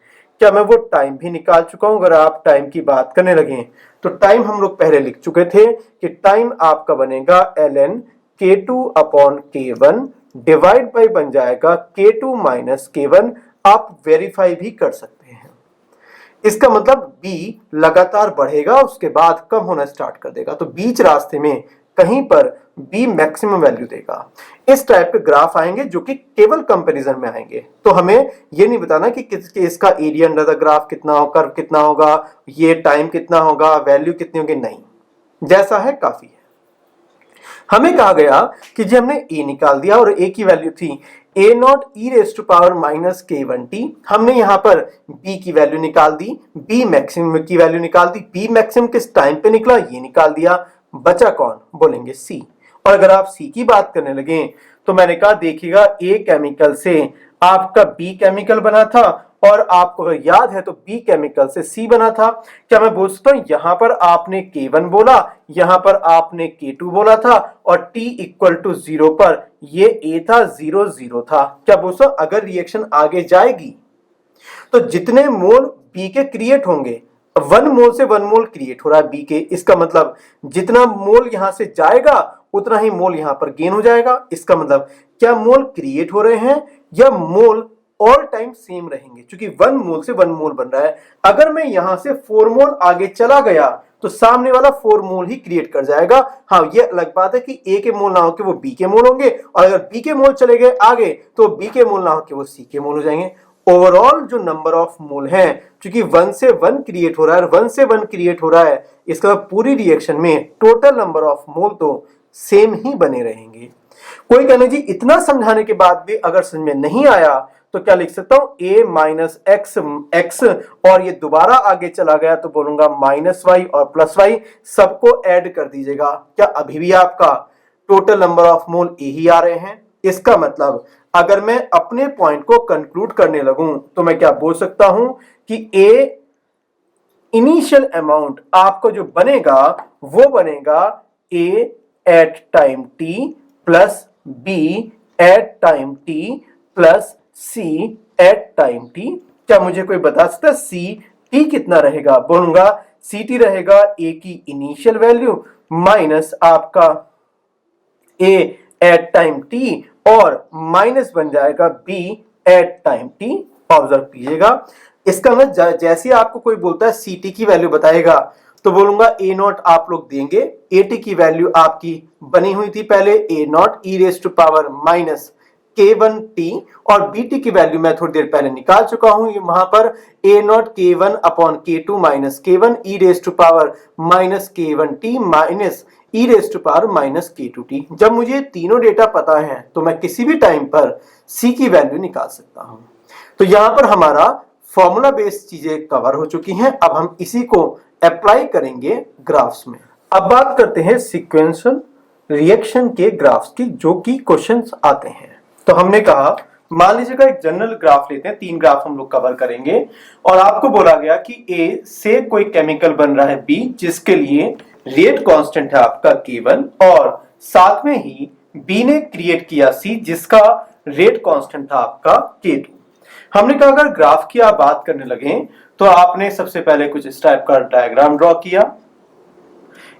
क्या मैं वो टाइम भी निकाल चुका हूं, अगर आप टाइम की बात करने लगे तो टाइम हम लोग पहले लिख चुके थे कि टाइम आपका बनेगा ln k2 upon k1 divide by बन जाएगा k2 माइनस k1। आप वेरीफाई भी कर सकते हैं, इसका मतलब b लगातार बढ़ेगा उसके बाद कम होना स्टार्ट कर देगा, तो बीच रास्ते में कहीं पर b मैक्सिमम वैल्यू देगा। इस टाइप के ग्राफ आएंगे जो कि केवल कंपैरिजन में आएंगे, तो हमें ये नहीं बताना कि इसका एरिया अंडर द ग्राफ कितना होगा, कर्व कितना होगा, ये टाइम कितना होगा, वैल्यू कितनी होगी, नहीं, जैसा है काफी है। हमें कहा गया कि जी हमने a निकाल दिया और a की वैल्यू थी A not E raise to power minus k1t, हमने यहाँ पर b की वैल्यू निकाल दी, b मैक्सिमम की वैल्यू निकाल दी, b मैक्सिमम किस टाइम पे निकला ये निकाल दिया, बचा कौन, बोलेंगे c। और अगर आप c की बात करने लगे तो मैंने कहा देखिएगा a केमिकल से आपका b केमिकल बना था और आपको अगर याद है तो B केमिकल से C बना था। क्या मैं बोल सकता हूं यहां पर आपने K1 बोला, यहां पर आपने K2 बोला था और T इक्वल टू 0 पर ये A था, 0 0 था। क्या बोल सकता हूं अगर रिएक्शन आगे जाएगी तो जितने मोल B के क्रिएट होंगे, 1 मोल से 1 मोल क्रिएट हो रहा है B के, इसका मतलब जितना मोल यहां से जाएगा उतना ही मोल यहां पर गेन हो जाएगा। इसका मतलब क्या मोल क्रिएट हो रहे हैं या मोल ऑल टाइम सेम रहेंगे, क्योंकि 1 मोल से 1 मोल बन रहा है। अगर मैं यहां से 4 मोल आगे चला गया तो सामने वाला 4 मोल ही क्रिएट कर जाएगा। हाँ, ये अलग बात है कि A के मोल ना हो के वो B के मोल होंगे, और अगर B के मोल चले गए आगे तो B के मोल ना हो के वो C के मोल हो जाएंगे। ओवरऑल जो नंबर ऑफ मोल है, क्योंकि 1 से 1 क्रिएट हो रहा है, 1 से 1 क्रिएट हो रहा है, इसका पूरी रिएक्शन में टोटल नंबर ऑफ मोल तो सेम ही बने रहेंगे। कोई कहना जी इतना समझाने के बाद भी अगर समझ में नहीं आया तो क्या लिख सकता हूं a माइनस एक्स और ये दोबारा आगे चला गया तो बोलूंगा माइनस वाई और प्लस वाई, सबको ऐड कर दीजिएगा। क्या अभी भी आपका total number of mole a ही आ रहे हैं? इसका मतलब अगर मैं अपने पॉइंट को कंक्लूड करने लगूं तो मैं क्या बोल सकता हूं कि a इनिशियल अमाउंट आपको जो बनेगा वो बनेगा a at time t plus b at time t plus c at time t। क्या मुझे कोई बता सकता है c t कितना रहेगा? बोलूंगा सी टी रहेगा a की इनिशियल वैल्यू माइनस आपका a एट टाइम t और माइनस बन जाएगा b at time t। Observe कीजिएगा, इसका मतलब जैसे आपको कोई बोलता है सी टी की वैल्यू बताएगा तो बोलूंगा ए नॉट आप लोग देंगे, ए टी की वैल्यू आपकी बनी हुई थी पहले A not E raise to power minus k1t और bt की वैल्यू मैं थोड़ी देर पहले निकाल चुका हूं, वहां पर a naught k1 upon k2 minus k1 e raise to power minus k1t minus e raise to power minus k2t। जब मुझे तीनों डेटा पता है तो मैं किसी भी टाइम पर c की वैल्यू निकाल सकता हूं। तो यहां पर हमारा फॉर्मूला बेस्ड चीजें कवर हो चुकी हैं, अब हम इसी को अप्लाई करेंगे ग्राफ्स में। अब बात करते हैं सीक्वेंशियल रिएक्शन के ग्राफ्स की, जो कि क्वेश्चंस आते हैं। तो हमने कहा मान लीजिएगा एक जनरल ग्राफ लेते हैं, 3 ग्राफ हम लोग कवर करेंगे और आपको बोला गया कि A से कोई केमिकल बन रहा है B जिसके लिए रेट कांस्टेंट है आपका K1 और साथ में ही B ने क्रिएट किया C जिसका रेट कांस्टेंट था आपका K2। हमने कहा अगर ग्राफ की आप बात करने लगे तो आपने सबसे पहले कुछ इस टाइप का डायग्राम ड्रॉ किया,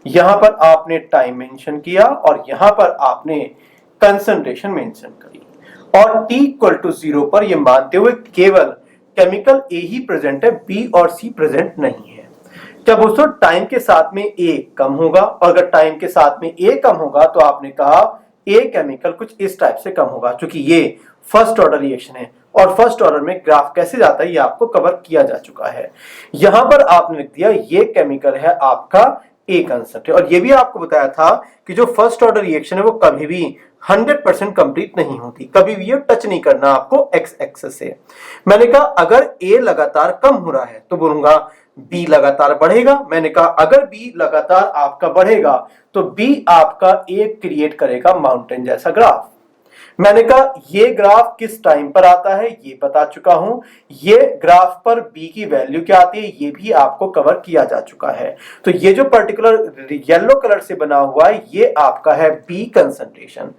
यहां पर आपने टाइम मेंशन किया और यहां पर आपने कंसंट्रेशन मेंशन करी और t इक्वल टू 0 पर यह मानते हुए केवल केमिकल A ही प्रेजेंट है, B और C प्रेजेंट नहीं है। क्या दोस्तों टाइम के साथ में A कम होगा, और अगर टाइम के साथ में A कम होगा तो आपने कहा A केमिकल कुछ इस टाइप से कम होगा, क्योंकि ये फर्स्ट ऑर्डर रिएक्शन है और फर्स्ट ऑर्डर में ग्राफ कैसे जाता है ये आपको कवर किया जा चुका है। यहां पर आपने लिख दिया ये केमिकल है आपका A कंसेप्ट है, और ये भी आपको बताया था कि जो फर्स्ट ऑर्डर रिएक्शन है वो कभी भी 100% कंप्लीट नहीं होती, कभी भी ये टच नहीं करना आपको एक्स एक्सेस से। मैंने कहा अगर A लगातार कम हो रहा है तो बोलूंगा B लगातार बढ़ेगा। मैंने कहा अगर B लगातार आपका बढ़ेगा तो B आपका एक क्रिएट करेगा माउंटेन जैसा ग्राफ। मैंने कहा ये ग्राफ किस टाइम पर आता है ये बता चुका हूं, ये ग्राफ पर B की वैल्यू क्या आती है ये भी आपको कवर किया जा चुका है। तो ये जो पर्टिकुलर येलो कलर से बना हुआ है ये आपका है B कंसंट्रेशन।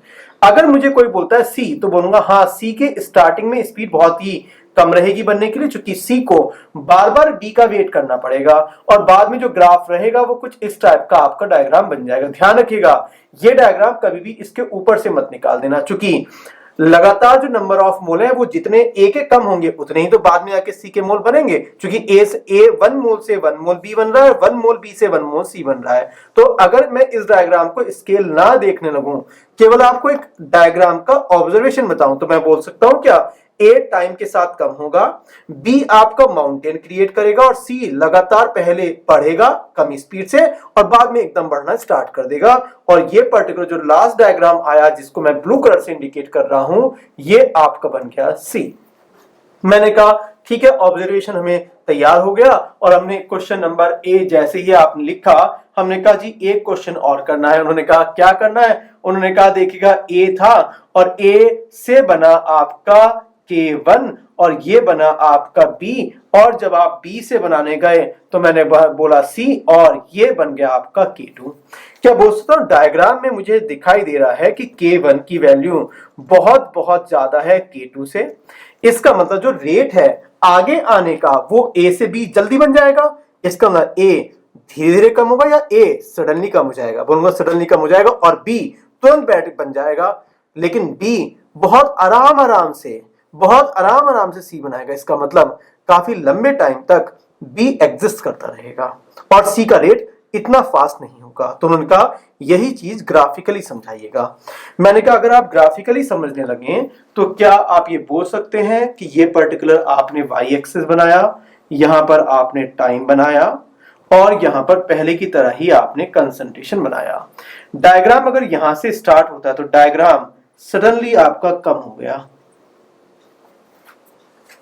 अगर मुझे कोई बोलता है C तो बोलूंगा हाँ C के स्टार्टिंग में स्पीड बहुत ही कम रहेगी बनने के लिए, क्योंकि C को बार बार B का वेट करना पड़ेगा और बाद में जो ग्राफ रहेगा वो कुछ इस टाइप का आपका डायग्राम बन जाएगा। ध्यान रखिएगा ये डायग्राम कभी भी इसके ऊपर से मत निकाल देना, क्योंकि लगातार जो नंबर ऑफ मोल है वो जितने A के कम होंगे उतने ही तो बाद में आके C के मोल बनेंगे, क्योंकि A से A 1 मोल से 1 मोल B बन रहा है, 1 मोल B से 1 मोल C बन रहा है। तो अगर मैं इस डायग्राम को स्केल ना देखने लगूं, केवल आपको एक डायग्राम का ऑब्जर्वेशन बताऊं, तो मैं बोल सकता हूं क्या ए टाइम के साथ कम होगा, बी आपका माउंटेन क्रिएट करेगा और सी लगातार पहले बढ़ेगा कम स्पीड से और बाद में एकदम बढ़ना स्टार्ट कर देगा। और ये पर्टिकुलर जो लास्ट डायग्राम आया जिसको मैं ब्लू कलर से इंडिकेट कर रहा हूं, ये आपका बन गया सी। मैंने कहा ठीक है, ऑब्जर्वेशन हमें तैयार हो गया और हमने क्वेश्चन नंबर ए जैसे ही आपने लिखा, हमने कहा जी एक क्वेश्चन और करना है। उन्होंने कहा क्या करना है? उन्होंने कहा देखिएगा ए था और ए से बना आपका K1 और ये बना आपका B, और जब आप B से बनाने गए तो मैंने बोला C और ये बन गया आपका K2। क्या बोल सकता हूं, डायग्राम में मुझे दिखाई दे रहा है कि K1 की वैल्यू बहुत बहुत ज्यादा है K2 से। इसका मतलब जो रेट है आगे आने का वो A से B जल्दी बन जाएगा, इसका मतलब A धीरे धीरे कम होगा या A सडनली कम हो जाएगा? बोलूंगा सडनली कम हो जाएगा और B तुरंत बैठ बन जाएगा, लेकिन B बहुत आराम आराम से C बनाएगा। इसका मतलब काफी लंबे टाइम तक B एग्जिस्ट करता रहेगा और C का रेट इतना फास्ट नहीं होगा। तो उन्होंने कहा यही चीज ग्राफिकली समझाइएगा। मैंने कहा अगर आप ग्राफिकली समझने लगे तो क्या आप ये बोल सकते हैं कि ये पर्टिकुलर आपने y एक्सिस बनाया, यहां पर आपने टाइम बनाया और यहां पर पहले की तरह ही आपने कंसंट्रेशन बनाया। डायग्राम अगर यहां से स्टार्ट होता है तो डायग्राम सडनली आपका कम हो गया,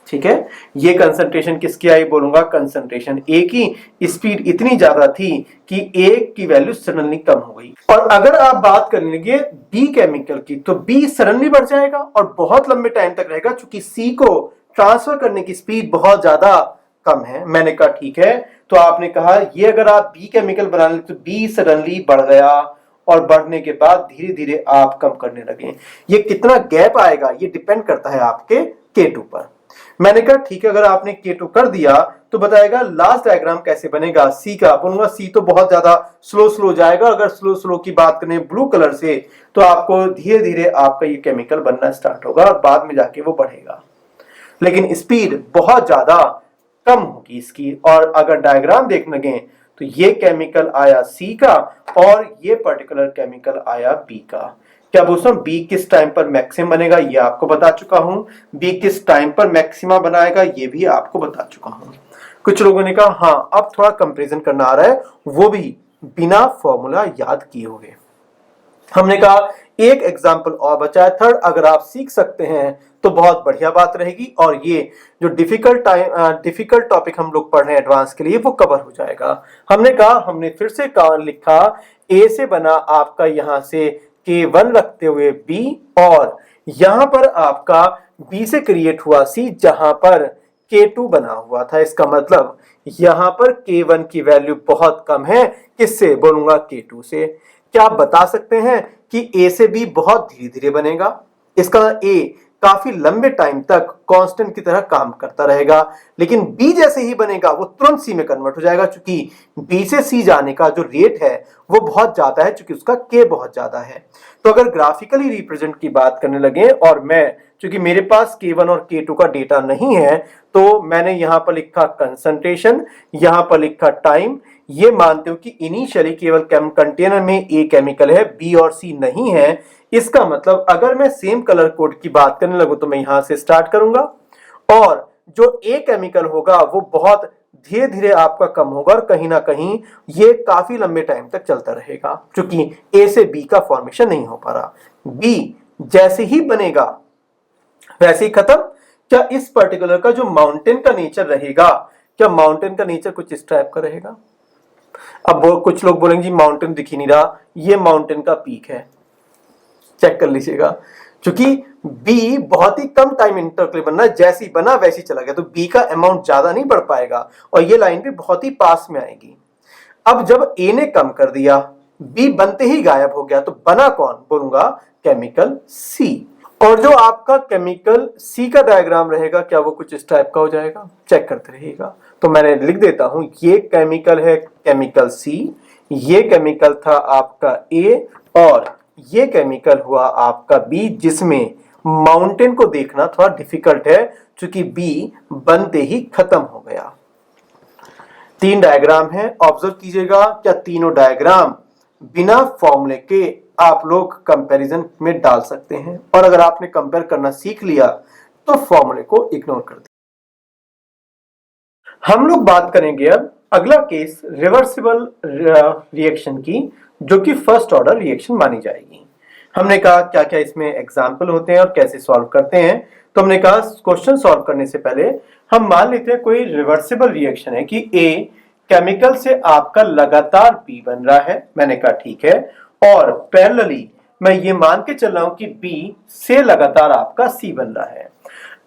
ठीक है। ये कंसंट्रेशन किसकी आई? बोलूंगा कंसंट्रेशन ए की। स्पीड इतनी ज्यादा थी कि ए की वैल्यू सडनली कम हो गई। और अगर आप बात करने लगे बी केमिकल की तो बी सडनली बढ़ जाएगा और बहुत लंबे टाइम तक रहेगा, क्योंकि सी को ट्रांसफर करने की स्पीड बहुत ज्यादा कम है। मैंने कहा ठीक है, तो आपने कहा ये अगर आप बी केमिकल बना ले तो बी सडनली बढ़ गया और बढ़ने के बाद धीरे धीरे आप कम करने लगे। ये कितना गैप आएगा ये डिपेंड करता है आपके K2 पर। मैंने कहा ठीक है, अगर आपने K2 कर दिया तो बताएगा लास्ट डायग्राम कैसे बनेगा सी का। बोलूंगा सी तो बहुत ज्यादा स्लो जाएगा। अगर स्लो की बात करें ब्लू कलर से तो आपको धीरे धीरे आपका ये केमिकल बनना स्टार्ट होगा और बाद में जाके वो बढ़ेगा, लेकिन स्पीड बहुत ज्यादा कम होगी इसकी। और अगर डायग्राम देखने लगे तो ये केमिकल आया सी का और ये पर्टिकुलर केमिकल आया बी का। क्या बोलता हूं, बी किस टाइम पर मैक्सिमम बनेगा ये आपको बता चुका हूं, बी किस टाइम पर मैक्सिमा बनाएगा ये भी आपको बता चुका हूं। कुछ लोगों ने कहा हाँ अब थोड़ा कंपैरिजन करना आ रहा है, वो भी बिना फॉर्मूला याद किए हुए। हमने कहा एक एग्जाम्पल और बचा है थर्ड, अगर आप सीख सकते हैं तो बहुत बढ़िया बात रहेगी और ये जो डिफिकल्ट टॉपिक हम लोग पढ़ रहे हैं एडवांस के लिए वो कवर हो जाएगा। हमने कहा हमने फिर से लिखा ए से बना आपका यहां से K1 रखते हुए B और यहां पर आपका B से क्रिएट हुआ C जहां पर K2 बना हुआ था। इसका मतलब यहां पर K1 की वैल्यू बहुत कम है, किससे? बोलूंगा K2 से। क्या आप बता सकते हैं कि A से B बहुत धीरे धीरे बनेगा? इसका A काफी लंबे टाइम तक कांस्टेंट की तरह काम करता रहेगा, लेकिन B जैसे ही बनेगा वो तुरंत C में कन्वर्ट हो जाएगा, क्योंकि B से C जाने का जो रेट है वो बहुत ज्यादा है, क्योंकि उसका K बहुत ज्यादा है। तो अगर ग्राफिकली रिप्रेजेंट की बात करने लगे और मैं क्योंकि मेरे पास K1 और K2 का डेटा नहीं है तो मैंने यहां पर लिखा कंसंट्रेशन, यहां पर लिखा टाइम। ये मानते हो कि इनिशियली केवल कंटेनर में A केमिकल है, B और C नहीं है। इसका मतलब अगर मैं सेम कलर कोड की बात करने लगूं तो मैं यहां से स्टार्ट करूंगा और जो A केमिकल होगा वो बहुत धीरे धीरे आपका कम होगा और कहीं ना कहीं ये काफी लंबे टाइम तक चलता रहेगा, क्योंकि A से B का फॉर्मेशन नहीं हो पा रहा। B जैसे ही बनेगा वैसे ही खत्म। क्या इस पर्टिकुलर का जो माउंटेन का नेचर रहेगा, क्या माउंटेन का नेचर कुछ इस टाइप का रहेगा? अब कुछ लोग बोलेंगे जी माउंटेन दिख ही नहीं रहा, ये माउंटेन का पीक है, चेक कर लीजिएगा। क्योंकि बी बहुत ही कम टाइम इंटरवल बनना है, जैसे ही बना वैसे ही चला गया, तो बी का अमाउंट ज्यादा नहीं बढ़ पाएगा और ये लाइन भी बहुत ही पास में आएगी। अब जब ए ने कम कर दिया, बी बनते ही गायब हो गया, तो बना कौन? बोलूंगा केमिकल सी। और जो आपका केमिकल सी का डायग्राम रहेगा क्या वो कुछ इस टाइप का हो जाएगा? चेक करते रहिएगा। तो मैंने लिख देता हूं, ये केमिकल है केमिकल सी, ये केमिकल था आपका ए और ये केमिकल हुआ आपका बी, जिसमें माउंटेन को देखना थोड़ा डिफिकल्ट है क्योंकि बी बनते ही खत्म हो गया। 3 डायग्राम है, ऑब्जर्व कीजिएगा। क्या तीनों डायग्राम बिना फॉर्मूले के आप लोग कंपैरिजन में डाल सकते हैं? और अगर आपने कंपेयर करना सीख लिया तो फॉर्मूले को इग्नोर कर दें। हम लोग बात करेंगे अब अगला केस रिवर्सिबल रिएक्शन की, जो कि फर्स्ट ऑर्डर रिएक्शन मानी जाएगी। हमने कहा क्या क्या इसमें एग्जाम्पल होते हैं और कैसे सॉल्व करते हैं। तो हमने कहा क्वेश्चन सॉल्व करने से पहले हम मान लेते हैं कोई रिवर्सिबल रिएक्शन है कि ए केमिकल से आपका लगातार बी बन रहा है। मैंने कहा ठीक है, और पैरेलली मैं ये मान के चल रहा हूं कि बी से लगातार आपका सी बन रहा है।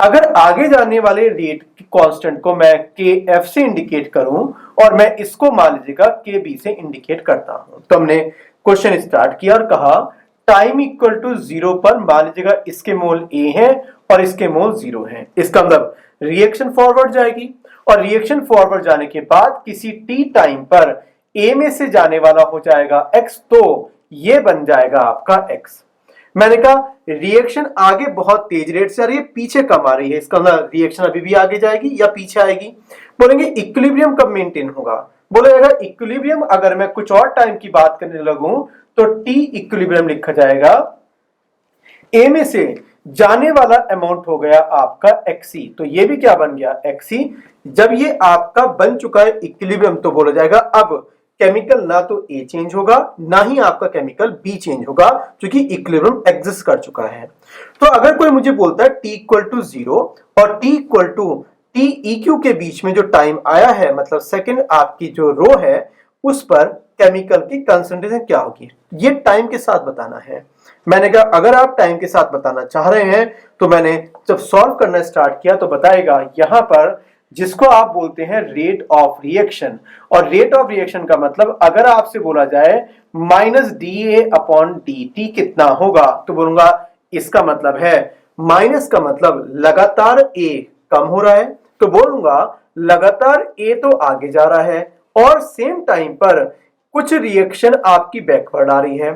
अगर आगे जाने वाले रेट कांस्टेंट को मैं के एफ से इंडिकेट करूं और मैं इसको मान लीजिएगा के बी से इंडिकेट करता हूं, तो हमने क्वेश्चन स्टार्ट किया और कहा टाइम इक्वल टू 0 पर मान लीजिएगा इसके मोल ए हैं और इसके मोल 0 हैं। इसका मतलब रिएक्शन फॉरवर्ड जाएगी और रिएक्शन फॉरवर्ड जाने के बाद किसी टी टाइम पर ए में से जाने वाला हो जाएगा एक्स, तो ये बन जाएगा आपका एक्स। मैंने कहा रिएक्शन आगे बहुत तेज रेट से आ रही है, पीछे कम आ रही है, इसका मतलब रिएक्शन अभी भी आगे जाएगी या पीछे आएगी। बोलेंगे इक्विलिब्रियम कब मेंटेन होगा, बोला जाएगा इक्विलिब्रियम अगर मैं कुछ और टाइम की बात करने लगूं तो टी इक्विलिब्रियम लिखा जाएगा ए में से जाने वाला अमाउंट हो गया आपका एक्सी, तो ये भी क्या बन गया एक्सी। जब ये आपका बन चुका है इक्विलिब्रियम तो बोला जाएगा अब केमिकल ना तो ए चेंज होगा ना ही आपका केमिकल बी चेंज होगा, क्योंकि इक्विलिब्रियम एग्जिस्ट कर चुका है। तो अगर कोई मुझे बोलता है टी इक्वल टू 0 और T equal to T E Q के बीच में जो टाइम आया है, मतलब सेकंड आपकी जो रो है उस पर केमिकल की कंसंट्रेशन क्या होगी, ये टाइम के साथ बताना है। मैंने कहा अगर आप टाइम के साथ बताना चाह रहे हैं तो मैंने जब सॉल्व करना स्टार्ट किया तो बताएगा यहां पर जिसको आप बोलते हैं रेट ऑफ रिएक्शन, और रेट ऑफ रिएक्शन का मतलब अगर आपसे बोला जाए minus D A upon D T कितना होगा, तो बोलूंगा इसका मतलब है माइनस का मतलब लगातार ए कम हो रहा है, तो बोलूंगा लगातार ए तो आगे जा रहा है और सेम टाइम पर कुछ रिएक्शन आपकी बैकवर्ड आ रही है।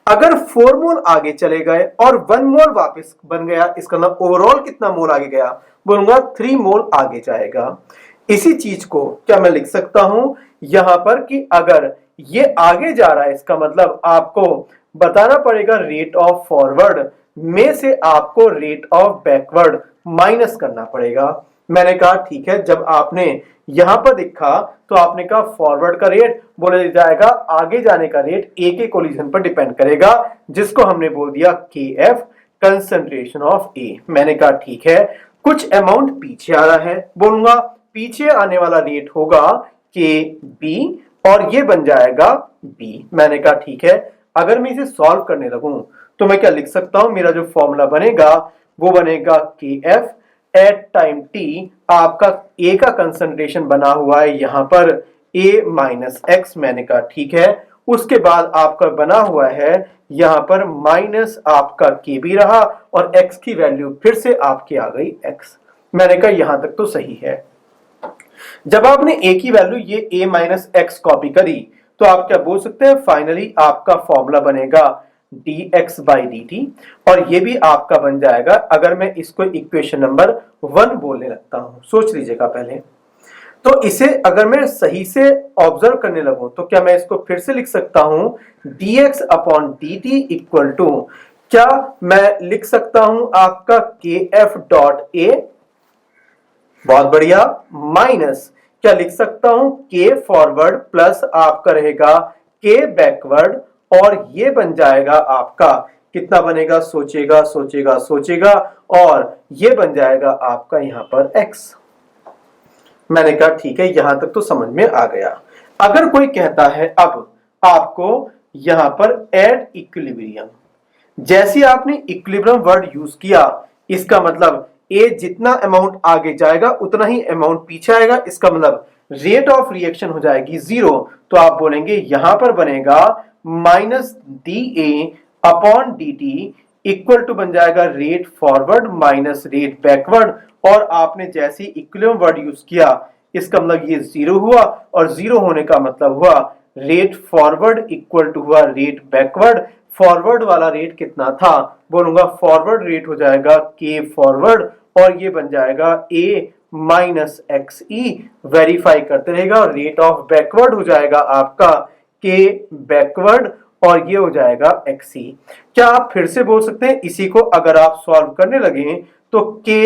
अगर 4 मोल आगे चले गए और 1 मोल वापस बन गया, इसका मतलब ओवरऑल कितना मोल आगे गया, बोलूंगा 3 मोल आगे जाएगा। इसी चीज को क्या मैं लिख सकता हूं यहां पर कि अगर ये आगे जा रहा है इसका मतलब आपको बताना पड़ेगा रेट ऑफ फॉरवर्ड में से आपको रेट ऑफ बैकवर्ड माइनस करना पड़ेगा। मैंने कहा ठीक है, जब आपने यहां पर देखा तो आपने कहा फॉरवर्ड का रेट बोला जाएगा आगे जाने का रेट ए के कोलिजन पर डिपेंड करेगा, जिसको हमने बोल दिया के एफ कंसंट्रेशन ऑफ ए। मैंने कहा ठीक है, कुछ अमाउंट पीछे आ रहा है, बोलूंगा पीछे आने वाला रेट होगा के बी और ये बन जाएगा बी। मैंने कहा ठीक है, अगर मैं इसे सॉल्व करने लगूं तो मैं क्या लिख सकता हूं, मेरा जो फॉर्मूला बनेगा वो बनेगा के एफ एट टाइम टी, आपका ए का कंसंट्रेशन बना हुआ है यहां पर ए माइनस एक्स। मैंने कहा ठीक है, उसके बाद आपका बना हुआ है यहां पर माइनस आपका के बी रहा और एक्स की वैल्यू फिर से आपकी आ गई एक्स। मैंने कहा यहां तक तो सही है। जब आपने ए की वैल्यू ये ए माइनस एक्स कॉपी करी तो आप क्या बोल सकते हैं, फाइनली आपका फॉर्मूला बनेगा dx बाई dt, और ये भी आपका बन जाएगा अगर मैं इसको इक्वेशन नंबर 1 बोलने लगता हूं। सोच लीजिएगा पहले, तो इसे अगर मैं सही से ऑब्जर्व करने लगूं तो क्या मैं इसको फिर से लिख सकता हूं dx upon dt equal to, क्या मैं लिख सकता हूं आपका के एफ डॉट ए, बहुत बढ़िया, माइनस क्या लिख सकता हूं के फॉरवर्ड प्लस आपका रहेगा के बैकवर्ड, और ये बन जाएगा आपका कितना बनेगा, सोचेगा सोचेगा सोचेगा, और ये बन जाएगा आपका यहां पर x। मैंने कहा ठीक है, यहां तक तो समझ में आ गया। अगर कोई कहता है अब आपको यहां पर एड इक्विलिब्रियम, जैसे आपने इक्विलिब्रियम वर्ड यूज किया इसका मतलब ए जितना अमाउंट आगे जाएगा उतना ही अमाउंट पीछे आएगा, इसका मतलब रेट ऑफ रिएक्शन हो जाएगी 0, तो आप बोलेंगे यहां पर बनेगा minus D A upon D T equal to बन जाएगा rate forward minus rate backward, और आपने जैसे इक्विलिब्रियम वर्ड यूज किया इसका मतलब ये 0 हुआ, और 0 होने का मतलब हुआ रेट फॉरवर्ड इक्वल टू हुआ रेट बैकवर्ड। फॉरवर्ड वाला रेट कितना था, बोलूंगा फॉरवर्ड रेट हो जाएगा के फॉरवर्ड, और ये बन जाएगा ए माइनस एक्स ई, वेरीफाई करते रहेगा, और रेट ऑफ बैकवर्ड हो जाएगा आपका के बैकवर्ड, और ये हो जाएगा एक्सी। क्या आप फिर से बोल सकते हैं, इसी को अगर आप सॉल्व करने लगे तो K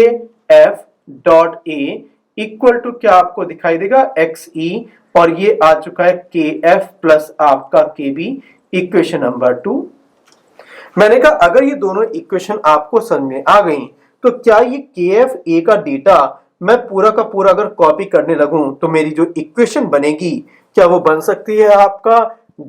F dot A equal to क्या आपको दिखाई देगा, एक्स ई, और ये आ चुका है के एफ प्लस आपका के बी, इक्वेशन नंबर 2। मैंने कहा अगर ये दोनों इक्वेशन आपको समझ में आ गई तो क्या ये के एफ ए का डेटा मैं पूरा का पूरा अगर कॉपी करने लगूं तो मेरी जो इक्वेशन बनेगी क्या वो बन सकती है आपका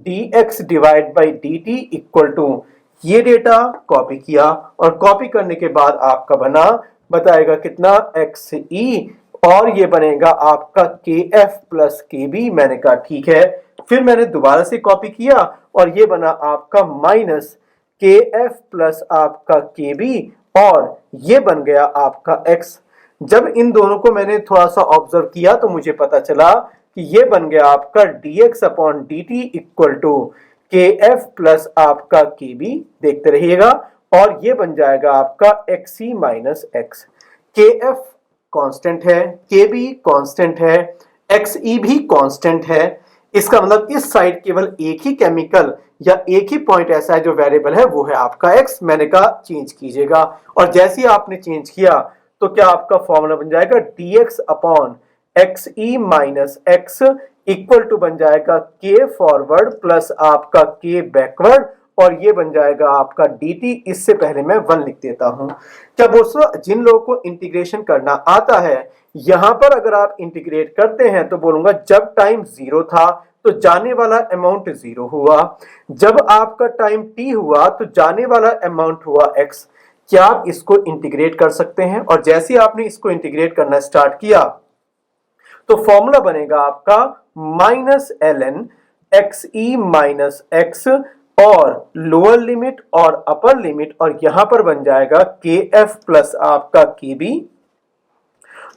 dx divide by dt equal to, ये डेटा कॉपी किया और कॉपी करने के बाद आपका बना, बताएगा कितना, एक्स ई, और ये बनेगा आपका के एफ प्लस के बी। मैंने कहा ठीक है, फिर मैंने दोबारा से कॉपी किया और ये बना आपका माइनस के एफ प्लस आपका के बी, और ये बन गया आपका x। जब इन दोनों को मैंने थोड़ा सा ऑब्जर्व किया तो मुझे पता चला कि ये बन गया आपका dx upon dt equal to K F plus आपका के बी, देखते रहिएगा, और ये बन जाएगा आपका एक्स ई माइनस एक्स। के एफ कॉन्स्टेंट है, के बी कॉन्स्टेंट है, एक्स ई भी कॉन्स्टेंट है। इसका मतलब इस साइड केवल एक ही केमिकल या एक ही पॉइंट ऐसा है जो वेरिएबल है, वो है आपका x। मैंने कहा चेंज कीजिएगा, और जैसे ही आपने चेंज किया तो क्या आपका फॉर्मूला बन जाएगा dx upon X E minus X equal to बन जाएगा k फॉरवर्ड प्लस आपका k बैकवर्ड, और ये बन जाएगा आपका dt। इससे पहले मैं 1 लिख देता हूं। क्या दोस्तों, जिन लोगों को इंटीग्रेशन करना आता है, यहां पर अगर आप इंटीग्रेट करते हैं तो बोलूंगा जब टाइम 0 था तो जाने वाला अमाउंट 0 हुआ, जब आपका टाइम t हुआ तो जाने वाला अमाउंट हुआ x। क्या आप इसको इंटीग्रेट कर सकते हैं? और जैसे आपने इसको इंटीग्रेट करना स्टार्ट किया तो फॉर्मूला बनेगा आपका minus L N x E minus X, और लोअर लिमिट और अपर लिमिट, और यहां पर बन जाएगा के एफ प्लस आपका के बी,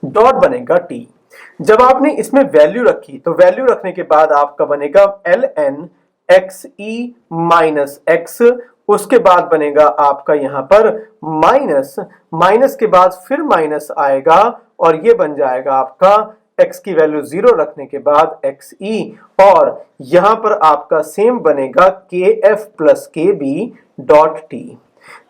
डॉट बनेगा टी। जब आपने इसमें वैल्यू रखी तो वैल्यू रखने के बाद आपका बनेगा L N x E minus x, उसके बाद बनेगा आपका यहां पर माइनस, माइनस के बाद फिर माइनस आएगा, और ये बन जाएगा आपका x की वैल्यू 0 रखने के बाद एक्स ई, और यहां पर आपका सेम बनेगा के एफ प्लस के बी डॉट टी।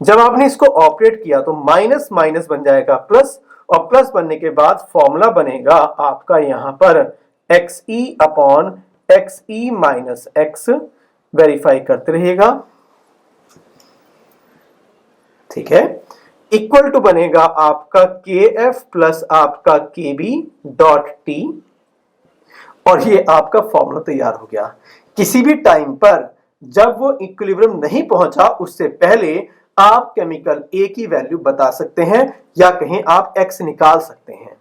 जब आपने इसको ऑपरेट किया तो माइनस माइनस बन जाएगा प्लस, और प्लस बनने के बाद फॉर्मूला बनेगा आपका यहां पर एक्स ई upon X E minus x. Verify करते रहिएगा, ठीक है, इक्वल टू बनेगा आपका के एफ प्लस आपका के बी डॉट टी, और ये आपका फॉर्मूला तैयार हो गया। किसी भी टाइम पर जब वो इक्विलिब्रियम नहीं पहुंचा उससे पहले आप केमिकल ए की वैल्यू बता सकते हैं या कहीं आप एक्स निकाल सकते हैं।